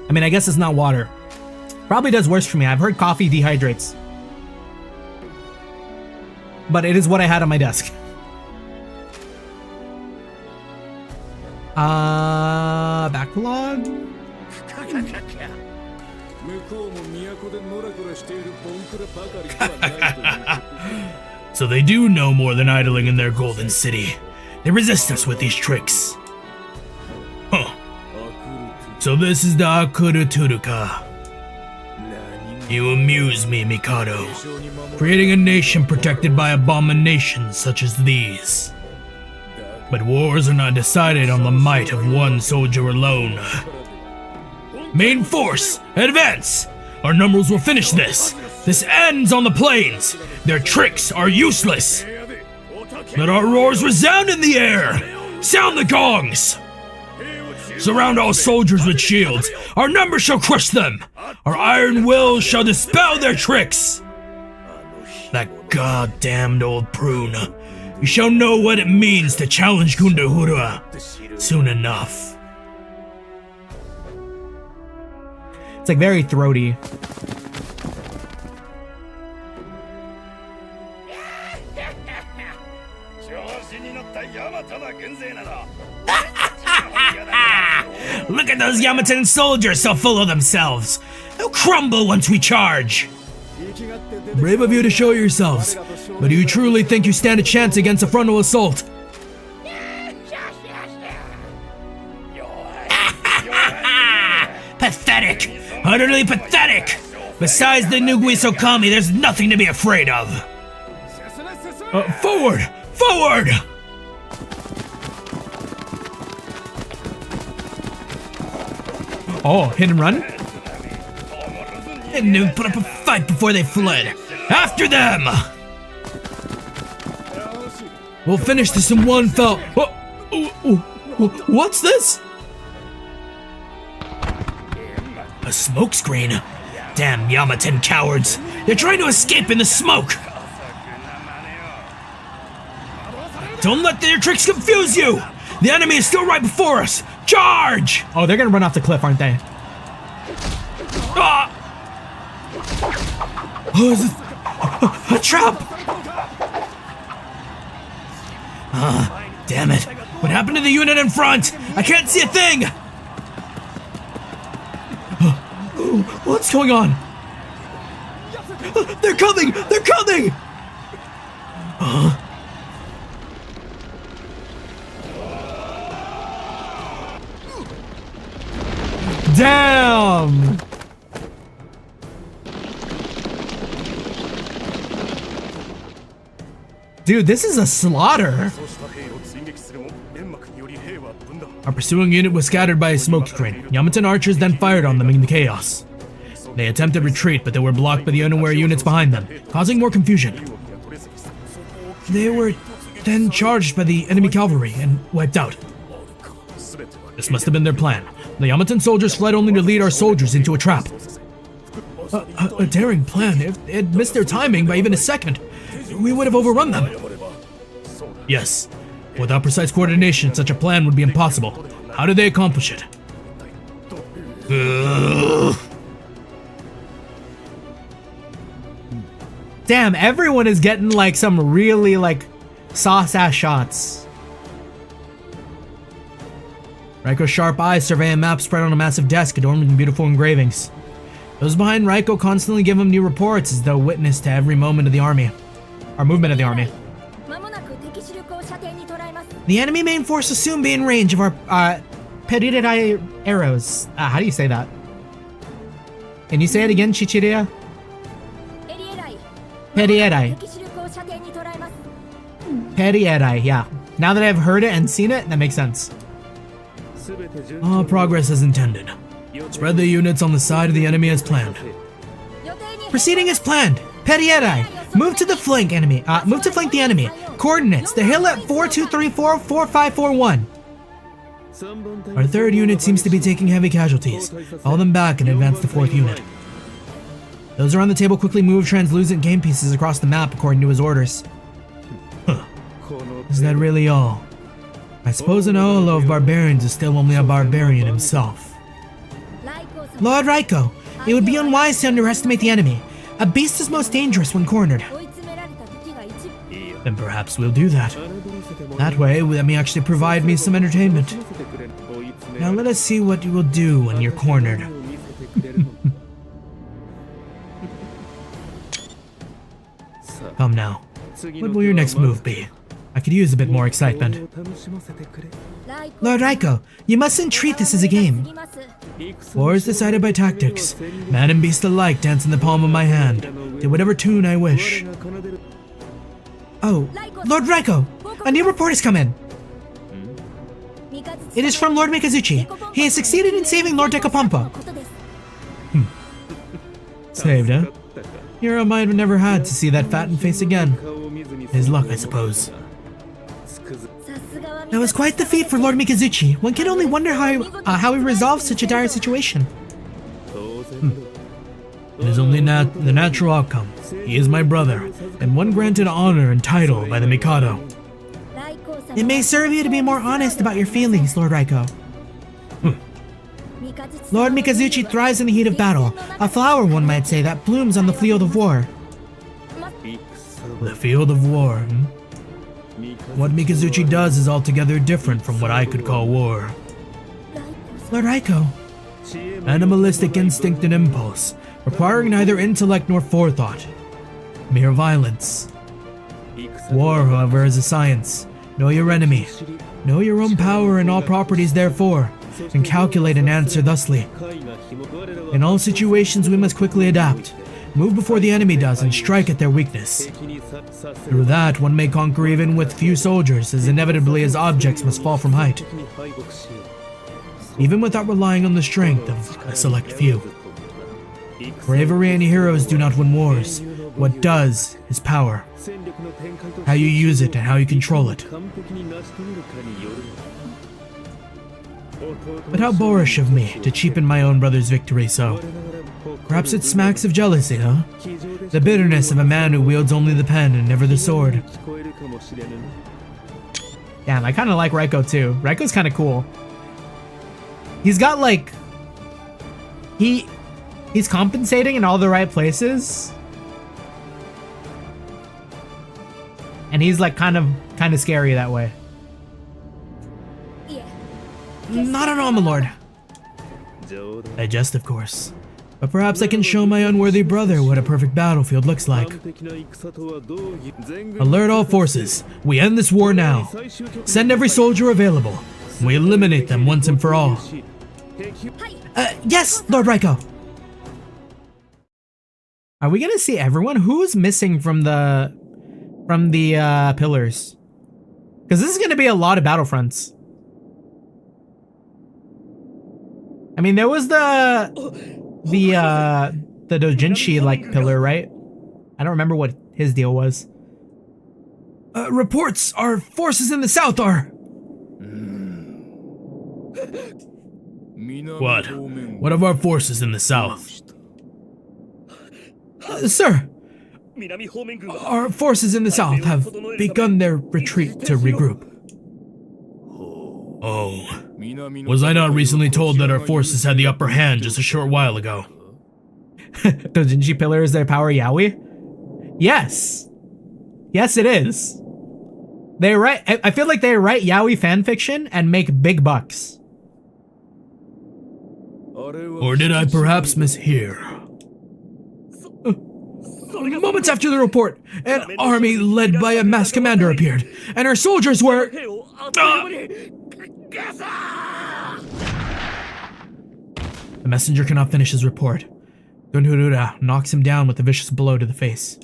I mean, I guess it's not water. Probably does worse for me. I've heard coffee dehydrates. But it is what I had on my desk. Backlog? So they do know more than idling in their golden city. They resist us with these tricks. Huh. So this is the Akura Turuka. You amuse me, Mikado. Creating a nation protected by abominations such as these. But wars are not decided on the might of one soldier alone. Main force, advance! Our numbers will finish this. This ends on the plains. Their tricks are useless. Let our roars resound in the air. Sound the gongs. Surround all soldiers with shields. Our numbers shall crush them. Our iron will shall dispel their tricks. That goddamned old prune. You shall know what it means to challenge Gundahura soon enough. It's like very throaty. Look at those Yamatan soldiers so full of themselves. They'll crumble once we charge. Brave of you to show yourselves, but do you truly think you stand a chance against a frontal assault? Pathetic! Utterly pathetic! Besides the Nugui Sokami, there's nothing to be afraid of. Forward! Forward! Oh, hit and run? They didn't even put up a fight before they fled. After them! We'll finish this in one fell. What's this? A smokescreen. Damn Yamatan cowards. They're trying to escape in the smoke. Don't let their tricks confuse you. The enemy is still right before us. Charge! Oh, they're gonna run off the cliff, aren't they? Ah! Oh, is this a trap? Damn it. What happened to the unit in front? I can't see a thing! What's going on? They're coming! They're coming! Damn! Dude, this is a slaughter. Our pursuing unit was scattered by a smokescreen. Yamatan archers then fired on them in the chaos. They attempted retreat, but they were blocked by the unaware units behind them, causing more confusion. They were then charged by the enemy cavalry and wiped out. This must have been their plan. The Yamatan soldiers fled only to lead our soldiers into a trap. A daring plan. If they had missed their timing by even a second, we would have overrun them. Yes. Without precise coordination, such a plan would be impossible. How did they accomplish it? Damn, everyone is getting like some really like sauce-ass shots. Raiko's sharp eyes survey a map spread on a massive desk adorned with beautiful engravings. Those behind Raiko constantly give him new reports as though witness to every moment of the army. Or movement of the army. The enemy main force will soon be in range of our Perirai arrows. How do you say that? Can you say it again, Chichiria? Perirai. Perirai, yeah. Now that I've heard it and seen it, that makes sense. Progress as intended. Spread the units on the side of the enemy as planned. Proceeding as planned. Perirai, move to the flank enemy. Move to flank the enemy. Coordinates: the hill at 4234 4541. Our third unit seems to be taking heavy casualties. Fall them back and advance the fourth unit. Those around the table quickly move translucent game pieces across the map according to his orders. Huh. Is that really all? I suppose an Olo of barbarians is still only a barbarian himself. Lord Raiko, it would be unwise to underestimate the enemy. A beast is most dangerous when cornered. Then perhaps we'll do that. That way, let me actually provide me some entertainment. Now let us see what you will do when you're cornered. Come now. What will your next move be? I could use a bit more excitement. Lord Raiko, you mustn't treat this as a game. War is decided by tactics. Man and beast alike dance in the palm of my hand, to whatever tune I wish. Oh, Lord Raiko, a new report has come in. It is from Lord Mikazuchi. He has succeeded in saving Lord Dekapampa. Saved, huh? Hero might have never had to see that fattened face again. His luck, I suppose. That was quite the feat for Lord Mikazuchi. One can only wonder how he resolved such a dire situation. It is only the natural outcome. He is my brother, and one granted honor and title by the Mikado. It may serve you to be more honest about your feelings, Lord Raiko. Lord Mikazuchi thrives in the heat of battle, a flower, one might say, that blooms on the field of war. The field of war, What Mikazuchi does is altogether different from what I could call war. Lord Raiko. Animalistic instinct and impulse, requiring neither intellect nor forethought. Mere violence. War, however, is a science. Know your enemy. Know your own power and all properties therefore, and calculate an answer thusly. In all situations we must quickly adapt. Move before the enemy does and strike at their weakness. Through that one may conquer even with few soldiers, as inevitably as objects must fall from height. Even without relying on the strength of a select few. Bravery and heroes do not win wars. What does is power. How you use it and how you control it. But how boorish of me to cheapen my own brother's victory so. Perhaps it smacks of jealousy, huh? The bitterness of a man who wields only the pen and never the sword. Damn, I kind of like Raiko too. Raiko's kind of cool. He's got like... He's compensating in all the right places. And he's like kind of scary that way. Not at all, my lord. I jest, of course. But perhaps I can show my unworthy brother what a perfect battlefield looks like. Alert all forces. We end this war now. Send every soldier available. We eliminate them once and for all. Yes, Lord Raiko. Are we gonna see everyone? Who's missing from the pillars? Because this is gonna be a lot of battlefronts. I mean, there was the Dojinshi like pillar, right? I don't remember what his deal was. Reports, our forces in the south are... What? What of our forces in the south? Sir, our forces in the south have begun their retreat to regroup. Oh. Was I not recently told that our forces had the upper hand just a short while ago? Dojinshi pillar is their power yaoi? Yes. Yes, it is. They write. I feel like they write yaoi fanfiction and make big bucks. Or did I perhaps mishear? Moments after the report, an army led by a masked commander appeared, and our soldiers were... The messenger cannot finish his report. Gunhurura knocks him down with a vicious blow to the face.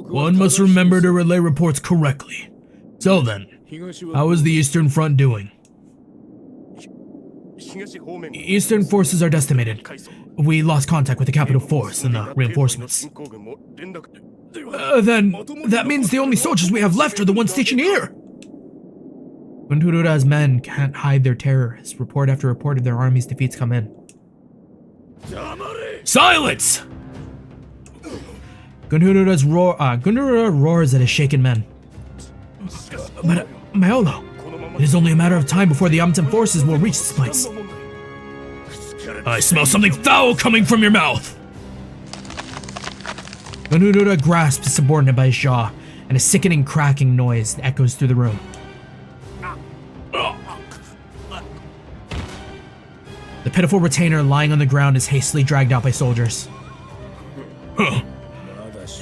One must remember to relay reports correctly. So then, how is the Eastern Front doing? Eastern forces are decimated. We lost contact with the capital force and the reinforcements. Then, that means the only soldiers we have left are the ones stationed here. Gunhurura's men can't hide their terror as report after report of their army's defeats come in. Silence! Gunhurura roars at his shaken men. But, Maolo, it is only a matter of time before the Yamaton forces will reach this place. I smell something foul coming from your mouth! Gunhurura grasps his subordinate by his jaw, and a sickening cracking noise echoes through the room. The pitiful retainer lying on the ground is hastily dragged out by soldiers.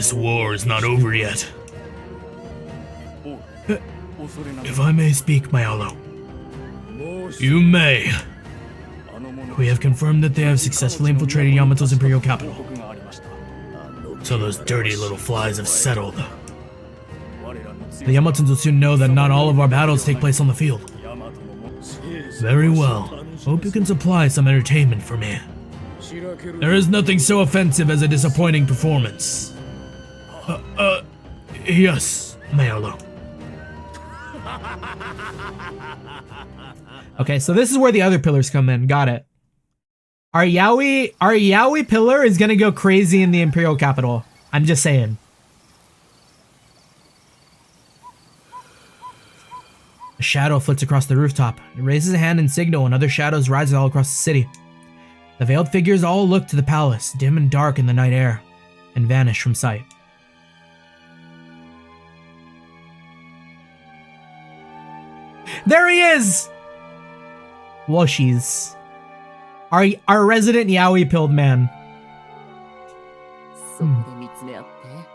This war is not over yet. If I may speak, Mayalo. You may. We have confirmed that they have successfully infiltrated Yamato's imperial capital. So those dirty little flies have settled. The Yamatons will soon know that not all of our battles take place on the field. Very well. Hope you can supply some entertainment for me. There is nothing so offensive as a disappointing performance. Yes, Mayalo. Okay, so this is where the other pillars come in. Got it. Our Yaoi pillar is gonna go crazy in the Imperial capital. I'm just saying. A shadow flits across the rooftop. It raises a hand in signal and other shadows rise all across the city. The veiled figures all look to the palace, dim and dark in the night air, and vanish from sight. There he is! Woshies. Our resident Yaoi-pilled man.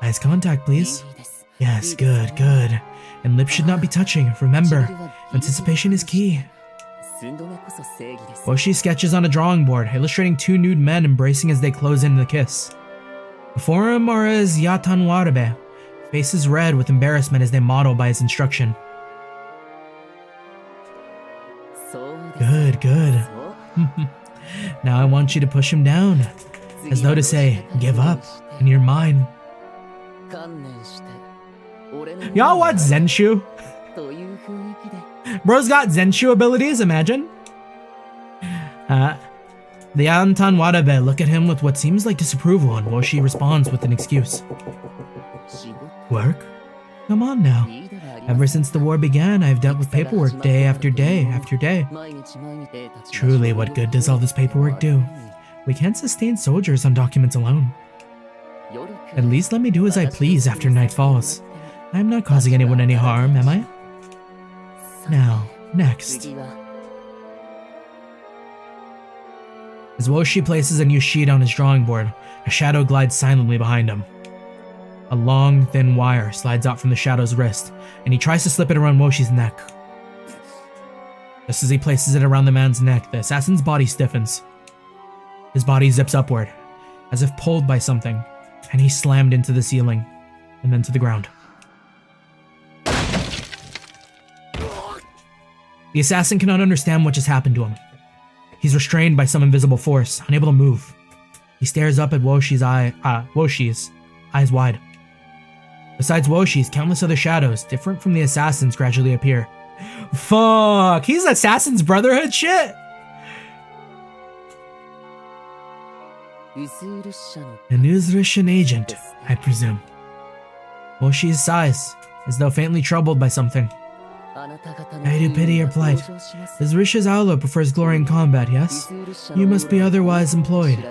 Eyes contact, please. Yes, good, good. And lips should not be touching. Remember, anticipation is key. Woshi sketches on a drawing board, illustrating two nude men embracing as they close in the kiss. Before him are his Yatanwarabe, faces red with embarrassment as they model by his instruction. Good, good. Now I want you to push him down, as though to say, give up, and you're mine. Y'all watch Zenshu? Bro's got Zenshu abilities, imagine. The Antan Warabe look at him with what seems like disapproval, and Woshi responds with an excuse. Work? Come on now. Ever since the war began, I've dealt with paperwork day after day after day. Truly, what good does all this paperwork do? We can't sustain soldiers on documents alone. At least let me do as I please after night falls. I'm not causing anyone any harm, am I? Now, next. As Woshi places a new sheet on his drawing board, a shadow glides silently behind him. A long, thin wire slides out from the shadow's wrist, and he tries to slip it around Woshi's neck. Just as he places it around the man's neck, the assassin's body stiffens. His body zips upward, as if pulled by something, and he's slammed into the ceiling, and then to the ground. The assassin cannot understand what just happened to him. He's restrained by some invisible force, unable to move. He stares up at Woshi's eyes wide. Besides Woshi's, countless other shadows, different from the assassins, gradually appear. Fuck! He's Assassin's Brotherhood shit! An Uzrishan agent, I presume. Woshi sighs, as though faintly troubled by something. I do pity your plight. Uzrisha's Aula prefers glory in combat, yes? You must be otherwise employed.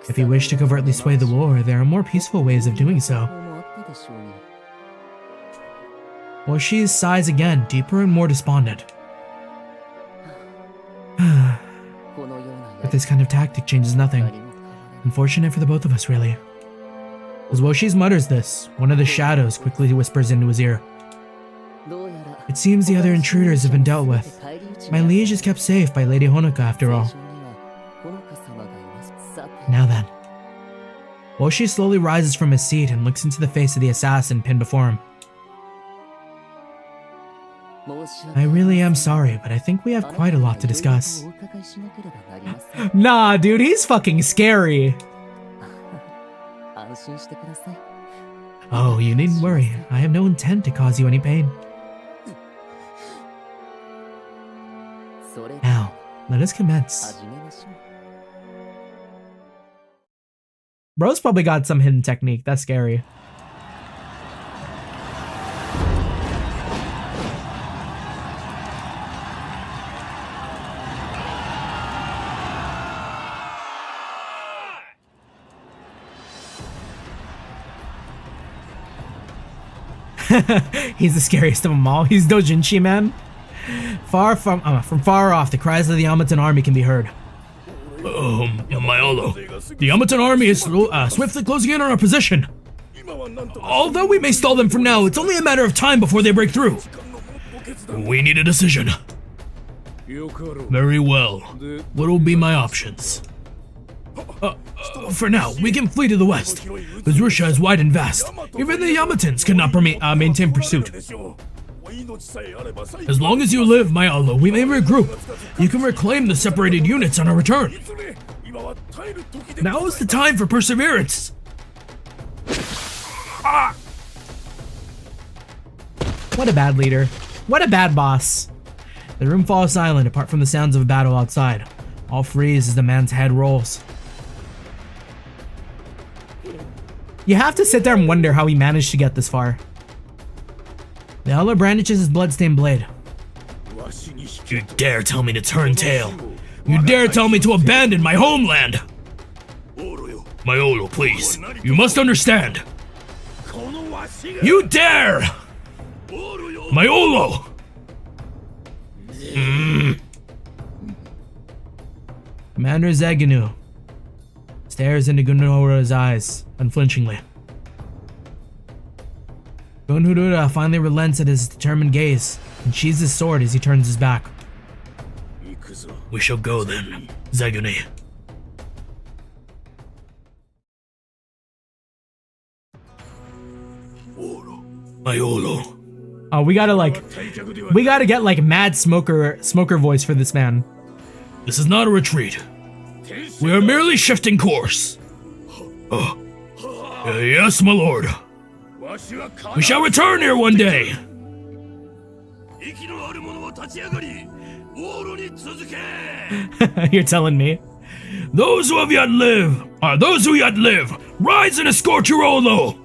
If you wish to covertly sway the war, there are more peaceful ways of doing so. Woshi sighs again, deeper and more despondent. But this kind of tactic changes nothing. Unfortunate for the both of us, really. As Woshi mutters this, one of the shadows quickly whispers into his ear. It seems the other intruders have been dealt with. My liege is kept safe by Lady Honoka, after all. Now then. Woshi slowly rises from his seat and looks into the face of the assassin pinned before him. I really am sorry, but I think we have quite a lot to discuss. Nah, dude, he's fucking scary. Oh, you needn't worry. I have no intent to cause you any pain. Now, let us commence. Bro's probably got some hidden technique. That's scary. He's the scariest of them all. He's Dojinshi, man. From far off, the cries of the Yamatan army can be heard. My Olo. The Yamatan army is swiftly closing in on our position. Although we may stall them for now, it's only a matter of time before they break through. We need a decision. Very well. What will be my options? For now, we can flee to the west. Bezrusha is wide and vast. Even the Yamatans cannot maintain pursuit. As long as you live, my Olo, we may regroup. You can reclaim the separated units on our return. Now is the time for perseverance. What a bad leader. What a bad boss. The room falls silent apart from the sounds of a battle outside. All freeze as the man's head rolls. You have to sit there and wonder how he managed to get this far. The elder brandishes his bloodstained blade. You dare tell me to turn tail? You dare tell me to abandon my homeland? My Olo, please. You must understand. You dare! My Olo! Commander Zeganu stares into Gunnora's eyes unflinchingly. Gunhurura finally relents at his determined gaze and sheathes his sword as he turns his back. We shall go then, Zeguni. My Olo. Oh, we gotta get like mad smoker voice for this man. This is not a retreat. We are merely shifting course. Yes, my lord. We shall return here one day. You're telling me. Those who yet live, rise and escort your Olo.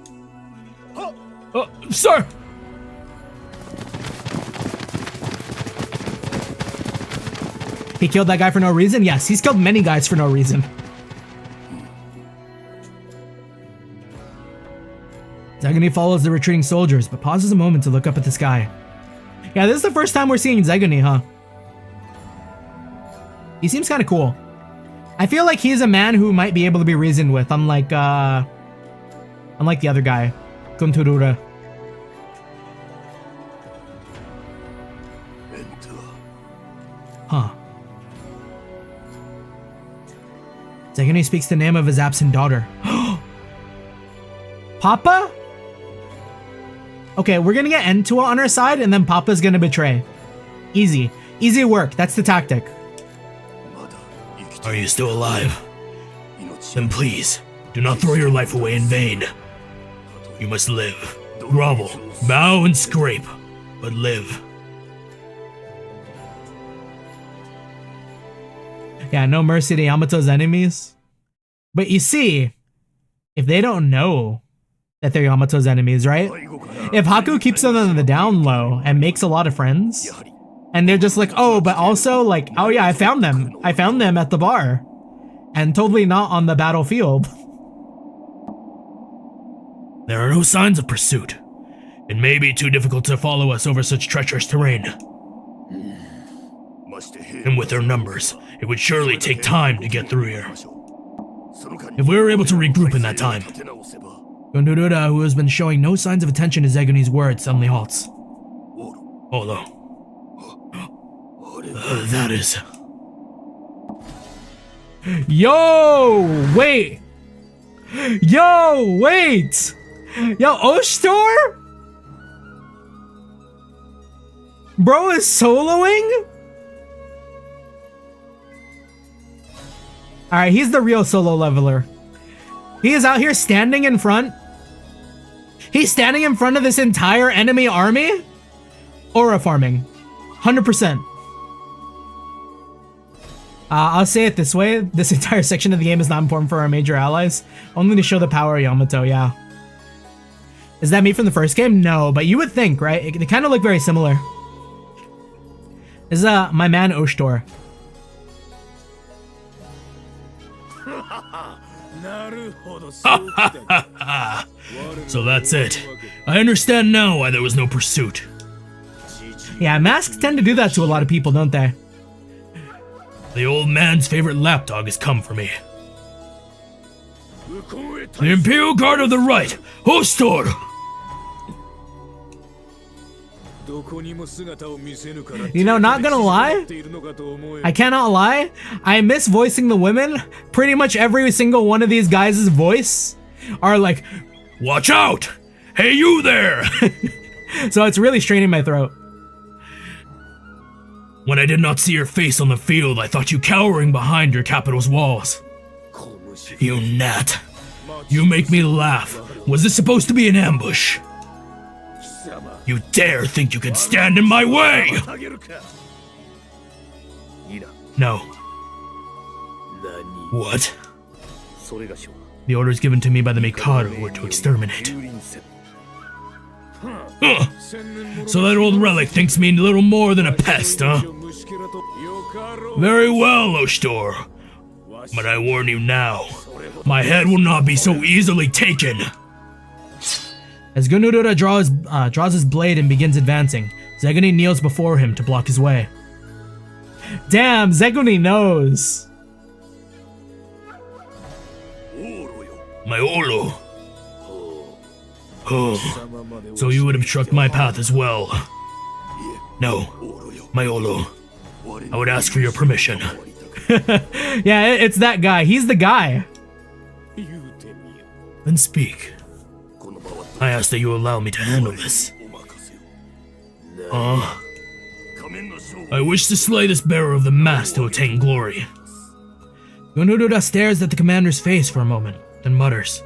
Sir. He killed that guy for no reason? Yes, he's killed many guys for no reason. Zeguni follows the retreating soldiers, but pauses a moment to look up at the sky. Yeah, this is the first time we're seeing Zeguni, huh? He seems kind of cool. I feel like he's a man who might be able to be reasoned with, unlike the other guy, Kunturura. Huh. Zeguni speaks the name of his absent daughter. Papa? Okay, we're gonna get Entua on our side, and then Papa's gonna betray. Easy. Easy work. That's the tactic. Are you still alive? Then please, do not throw your life away in vain. You must live. Grovel, bow and scrape, but live. Yeah, no mercy to Yamato's enemies. But you see, if they don't know that they're Yamato's enemies, right? If Haku keeps them on the down low and makes a lot of friends, and they're just like, oh, but also like, oh yeah, I found them. I found them at the bar. And totally not on the battlefield. There are no signs of pursuit. It may be too difficult to follow us over such treacherous terrain. And with their numbers, it would surely take time to get through here. If we were able to regroup in that time. Gondorura, who has been showing no signs of attention to Zeguni's words, suddenly halts. Olo. That is... Yo, wait! Yo, wait! Yo, Oshtor? Bro is soloing? Alright, he's the real solo leveler. He is out here standing in front. He's standing in front of this entire enemy army. Aura farming. 100%. I'll say it this way. This entire section of the game is not important for our major allies. Only to show the power of Yamato, yeah. Is that me from the first game? No, but you would think, right? They kind of look very similar. This is my man Oshtor. So that's it. I understand now why there was no pursuit. Yeah, masks tend to do that to a lot of people, don't they? The old man's favorite lapdog has come for me. The Imperial Guard of the Right, Hostor! You know, not gonna lie, I cannot lie, I miss voicing the women. Pretty much every single one of these guys' voice are like, Watch out! Hey, you there! so it's really straining my throat. When I did not see your face on the field, I thought you cowering behind your capital's walls. You gnat. You make me laugh. Was this supposed to be an ambush? You dare think you can stand in my way! No. What? The orders given to me by the Mikado were to exterminate. So that old relic thinks me little more than a pest, huh? Very well, Ostor. But I warn you now, my head will not be so easily taken. As Gunurura draws his blade and begins advancing, Zeguni kneels before him to block his way. Damn, Zeguni knows. My Olo. Oh, so you would obstruct my path as well. No, my Olo. I would ask for your permission. Yeah, it's that guy. He's the guy. Then speak. I ask that you allow me to handle this. I wish to slay this bearer of the mask to attain glory. Gunurura stares at the commander's face for a moment, then mutters.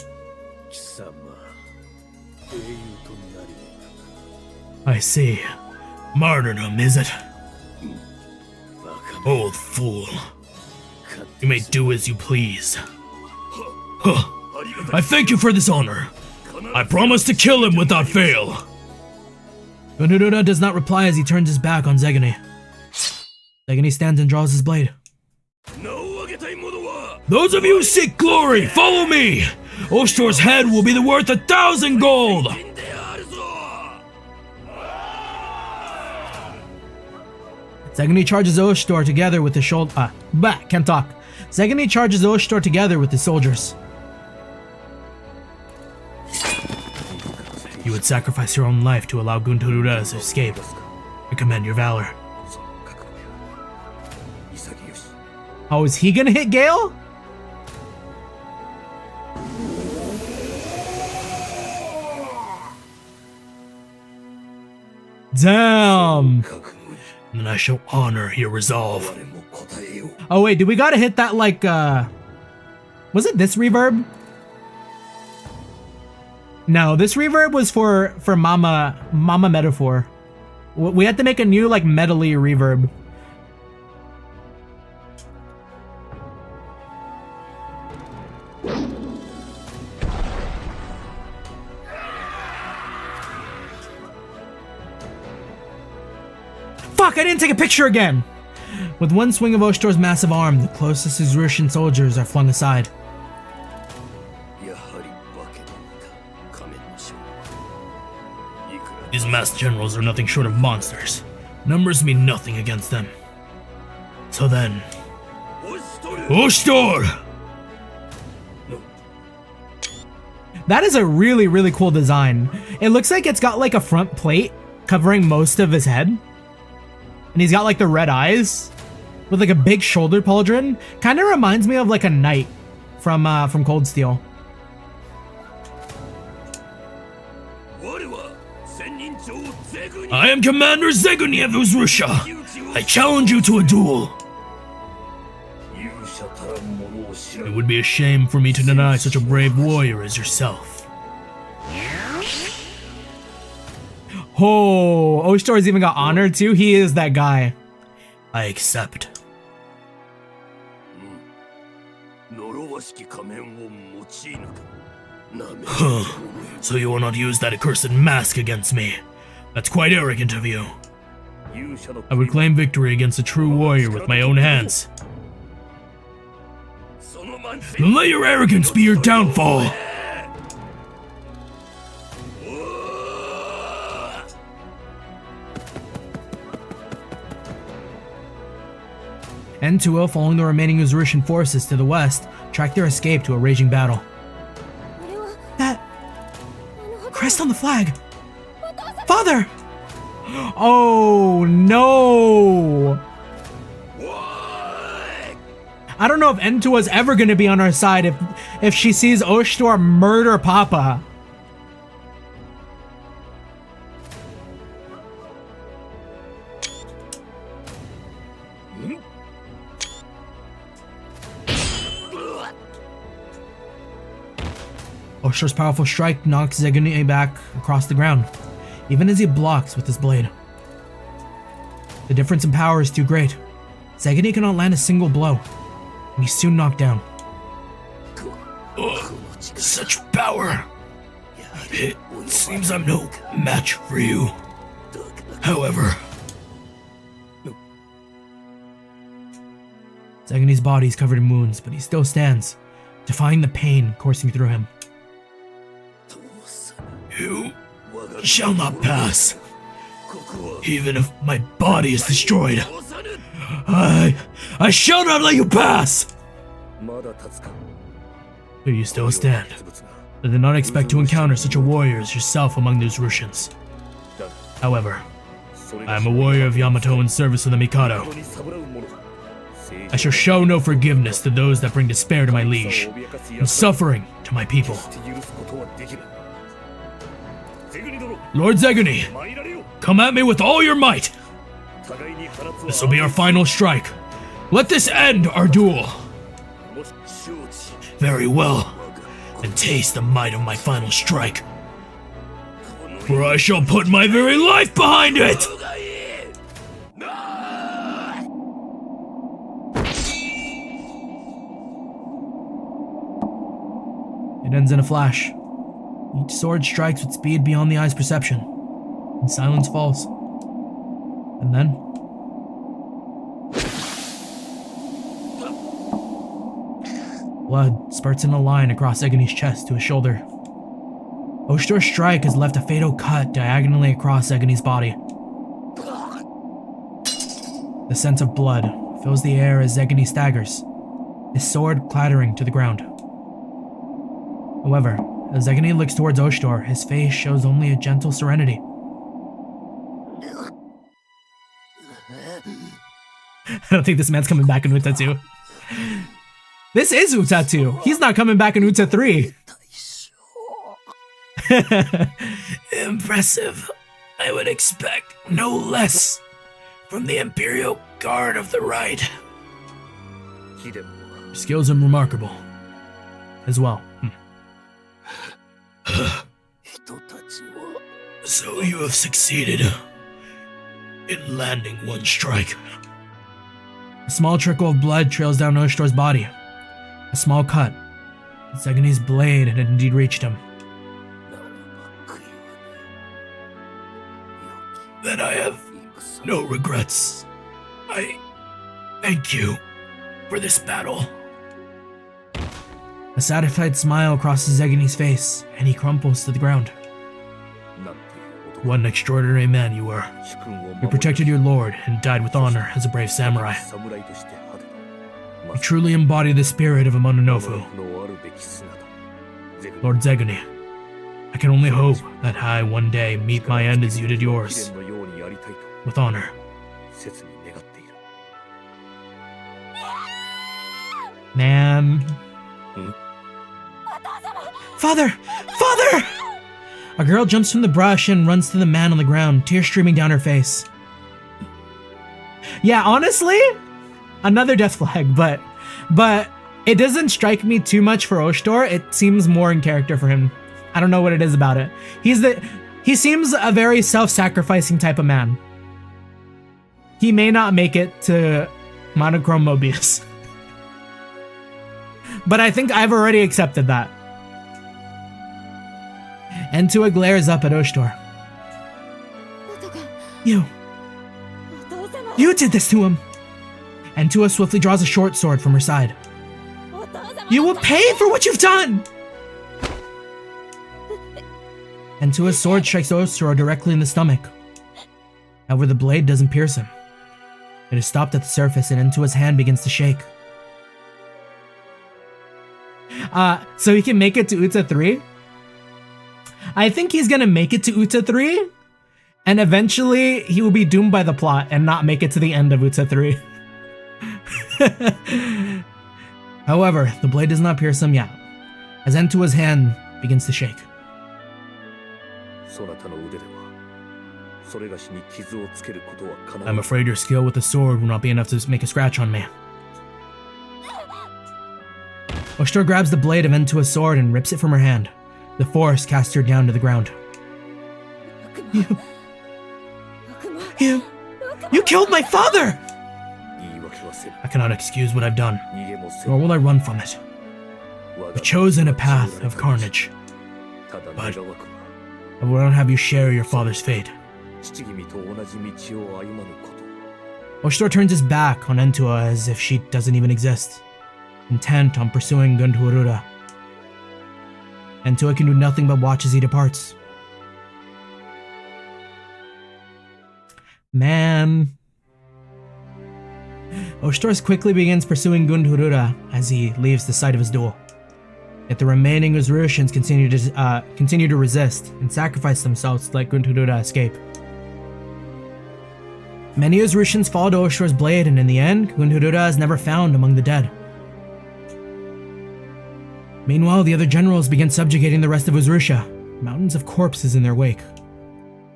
I see. Martyrdom, is it? Old fool. You may do as you please. Huh. I thank you for this honor. I promise to kill him without fail. Gunurura does not reply as he turns his back on Zeguni. Zeguni stands and draws his blade. Those of you who seek glory, follow me! Ostor's head will be worth 1,000 gold! Zeguni charges Ostor together with his can't talk. Zeguni charges Ostor together with his soldiers. You would sacrifice your own life to allow Gunurura to escape. I commend your valor. Oh, is he gonna hit Gale? Damn! Then I shall honor your resolve. Oh wait, do we gotta hit that like, was it this reverb? No, this reverb was for Mama Metaphor. We had to make a new like metally reverb. Fuck, I didn't take a picture again! With one swing of Ostor's massive arm, the closest Exrusian soldiers are flung aside. These masked generals are nothing short of monsters. Numbers mean nothing against them. So then... Ostor! That is a really, really cool design. It looks like it's got like a front plate covering most of his head. And he's got like the red eyes with like a big shoulder pauldron. Kind of reminds me of like a knight from Cold Steel. I am Commander Zeguni of Uzrusha. I challenge you to a duel. It would be a shame for me to deny such a brave warrior as yourself. Oh, Ostor's even got honor too. He is that guy. I accept. Huh. So you will not use that accursed mask against me. That's quite arrogant of you. I would claim victory against a true warrior with my own hands. Then let your arrogance be your downfall. Entua, following the remaining Uzurushan forces to the west, tracked their escape to a raging battle. That crest on the flag! Father! Oh no! I don't know if Entua's ever gonna be on our side if she sees Oshtor murder Papa. Oshtor's powerful strike knocks Zeguni back across the ground, even as he blocks with his blade. The difference in power is too great. Zeguni cannot land a single blow, and he's soon knocked down. Such power! It seems I'm no match for you. However... Zeguni's body is covered in wounds, but he still stands, defying the pain coursing through him. You shall not pass. Even if my body is destroyed, I shall not let you pass! Do you still stand? I did not expect to encounter such a warrior as yourself among those Russians. However, I am a warrior of Yamato in service of the Mikado. I shall show no forgiveness to those that bring despair to my liege, and suffering to my people. Lord Zeguni, come at me with all your might! This will be our final strike. Let this end our duel! Very well, and taste the might of my final strike. For I shall put my very life behind it! It ends in a flash. Each sword strikes with speed beyond the eye's perception, and silence falls. And then... blood spurts in a line across Zeguni's chest to his shoulder. Oshtor's strike has left a fatal cut diagonally across Zeguni's body. The scent of blood fills the air as Zeguni staggers, his sword clattering to the ground. However, as Zeguni looks towards Oshtor, his face shows only a gentle serenity. I don't think this man's coming back in Uta 2. This is Uta 2. He's not coming back in Uta 3. Impressive. I would expect no less from the Imperial Guard of the Right. Your skills are remarkable as well. So you have succeeded in landing one strike. A small trickle of blood trails down Oshtor's body. A small cut. Zeguni's blade had indeed reached him. Then I have no regrets. I thank you for this battle. A satisfied smile crosses Zeguni's face, and he crumples to the ground. What an extraordinary man you were. You protected your lord and died with honor as a brave samurai. You truly embody the spirit of a Mononobu. Lord Zeguni, I can only hope that I one day meet my end as you did yours, with honor. Man. Father! Father! A girl jumps from the brush and runs to the man on the ground, tears streaming down her face. Yeah, honestly, another death flag, but it doesn't strike me too much for Oshtor. It seems more in character for him. I don't know what it is about it. He seems a very self-sacrificing type of man. He may not make it to Monochrome Mobius. But I think I've already accepted that. Entua glares up at Oshtor. You did this to him! Entua swiftly draws a short sword from her side. You will pay for what you've done! Entua's sword strikes Oshtor directly in the stomach. However, the blade doesn't pierce him. It is stopped at the surface and Entua's hand begins to shake. So he can make it to Uta 3? I think he's gonna make it to Uta 3, and eventually he will be doomed by the plot and not make it to the end of Uta 3. However, the blade does not pierce him yet, as Entua's hand begins to shake. I'm afraid your skill with the sword will not be enough to make a scratch on me. Oshtor grabs the blade of Entua's sword and rips it from her hand. The force casts her down to the ground. You killed my father! I cannot excuse what I've done, nor will I run from it. I've chosen a path of carnage, but I will not have you share your father's fate. Oshtor turns his back on Entua as if she doesn't even exist, intent on pursuing Gunturura. Entua can do nothing but watch as he departs. Man. Oshtor quickly begins pursuing Gunturura as he leaves the site of his duel. Yet the remaining Uzurishans continue to resist and sacrifice themselves to let Gunturura escape. Many Uzurishans fall to Oshtor's blade, and in the end, Gunturura is never found among the dead. Meanwhile, the other generals begin subjugating the rest of Uzurusha, mountains of corpses in their wake.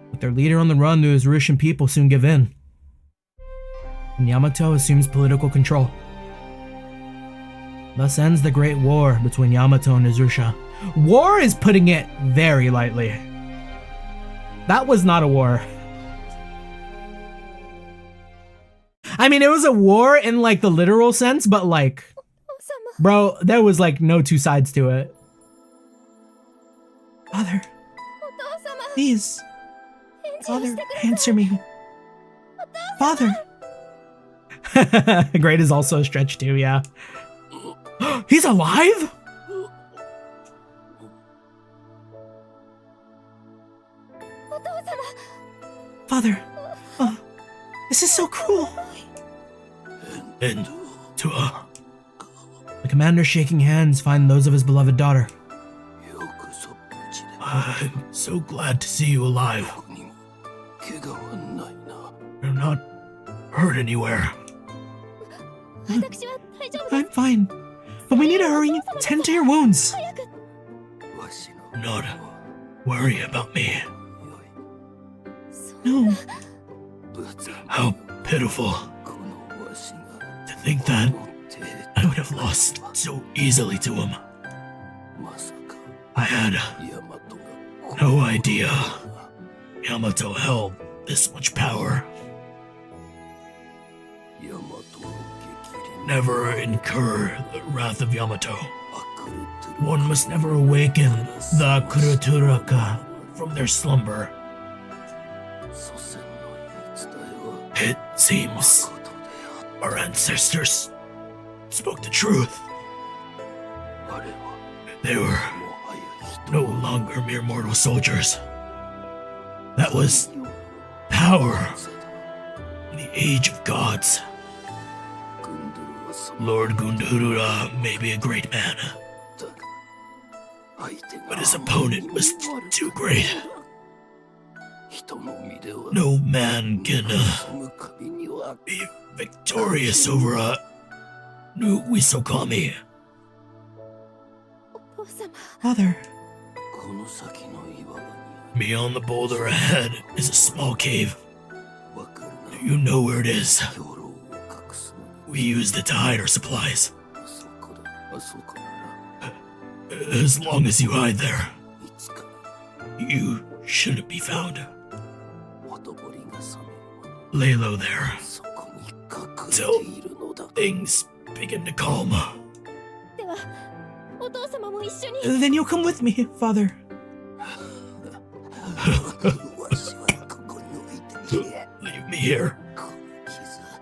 With their leader on the run, the Uzurishan people soon give in, and Yamato assumes political control. Thus ends the Great War between Yamato and Uzurusha. War is putting it very lightly. That was not a war. I mean, it was a war in like the literal sense, but like, bro, there was like no two sides to it. Father, please. Father, answer me. Father. Great is also a stretch too, yeah. He's alive? Father, this is so cruel. Entua. The commander shaking hands find those of his beloved daughter. I'm so glad to see you alive. You're not hurt anywhere. I'm fine, but we need to hurry. Tend to your wounds. Not worry about me. No. How pitiful to think that I would have lost so easily to him. I had no idea Yamato held this much power. Never incur the wrath of Yamato. One must never awaken the Kuruturaka from their slumber. It seems our ancestors spoke the truth. They were no longer mere mortal soldiers. That was power in the age of gods. Lord Gunturura may be a great man, but his opponent was too great. No man can be victorious over a new Wisokami. Father. Beyond the boulder ahead is a small cave. Do you know where it is? We used it to hide our supplies. As long as you hide there, you shouldn't be found. Lay low there till things begin to calm. Then you'll come with me, Father. Leave me here.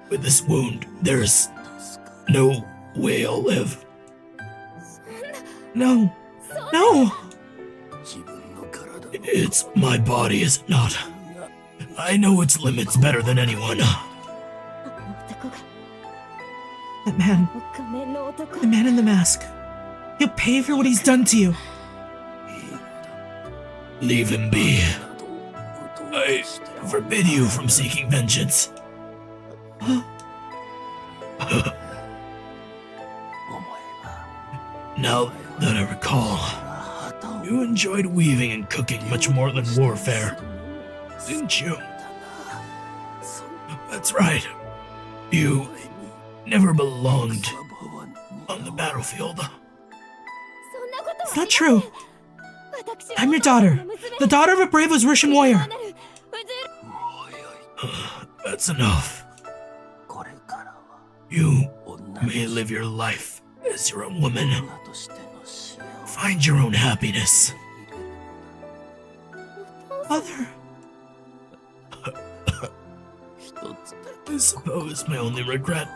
With this wound, there's no way I'll live. No. No! It's my body, is it not? I know its limits better than anyone. That man. The man in the mask. He'll pay for what he's done to you. Leave him be. I forbid you from seeking vengeance. Now that I recall, you enjoyed weaving and cooking much more than warfare, didn't you? That's right. You never belonged on the battlefield. It's not true. I'm your daughter, the daughter of a brave Russian warrior. That's enough. You may live your life as your own woman. Find your own happiness. Mother. I suppose my only regret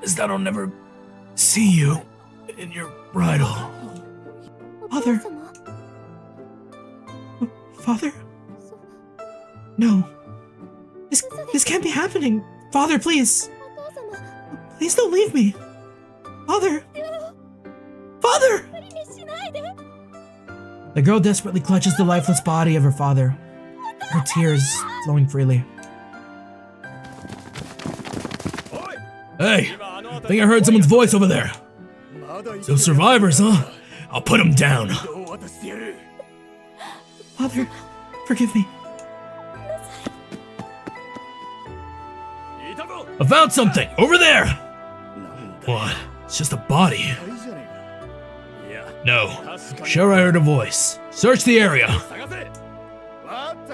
is that I'll never see you in your bridal. Father? Father? No. This can't be happening. Father, please. Please don't leave me. Father! Father! The girl desperately clutches the lifeless body of her father, her tears flowing freely. Hey! I think I heard someone's voice over there. Those survivors, huh? I'll put them down. Father, forgive me. I found something! Over there! What? It's just a body. No. Sure, I heard a voice. Search the area.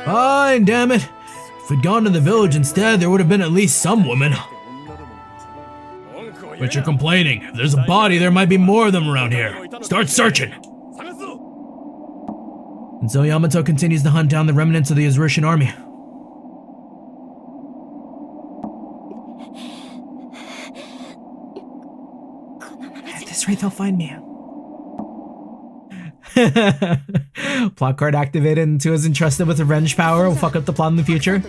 Fine, damn it. If we'd gone to the village instead, there would have been at least some woman. But you're complaining. If there's a body, there might be more of them around here. Start searching. And so Yamato continues to hunt down the remnants of the Russian army. At this rate, they'll find me. Plot card activated and Tua is entrusted with revenge power. Will fuck up the plot in the future.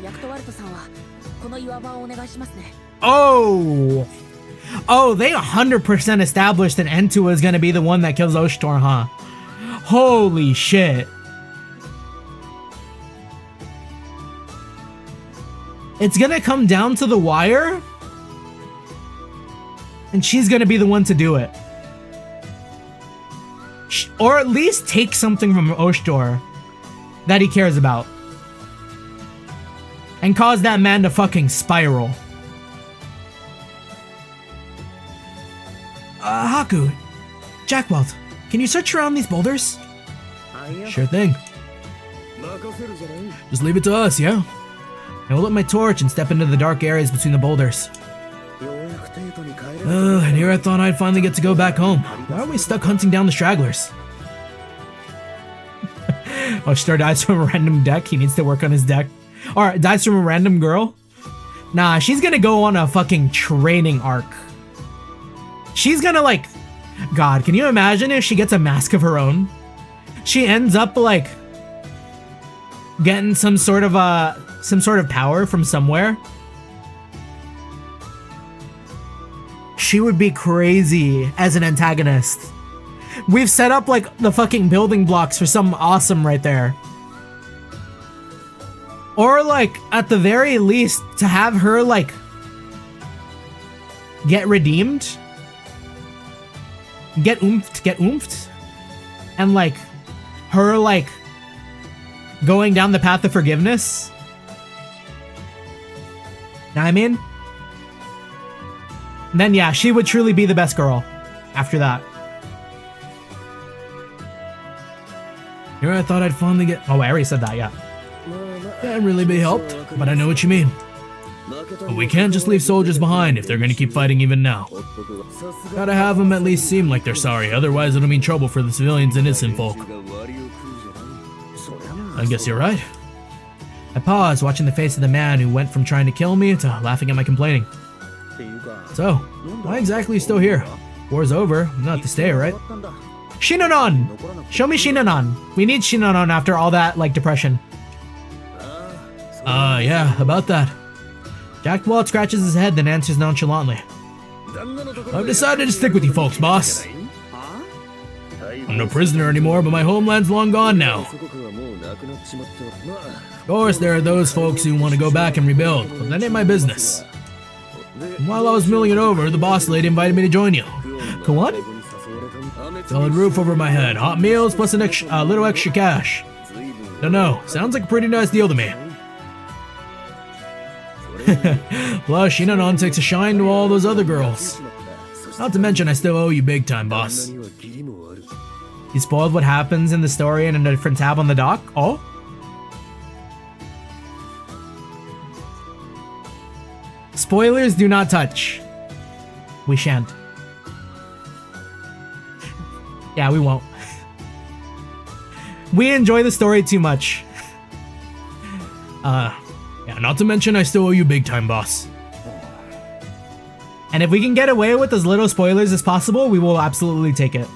Oh, they 100% established that Entua is gonna be the one that kills Oshtor, huh? Holy shit. It's gonna come down to the wire, and she's gonna be the one to do it. Or at least take something from Oshtor that he cares about. And cause that man to fucking spiral. Haku, Jackwalt, can you search around these boulders? Sure thing. Just leave it to us, yeah? I will lit my torch and step into the dark areas between the boulders. And here I thought I'd finally get to go back home. Why are we stuck hunting down the stragglers? Oshtor dies from a random deck. He needs to work on his deck. Or dies from a random girl. Nah, she's gonna go on a fucking training arc. She's gonna like... God, can you imagine if she gets a mask of her own? She ends up like... getting some sort of power from somewhere. She would be crazy as an antagonist. We've set up like the fucking building blocks for something awesome right there. Or like at the very least to have her like get redeemed. Get oomphed. And like her like going down the path of forgiveness. Know what I mean? Then yeah, she would truly be the best girl after that. Here I thought I'd finally get... Oh, I already said that, yeah. Can't really be helped, but I know what you mean. But we can't just leave soldiers behind if they're gonna keep fighting even now. Gotta have them at least seem like they're sorry, otherwise it'll mean trouble for the civilians and innocent folk. I guess you're right. I paused, watching the face of the man who went from trying to kill me to laughing at my complaining. So, why exactly are you still here? War's over, not to stay, right? Shinanon! Show me Shinanon. We need Shinanon after all that, like, depression. Yeah, about that. Jackwalt scratches his head, then answers nonchalantly. I've decided to stick with you folks, boss. I'm no prisoner anymore, but my homeland's long gone now. Of course, there are those folks who want to go back and rebuild, but that ain't my business. And while I was mulling it over, the boss lady invited me to join you. Go on. Solid roof over my head, hot meals, plus a little extra cash. Don't know, sounds like a pretty nice deal to me. Plus, Shinanon takes a shine to all those other girls. Not to mention, I still owe you big time, boss. You spoiled what happens in the story in a different tab on the dock? Oh? Spoilers do not touch. We shan't. Yeah, we won't. We enjoy the story too much. Yeah, not to mention I still owe you big time, boss. And if we can get away with as little spoilers as possible, we will absolutely take it.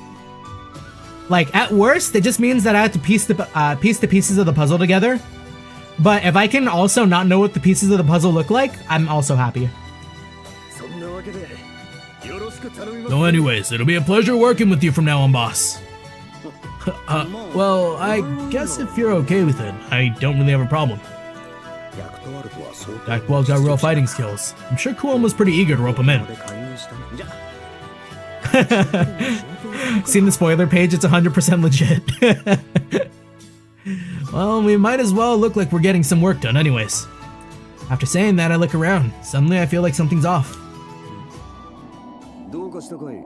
Like, at worst, it just means that I have to piece the pieces of the puzzle together. But if I can also not know what the pieces of the puzzle look like, I'm also happy. So anyways, it'll be a pleasure working with you from now on, boss. Well, I guess if you're okay with it, I don't really have a problem. Jackwald's got real fighting skills. I'm sure Kuon was pretty eager to rope him in. Seen the spoiler page, it's 100% legit. Well, we might as well look like we're getting some work done anyways. After saying that, I look around. Suddenly, I feel like something's off.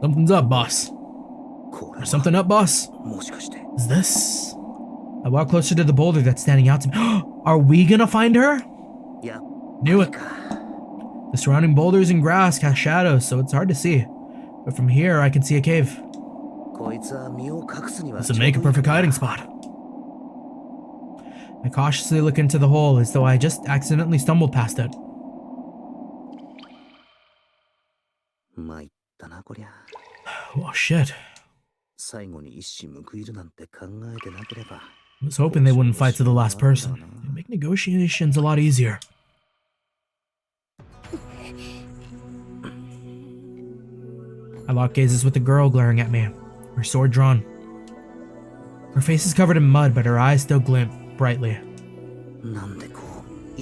Something's up, boss. There's something up, boss? Is this? I walk closer to the boulder that's standing out to me. Are we gonna find her? Knew it. The surrounding boulders and grass cast shadows, so it's hard to see. But from here, I can see a cave. This would make a perfect hiding spot. I cautiously look into the hole as though I just accidentally stumbled past it. Oh shit. I I was hoping they wouldn't fight to the last person. It'd make negotiations a lot easier. I lock gazes with the girl glaring at me, her sword drawn. Her face is covered in mud, but her eyes still glint brightly.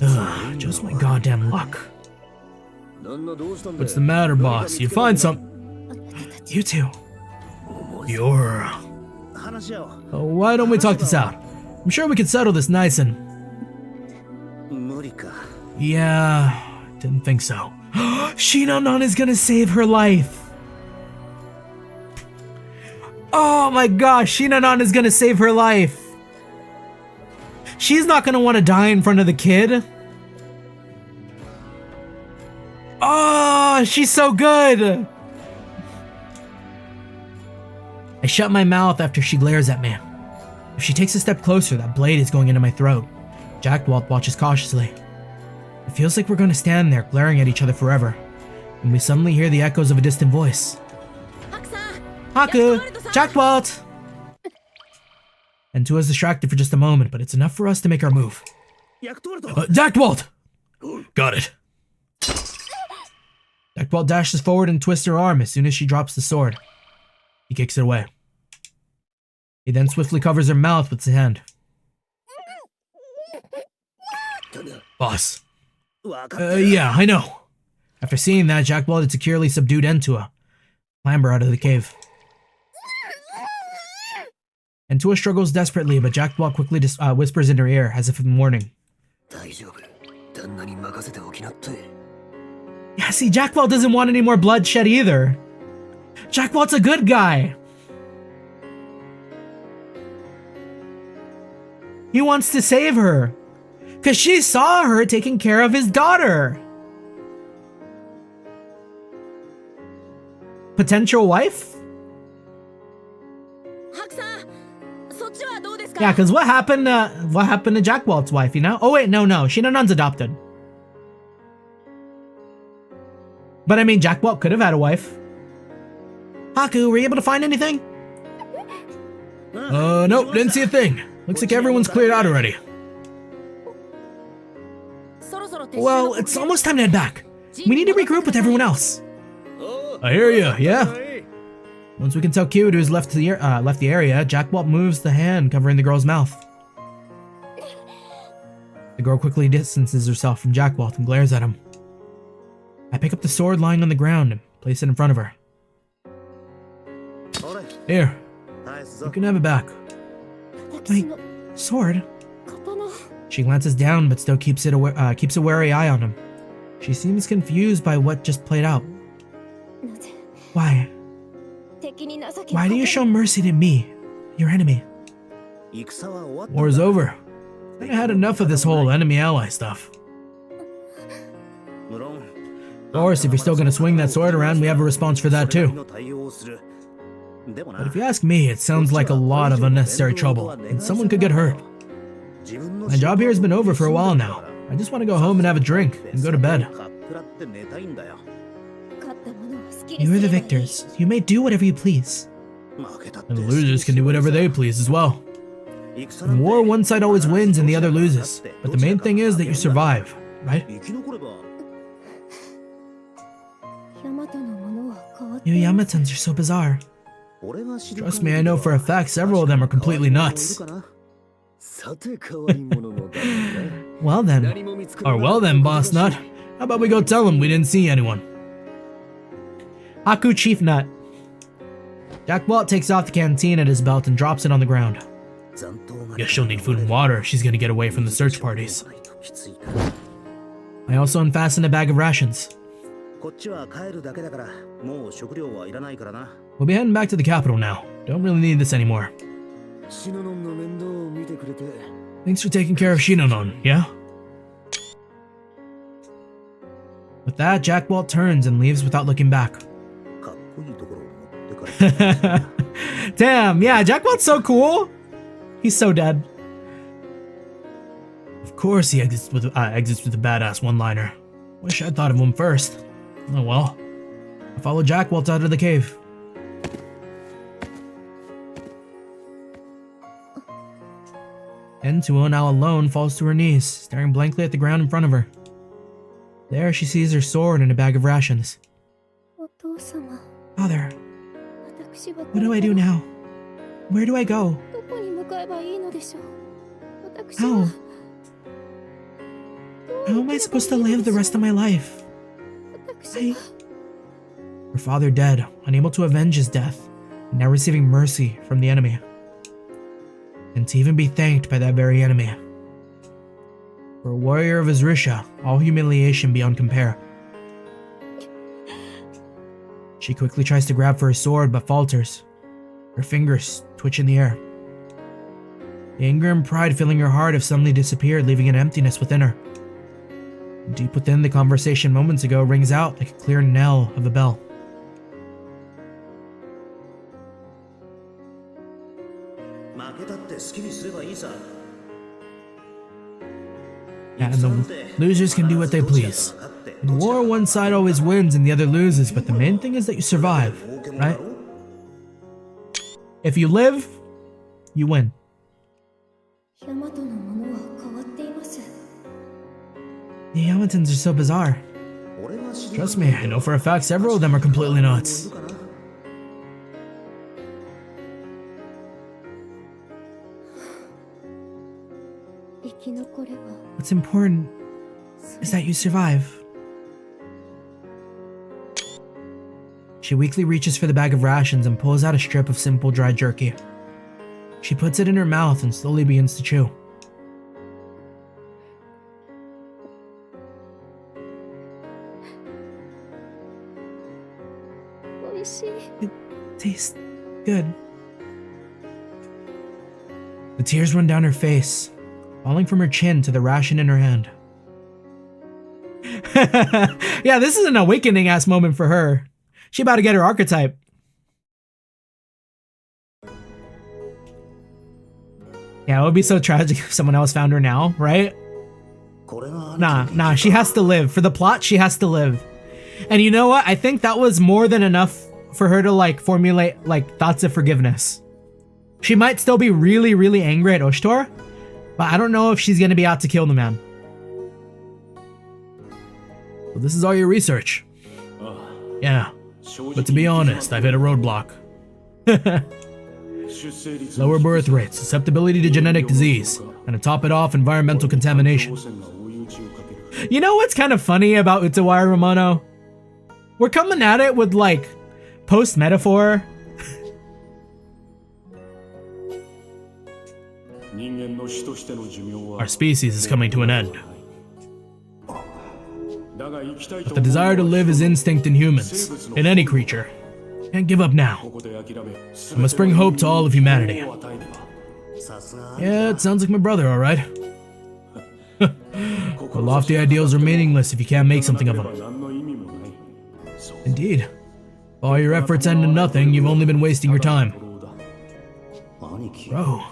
Ugh, just my goddamn luck. What's the matter, boss? You find some... You two. You're... why don't we talk this out? I'm sure we can settle this nice and... Yeah, didn't think so. Shinanon is gonna save her life. Oh my gosh, Shinanon is gonna save her life. She's not gonna want to die in front of the kid. Oh, she's so good. I shut my mouth after she glares at me. If she takes a step closer, that blade is going into my throat. Jackwalt watches cautiously. It feels like we're going to stand there glaring at each other forever, when we suddenly hear the echoes of a distant voice. Haku! Jackwalt! And Tua is distracted for just a moment, but it's enough for us to make our move. Jackwalt! Got it. Jackwalt dashes forward and twists her arm as soon as she drops the sword. He kicks it away. He then swiftly covers her mouth with his hand. Boss. Yeah, I know. After seeing that, Jackwalt had securely subdued Entua. Clamber out of the cave. Entua struggles desperately, but Jackwalt quickly whispers in her ear as if in warning. Yeah, see, Jackwalt doesn't want any more bloodshed either. Jackwalt's a good guy. He wants to save her. Because she saw her taking care of his daughter. Potential wife? Yeah, because what happened to Jackwalt's wife, you know? Oh wait, no, Shinanon's adopted. But I mean, Jackwalt could have had a wife. Haku, were you able to find anything? Nope, didn't see a thing. Looks like everyone's cleared out already. Well, it's almost time to head back. We need to regroup with everyone else. I hear you, yeah? Once we can tell Kiryu has left the area, Jack Walt moves the hand covering the girl's mouth. The girl quickly distances herself from Jack Walt and glares at him. I pick up the sword lying on the ground and place it in front of her. Here, you can have it back. My sword? She glances down but still keeps a wary eye on him. She seems confused by what just played out. Why? Why do you show mercy to me, your enemy? War's over. I had enough of this whole enemy-ally stuff. Of course, if you're still gonna swing that sword around, we have a response for that too. But if you ask me, it sounds like a lot of unnecessary trouble, and someone could get hurt. My job here has been over for a while now. I just want to go home and have a drink, and go to bed. You are the victors. You may do whatever you please. And the losers can do whatever they please as well. In war, one side always wins and the other loses. But the main thing is that you survive, right? You Yamatans are so bizarre. Trust me, I know for a fact several of them are completely nuts. Well then, Boss Nut. How about we go tell them we didn't see anyone? Haku Chief Nut. Jack Walt takes off the canteen at his belt and drops it on the ground. Guess she'll need food and water if she's gonna get away from the search parties. I also unfasten a bag of rations. We'll be heading back to the capital now. Don't really need this anymore. Thanks for taking care of Shinonon, yeah? With that, Jack Walt turns and leaves without looking back. Damn, yeah, Jack Walt's so cool. He's so dead. Of course he exits with a badass one-liner. Wish I'd thought of him first. Oh well. I follow Jack Walt out of the cave. Entuo, now alone, falls to her knees, staring blankly at the ground in front of her. There she sees her sword and a bag of rations. Father, what do I do now? Where do I go? How? How am I supposed to live the rest of my life? Her father dead, unable to avenge his death, now receiving mercy from the enemy. And to even be thanked by that very enemy. For a warrior of his Risha, all humiliation beyond compare. She quickly tries to grab for her sword but falters. Her fingers twitch in the air. The anger and pride filling her heart have suddenly disappeared, leaving an emptiness within her. Deep within, the conversation moments ago rings out like a clear knell of a bell. Yeah, and the losers can do what they please. In war, one side always wins and the other loses, but the main thing is that you survive, right? If you live, you win. The Yamatans are so bizarre. Trust me, I know for a fact several of them are completely nuts. What's important is that you survive. She weakly reaches for the bag of rations and pulls out a strip of simple dry jerky. She puts it in her mouth and slowly begins to chew. It tastes good. The tears run down her face, falling from her chin to the ration in her hand. Yeah, this is an awakening ass moment for her. She about to get her archetype. Yeah, it would be so tragic if someone else found her now, right? Nah, she has to live. For the plot, she has to live. And you know what? I think that was more than enough for her to like formulate like thoughts of forgiveness. She might still be really, really angry at Oshtor, but I don't know if she's gonna be out to kill the man. Well, this is all your research. Yeah. But to be honest, I've hit a roadblock. Lower birth rate, susceptibility to genetic disease, and to top it off, environmental contamination. You know what's kind of funny about Utawarerumono? We're coming at it with like post-metaphor. Our species is coming to an end. But the desire to live is instinct in humans, in any creature. Can't give up now. I must bring hope to all of humanity. Yeah, it sounds like my brother, alright. But lofty ideals are meaningless if you can't make something of them. Indeed. If all your efforts end in nothing, you've only been wasting your time. Bro.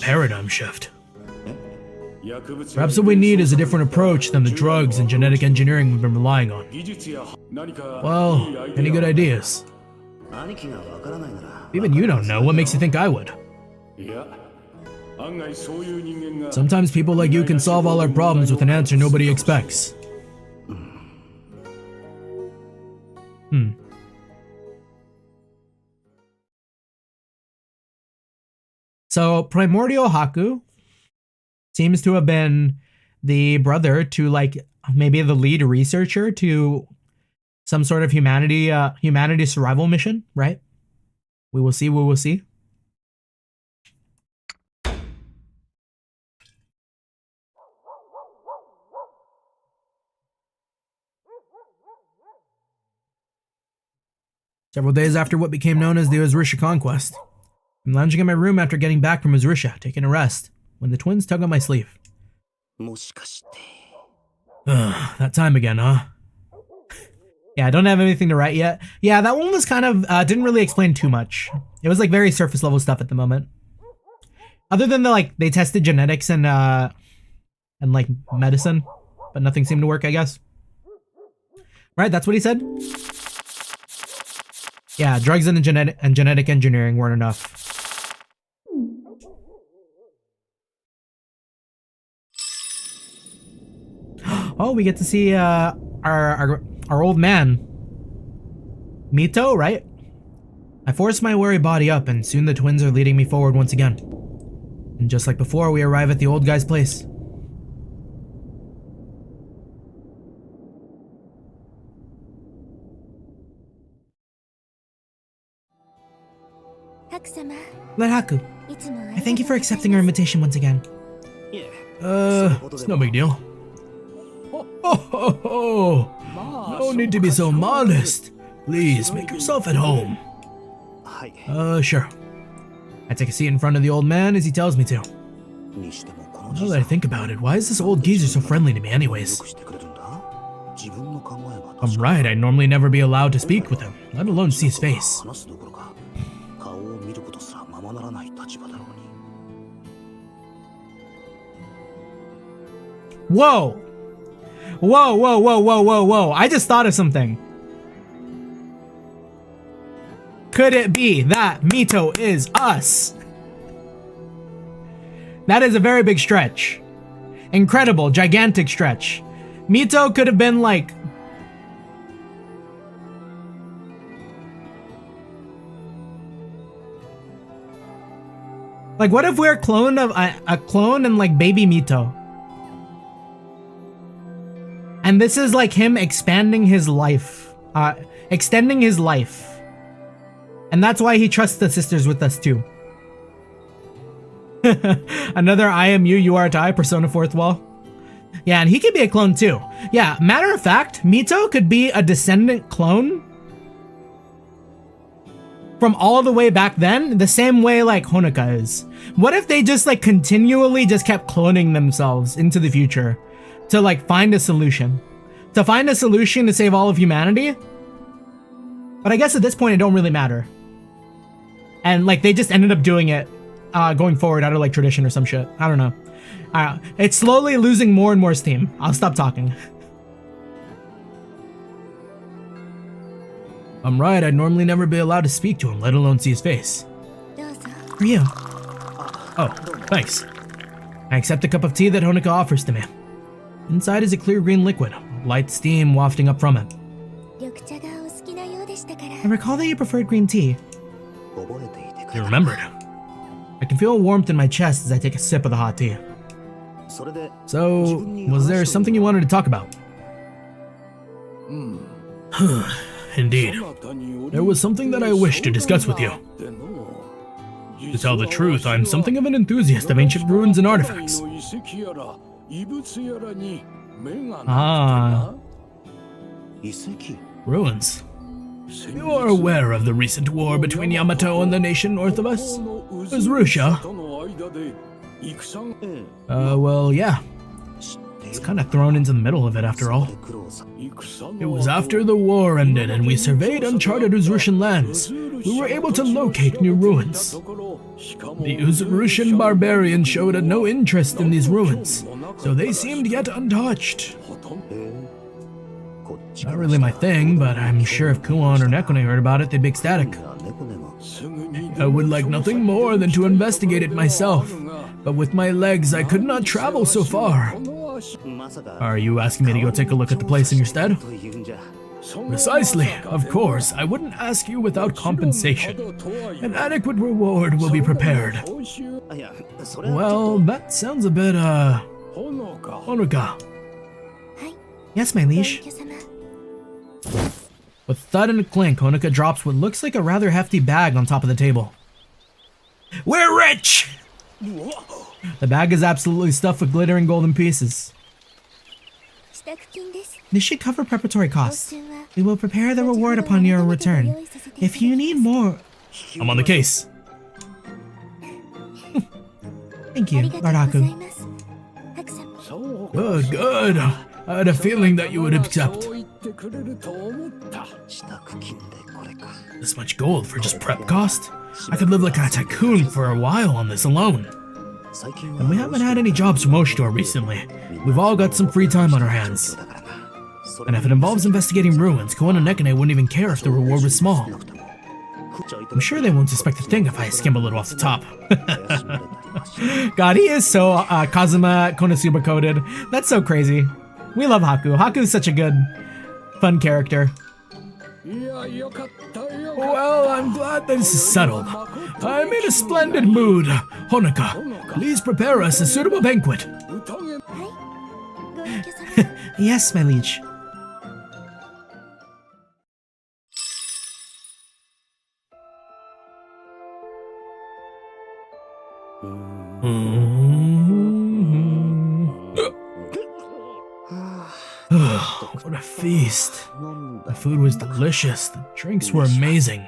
Paradigm shift. Perhaps what we need is a different approach than the drugs and genetic engineering we've been relying on. Well, any good ideas? Even you don't know, what makes you think I would? Sometimes people like you can solve all our problems with an answer nobody expects. So Primordial Haku seems to have been the brother to like maybe the lead researcher to some sort of humanity survival mission, right? We will see, we will see. Several days after what became known as the Ozrisha conquest, I'm lounging in my room after getting back from Ozrisha, taking a rest, when the twins tug on my sleeve. That time again, huh? Yeah, I don't have anything to write yet. Yeah, that one was kind of, didn't really explain too much. It was like very surface level stuff at the moment. Other than the like, they tested genetics and like medicine, but nothing seemed to work, I guess. Right, that's what he said? Yeah, drugs and genetic engineering weren't enough. Oh, we get to see our old man, Mito, right? I force my weary body up, and soon the twins are leading me forward once again. And just like before, we arrive at the old guy's place. Lord Haku, I thank you for accepting our invitation once again. It's no big deal. No need to be so modest. Please, make yourself at home. Sure. I take a seat in front of the old man as he tells me to. Now that I think about it, why is this old geezer so friendly to me anyways? I'm right, I'd normally never be allowed to speak with him, let alone see his face. Whoa! Whoa, whoa, whoa, whoa, whoa, whoa. I just thought of something. Could it be that Mito is us? That is a very big stretch. Incredible, gigantic stretch. Mito could have been like... Like, what if we're a clone of a clone and like baby Mito? And this is like him expanding his life, extending his life. And that's why he trusts the sisters with us too. Another I am you, you are I, Persona 4th Wall. Yeah, and he could be a clone too. Yeah, matter of fact, Mito could be a descendant clone from all the way back then, the same way like Honoka is. What if they just like continually just kept cloning themselves into the future to like find a solution? To find a solution to save all of humanity? But I guess at this point it don't really matter. And like they just ended up doing it going forward out of like tradition or some shit. I don't know. It's slowly losing more and more steam. I'll stop talking. I'm right, I'd normally never be allowed to speak to him, let alone see his face. For you. Oh, thanks. I accept the cup of tea that Honoka offers to me. Inside is a clear green liquid, light steam wafting up from it. I recall that you preferred green tea. 覚えていてく You れ remembered. I can feel warmth in my chest as I take a sip of the hot tea. それで So, was there something you wanted to talk about? Indeed. There was something that I wished to discuss with you. To tell the truth, I'm something of an enthusiast of ancient ruins and artifacts. Ah. 遺跡 Ruins. You are aware of the recent war between Yamato and the nation north of us? Uzrusha? Well, yeah. It's kind of thrown into the middle of it after all. 苦労さ It was after the war ended and we surveyed uncharted Uzrushan lands. We were able to locate new ruins. The Uzrushan barbarians showed no interest in these ruins, so they seemed yet untouched. こっち Not really my thing, but I'm sure if Kuon or Nekone heard about it, they'd be ecstatic. が猫ねが I would like nothing more than to investigate it myself, but with my legs I could not travel so far. まさか Are you asking me to go take a look at the place in your stead? というんじゃ Precisely, of course. I wouldn't ask you without compensation. An adequate reward will be prepared. あいやそれはちょっ Well, that sounds a bit, Honoka. Yes, my liege. With thud and a clink, Honoka drops what looks like a rather hefty bag on top of the table. We're rich! The bag is absolutely stuffed with glittering golden pieces. 支度金です This should cover preparatory 報 costs. 酬は We will prepare the reward upon your return. If you need more, I'm on the case. thank あ you, りがとうござ Lord い Haku. ます白様 Good, good. I had a feeling that you would accept. 支度金でこれか This much gold for just prep cost? I could live like a tycoon for a while on this alone. 最近 And we haven't had any jobs from Oshidor recently. We've all got some free time on our hands. だからなそれ And if it involves investigating ruins, Koen and Nekane wouldn't even care if the reward was small. I'm sure they won't suspect a thing if I skim a little off the top. God, he is so Kazuma Konosuba coded. That's so crazy. We love Haku. Haku's such a good, fun character. Well, I'm glad this is settled. I'm in a splendid mood. Honoka, please prepare us a suitable banquet. ご隠居様 Yes, my liege. What a feast. なんだ The food was delicious. The drinks were amazing.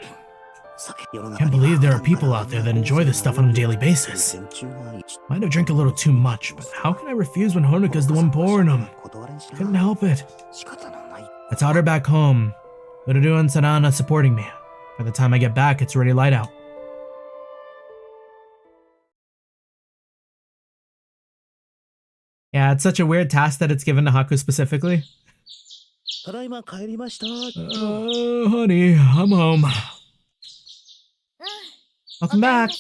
酒世の中 Can't には believe there are people out there that enjoy this stuff on a daily basis. 戦中が一 Might have drank a little too much, but how can I refuse when Honoka's the one pouring them? 断れんしな Couldn't help it. 仕方のない I taught her back home. Ururu and Sanana supporting me. By the time I get back, it's already light out. Yeah, it's such a weird task that it's given to Haku specifically. ただいま帰りました Honey, I'm home. Welcome back.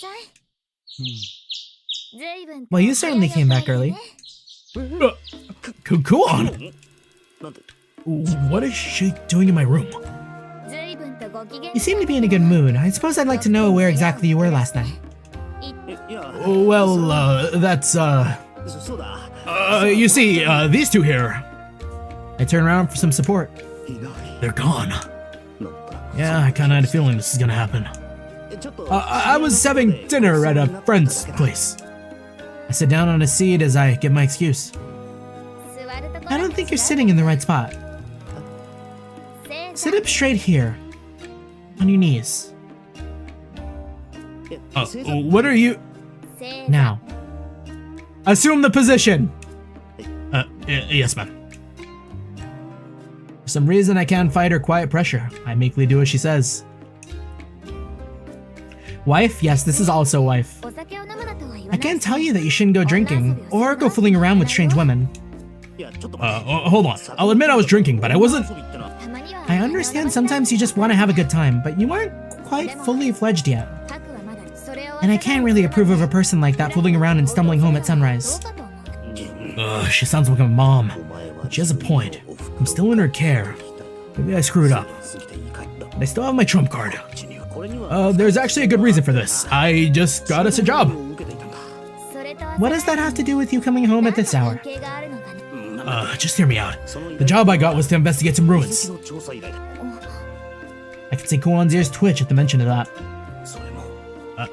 随分と Well, you certainly came back early. Go on. なんで What is she doing in my room? 随分とご機嫌 You seem to be in a good mood. I suppose I'd like to know where exactly you were last night. いや Well, that's, そうだ you see, these two here, I turn around for some support. いない they're gone. なんだ Yeah, I kinda had a feeling this is gonna happen. ちょっと I was having dinner at a friend's place. I sit down on a seat as I give my excuse. 座るとこ I don't think you're sitting in the right spot. 正 Sit up straight here. On your knees. What are you? 正 Now. Assume the position! Yes, ma'am. For some reason, I can't fight her quiet pressure. I meekly do as she says. Wife? Yes, this is also wife. お酒を飲むなとは言わ I ない can't tell you that you shouldn't go drinking or go fooling around with strange women. いやちょっと Hold on. I'll admit I was drinking, but I wasn't. 遊びってのは たまには I understand sometimes you just want to have a good time, but you aren't quite fully fledged yet. タクはまだそれを And I can't really approve of a person like that fooling around and stumbling home at sunrise. どうかと思う She sounds like a mom. お前は But she has a point. I'm still in her care. Maybe I screwed up. 過ぎて言い換えた I still have my trump card. これには There's actually a good reason for this. I just got us a job. 受けていたんだ それと What does that have to do with you coming home at this hour? 関係があるのかね Just hear me out. The job I got was to investigate some ruins. の調査依頼だ I can see Kuon's ears twitch at the mention of that. それも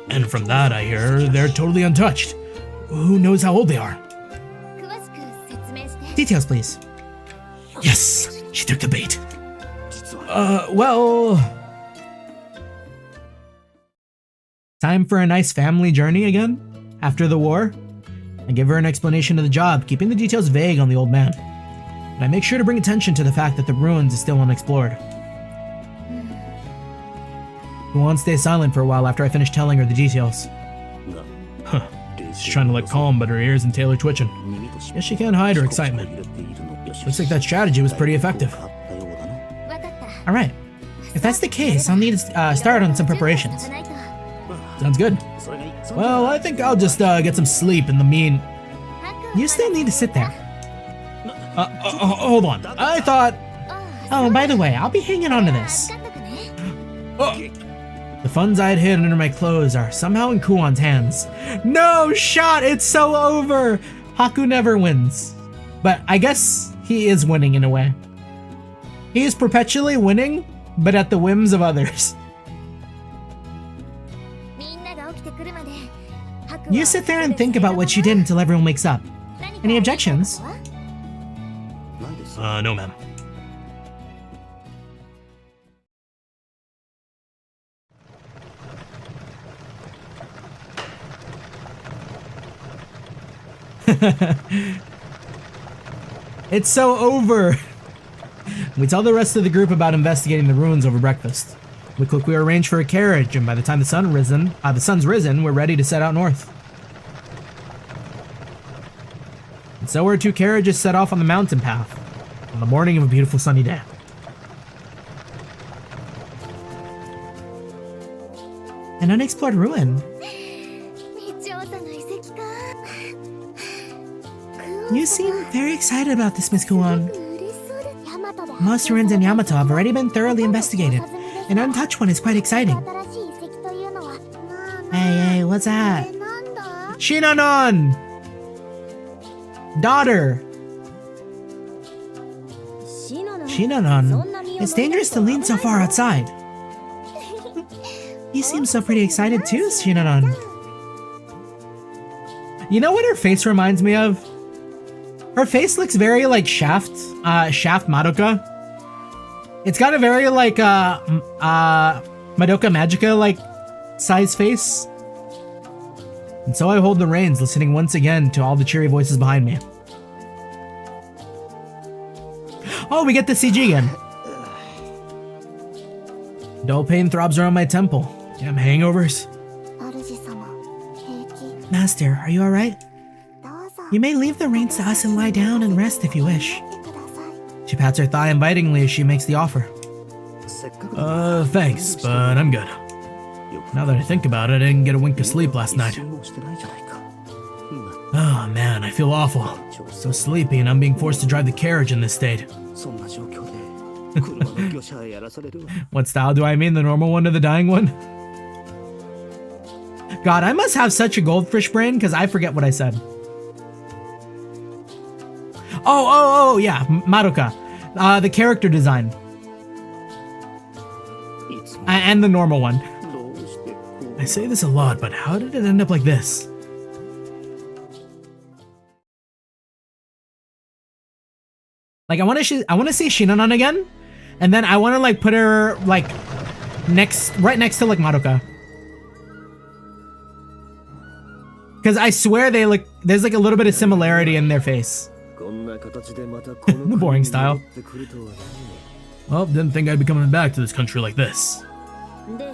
And from that, I hear they're totally untouched. Who knows how old they are? 詳しく説明して Details, please. Yes, she took the bait. 実は Well... Time for a nice family journey again? After the war? I give her an explanation of the job, keeping the details vague on the old man. But I make sure to bring attention to the fact that the ruins is still unexplored. Kuon stays silent for a while after I finish telling her the details. Huh. She's trying to look calm, but her ears and tail are twitching. Yes, she can't hide her excitement. Looks like that strategy was pretty effective. 分かった Alright. If that's the case, I'll need to start on some preparations. 準備をさせないと Sounds good. それがいい Well, I think I'll just get some sleep in the mean. You still need to sit there. Hold on. I thought. Oh, by the way, I'll be hanging on to this. 預かっとくね The funds I had hidden under my clothes are somehow in Kuon's hands. No shot! It's so over! Haku never wins. But I guess he is winning in a way. He is perpetually winning, but at the whims of others. みんなが起きてくるまで You sit there and think about what you did until everyone wakes up. Any objections? ないです No, ma'am. It's so over! We tell the rest of the group about investigating the ruins over breakfast. We quickly arrange for a carriage, and by the time the sun's risen, we're ready to set out north. And so our two carriages set off on the mountain path, on the morning of a beautiful sunny day. An unexplored ruin. 未調査の遺跡か You seem very excited about this, Miss Kuon. 嬉しそうですヤマトで Most ruins in Yamato have already been thoroughly investigated. An untouched one is quite exciting. 新しい遺跡というのは Hey, hey, what's that? なんだ Shinanon! Daughter! シノノ Shinanon, it's dangerous to lean so far outside. You seem so pretty excited too, Shinanon. You know what her face reminds me of? Her face looks very like Shaft Madoka. It's got a very like Madoka Magica like size face. And so I hold the reins, listening once again to all the cheery voices behind me. Oh, we get the CG again. Dull pain throbs around my temple. Damn hangovers. 主様平気 Master, are you alright? どうぞ You may leave the reins to us and lie down and rest if you wish. 来てください She pats her thigh invitingly as she makes the offer. せっかくだ Thanks, but I'm good. Now that I think about it, I didn't get a wink of sleep last night. 一睡もしてないじゃないか Oh man, I feel awful. So sleepy, and I'm being forced to drive the carriage in this state. そんな状況で車の業者へやらされるわ What style do I mean? The normal one or the dying one? God, I must have such a goldfish brain because I forget what I said. Oh, yeah, Madoka. The character design. いつも And the normal one. どうしてこう I say this a lot, but how did it end up like this? Like, I want to see Shinanon again, and then I want to like put her like right next to like Madoka, because I swear there's like a little bit of similarity in their face. こんな形でまたこの The boring style. 国に戻ってくるとはね Well, didn't think I'd be coming back to this country like this. で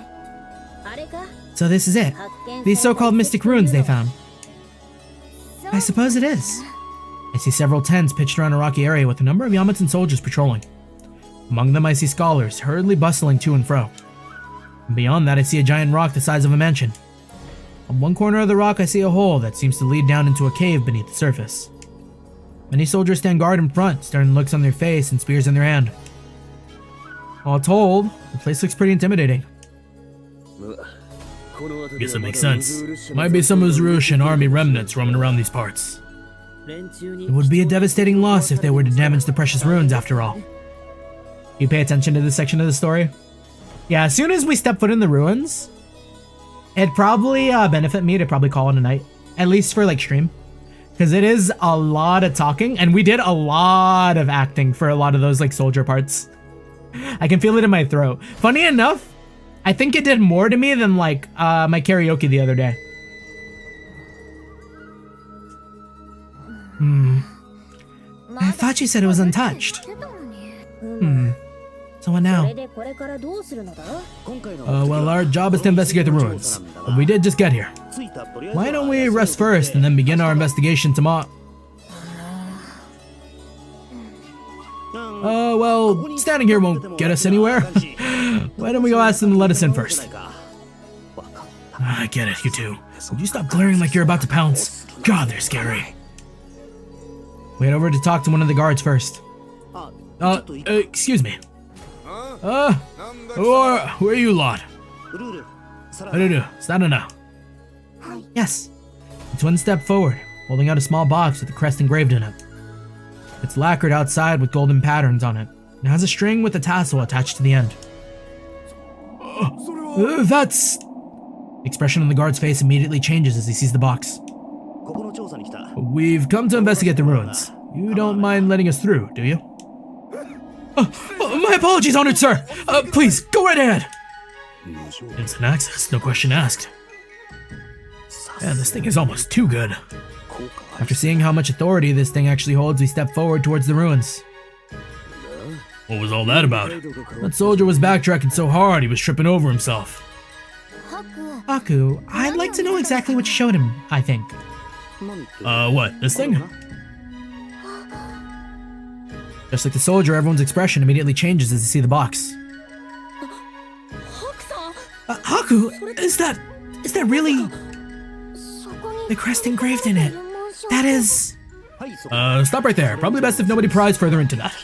あれか So this is it. 発見 These so-called mystic ruins they found. そう I suppose it is. I see several tents pitched around a rocky area with a number of Yamatan soldiers patrolling. Among them I see scholars hurriedly bustling to and fro. And beyond that I see a giant rock the size of a mansion. On one corner of the rock I see a hole that seems to lead down into a cave beneath the surface. Many soldiers stand guard in front, stern looks on their face and spears in their hand. All told, the place looks pretty intimidating. Guess that makes sense. Might be some Uzurushan army remnants roaming around these parts. It would be a devastating loss if they were to damage the precious ruins after all. You pay attention to this section of the story? Yeah, as soon as we step foot in the ruins, it'd probably benefit me to probably call it a night. At least for like stream. Because it is a lot of talking, and we did a lot of acting for a lot of those like soldier parts. I can feel it in my throat. Funny enough, I think it did more to me than like my karaoke the other day. I thought you said it was untouched. So what now? Well, our job is to investigate the ruins. But we did just get here. Why don't we rest first and then begin our investigation tomorrow? Well, standing here won't get us anywhere. Why don't we go ask them to let us in first? I get it, you two. Would you stop glaring like you're about to pounce? God, they're scary. We head over to talk to one of the guards first. Excuse me. Who are you lot? Yes. The twins step forward, holding out a small box with a crest engraved in it. It's lacquered outside with golden patterns on it. It has a string with a tassel attached to the end. That's... The expression on the guard's face immediately changes as he sees the box. We've come to investigate the ruins. You don't mind letting us through, do you? My apologies, honored sir! Please, go right ahead! Instant access, no question asked. Yeah, this thing is almost too good. After seeing how much authority this thing actually holds, we step forward towards the ruins. What was all that about? That soldier was backtracking so hard he was tripping over himself. Haku, I'd like to know exactly what you showed him, I think. What, this thing? Just like the soldier, everyone's expression immediately changes as they see the box. Haku, is that really the crest engraved in it? That is... Stop right there. Probably best if nobody pries further into that.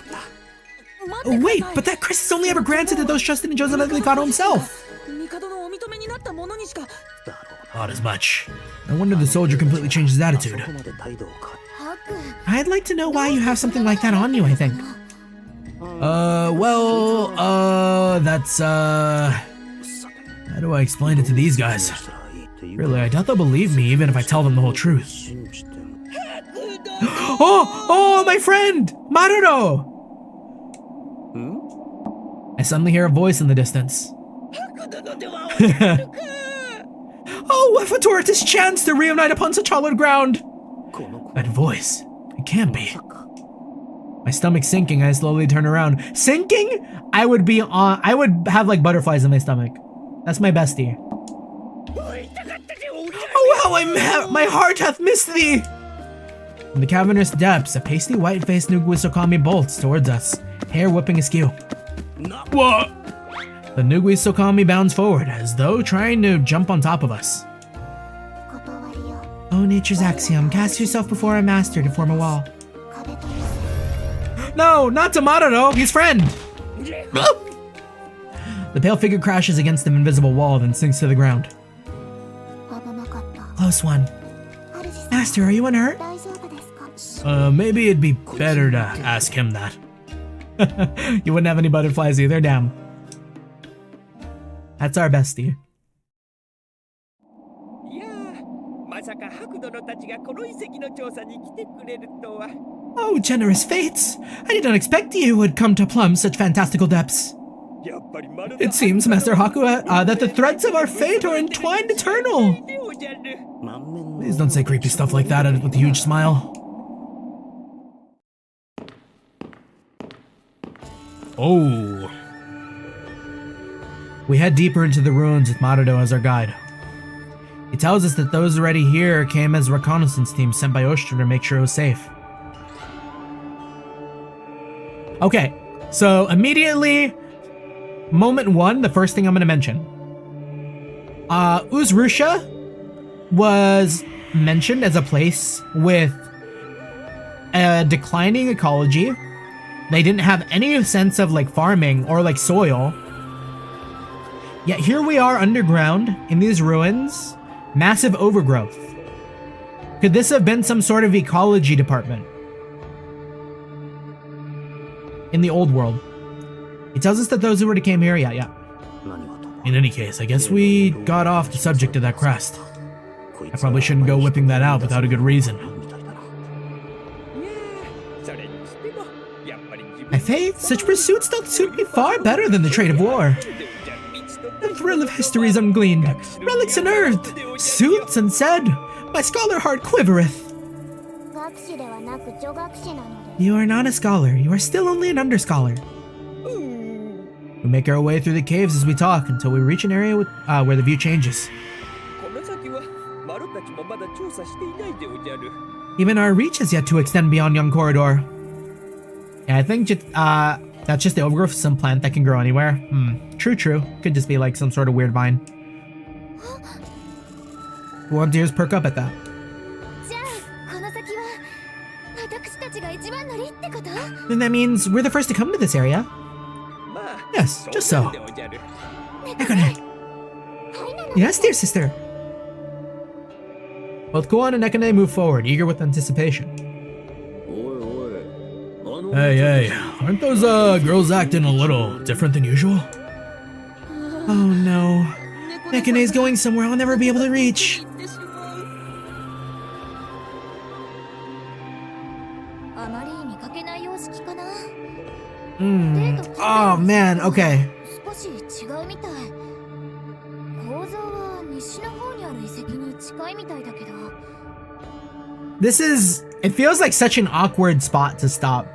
Wait, but that crest is only ever granted to those trusted in Joseph Mikado himself. Not as much. No wonder the soldier completely changed his attitude. I'd like to know why you have something like that on you, I think. That's, how do I explain it to these guys? Really, I doubt they'll believe me even if I tell them the whole truth. Oh, my friend! Maruno! I suddenly hear a voice in the distance. Oh, what a fortuitous chance to reunite upon such hallowed ground! That voice, it can't be. My stomach's sinking, I slowly turn around. Sinking? I would have like butterflies in my stomach. That's my bestie. Oh, how my heart hath missed thee! From the cavernous depths, a pasty white-faced Nugui bolts towards us, hair whipping askew. What? The Nugui Sokami bounds forward, as though trying to jump on top of us. Oh, nature's axiom, cast yourself before a master to form a wall. No, not Tomato, his friend! The pale figure crashes against the invisible wall, then sinks to the ground. Close one. Master, are you unhurt? Maybe it'd be better to ask him that. You wouldn't have any butterflies either, damn. That's our bestie. Oh, generous fates! I did not expect you would come to plumb such fantastical depths. It seems, Master Haku, that the threads of our fate are entwined eternal. Please don't say creepy stuff like that with a huge smile. Oh. We head deeper into the ruins with Marudo as our guide. He tells us that those already here came as a reconnaissance team sent by Oshtra to make sure it was safe. Okay, so immediately, moment one, the first thing I'm going to mention. Uzrusha was mentioned as a place with a declining ecology They didn't have any sense of like farming or like soil. Yet here we are underground in these ruins, massive overgrowth. Could this have been some sort of ecology department? In the old world. It tells us that those who were to came here, yeah. In any case, I guess we got off the subject of that crest. I probably shouldn't go whipping that out without a good reason. I faith such pursuits don't suit me far better than the trade of war. The thrill of histories ungleaned, relics unearthed, suits unsaid, my scholar heart quivereth. 学士ではなく女学士なので You are not a scholar, you are still only an underscholar. We make our way through the caves as we talk until we reach an area with, where the view changes. Even our reach has yet to extend beyond Young Corridor. Yeah, I think that's just the overgrowth of some plant that can grow anywhere. True. Could just be like some sort of weird vine. Volunteers perk up at that. じゃあこの先は私たちが一番乗りってこと Then that means we're the first to come to this area. Yes, just so. Nekone. Yes, dear sister. Both Kuon and Nekone move forward, eager with anticipation. Hey, aren't those girls acting a little different than usual? Oh no. Nekone's going somewhere I'll never be able to reach. あまり見かけない様式かな Oh man, okay. 少し違うみたい構造は西の方にある遺跡に近いみたいだけど It feels like such an awkward spot to stop.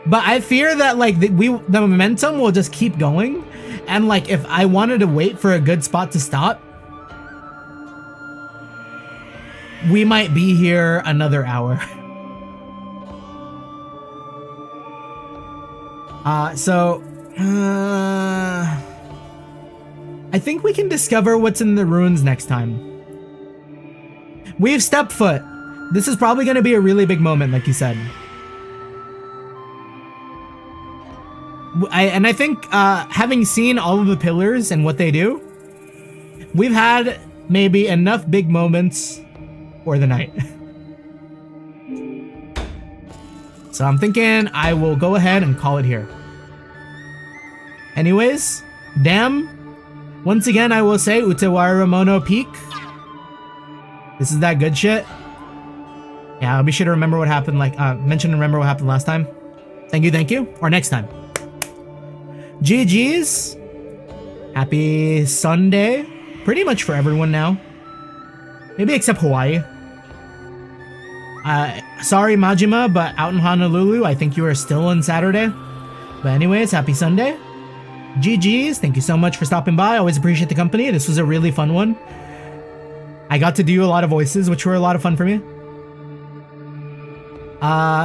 But I fear that like the momentum will just keep going. And like if I wanted to wait for a good spot to stop, we might be here another hour. I think we can discover what's in the ruins next time. We've stepped foot. This is probably going to be a really big moment, like you said. I think having seen all of the pillars and what they do, we've had maybe enough big moments for the night. So I'm thinking I will go ahead and call it here. Anyways, damn. Once again, I will say Utawarerumono-pilled. This is that good shit. Yeah, I'll be sure to remember what happened, remember what happened last time. Thank you. Or next time. GG's. Happy Sunday. Pretty much for everyone now. Maybe except Hawaii. Sorry, Majima, but out in Honolulu, I think you are still on Saturday. But anyways, happy Sunday. GG's. Thank you so much for stopping by. I always appreciate the company. This was a really fun one. I got to do a lot of voices, which were a lot of fun for me.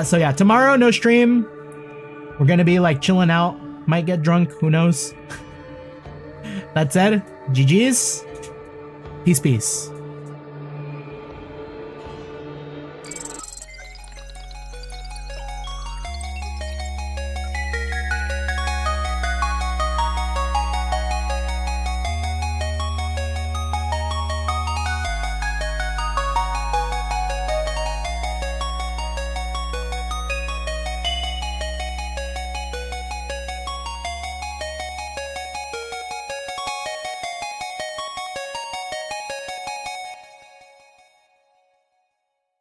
So yeah, tomorrow, no stream. We're gonna be like chilling out. Might get drunk, who knows? That said, GG's. Peace.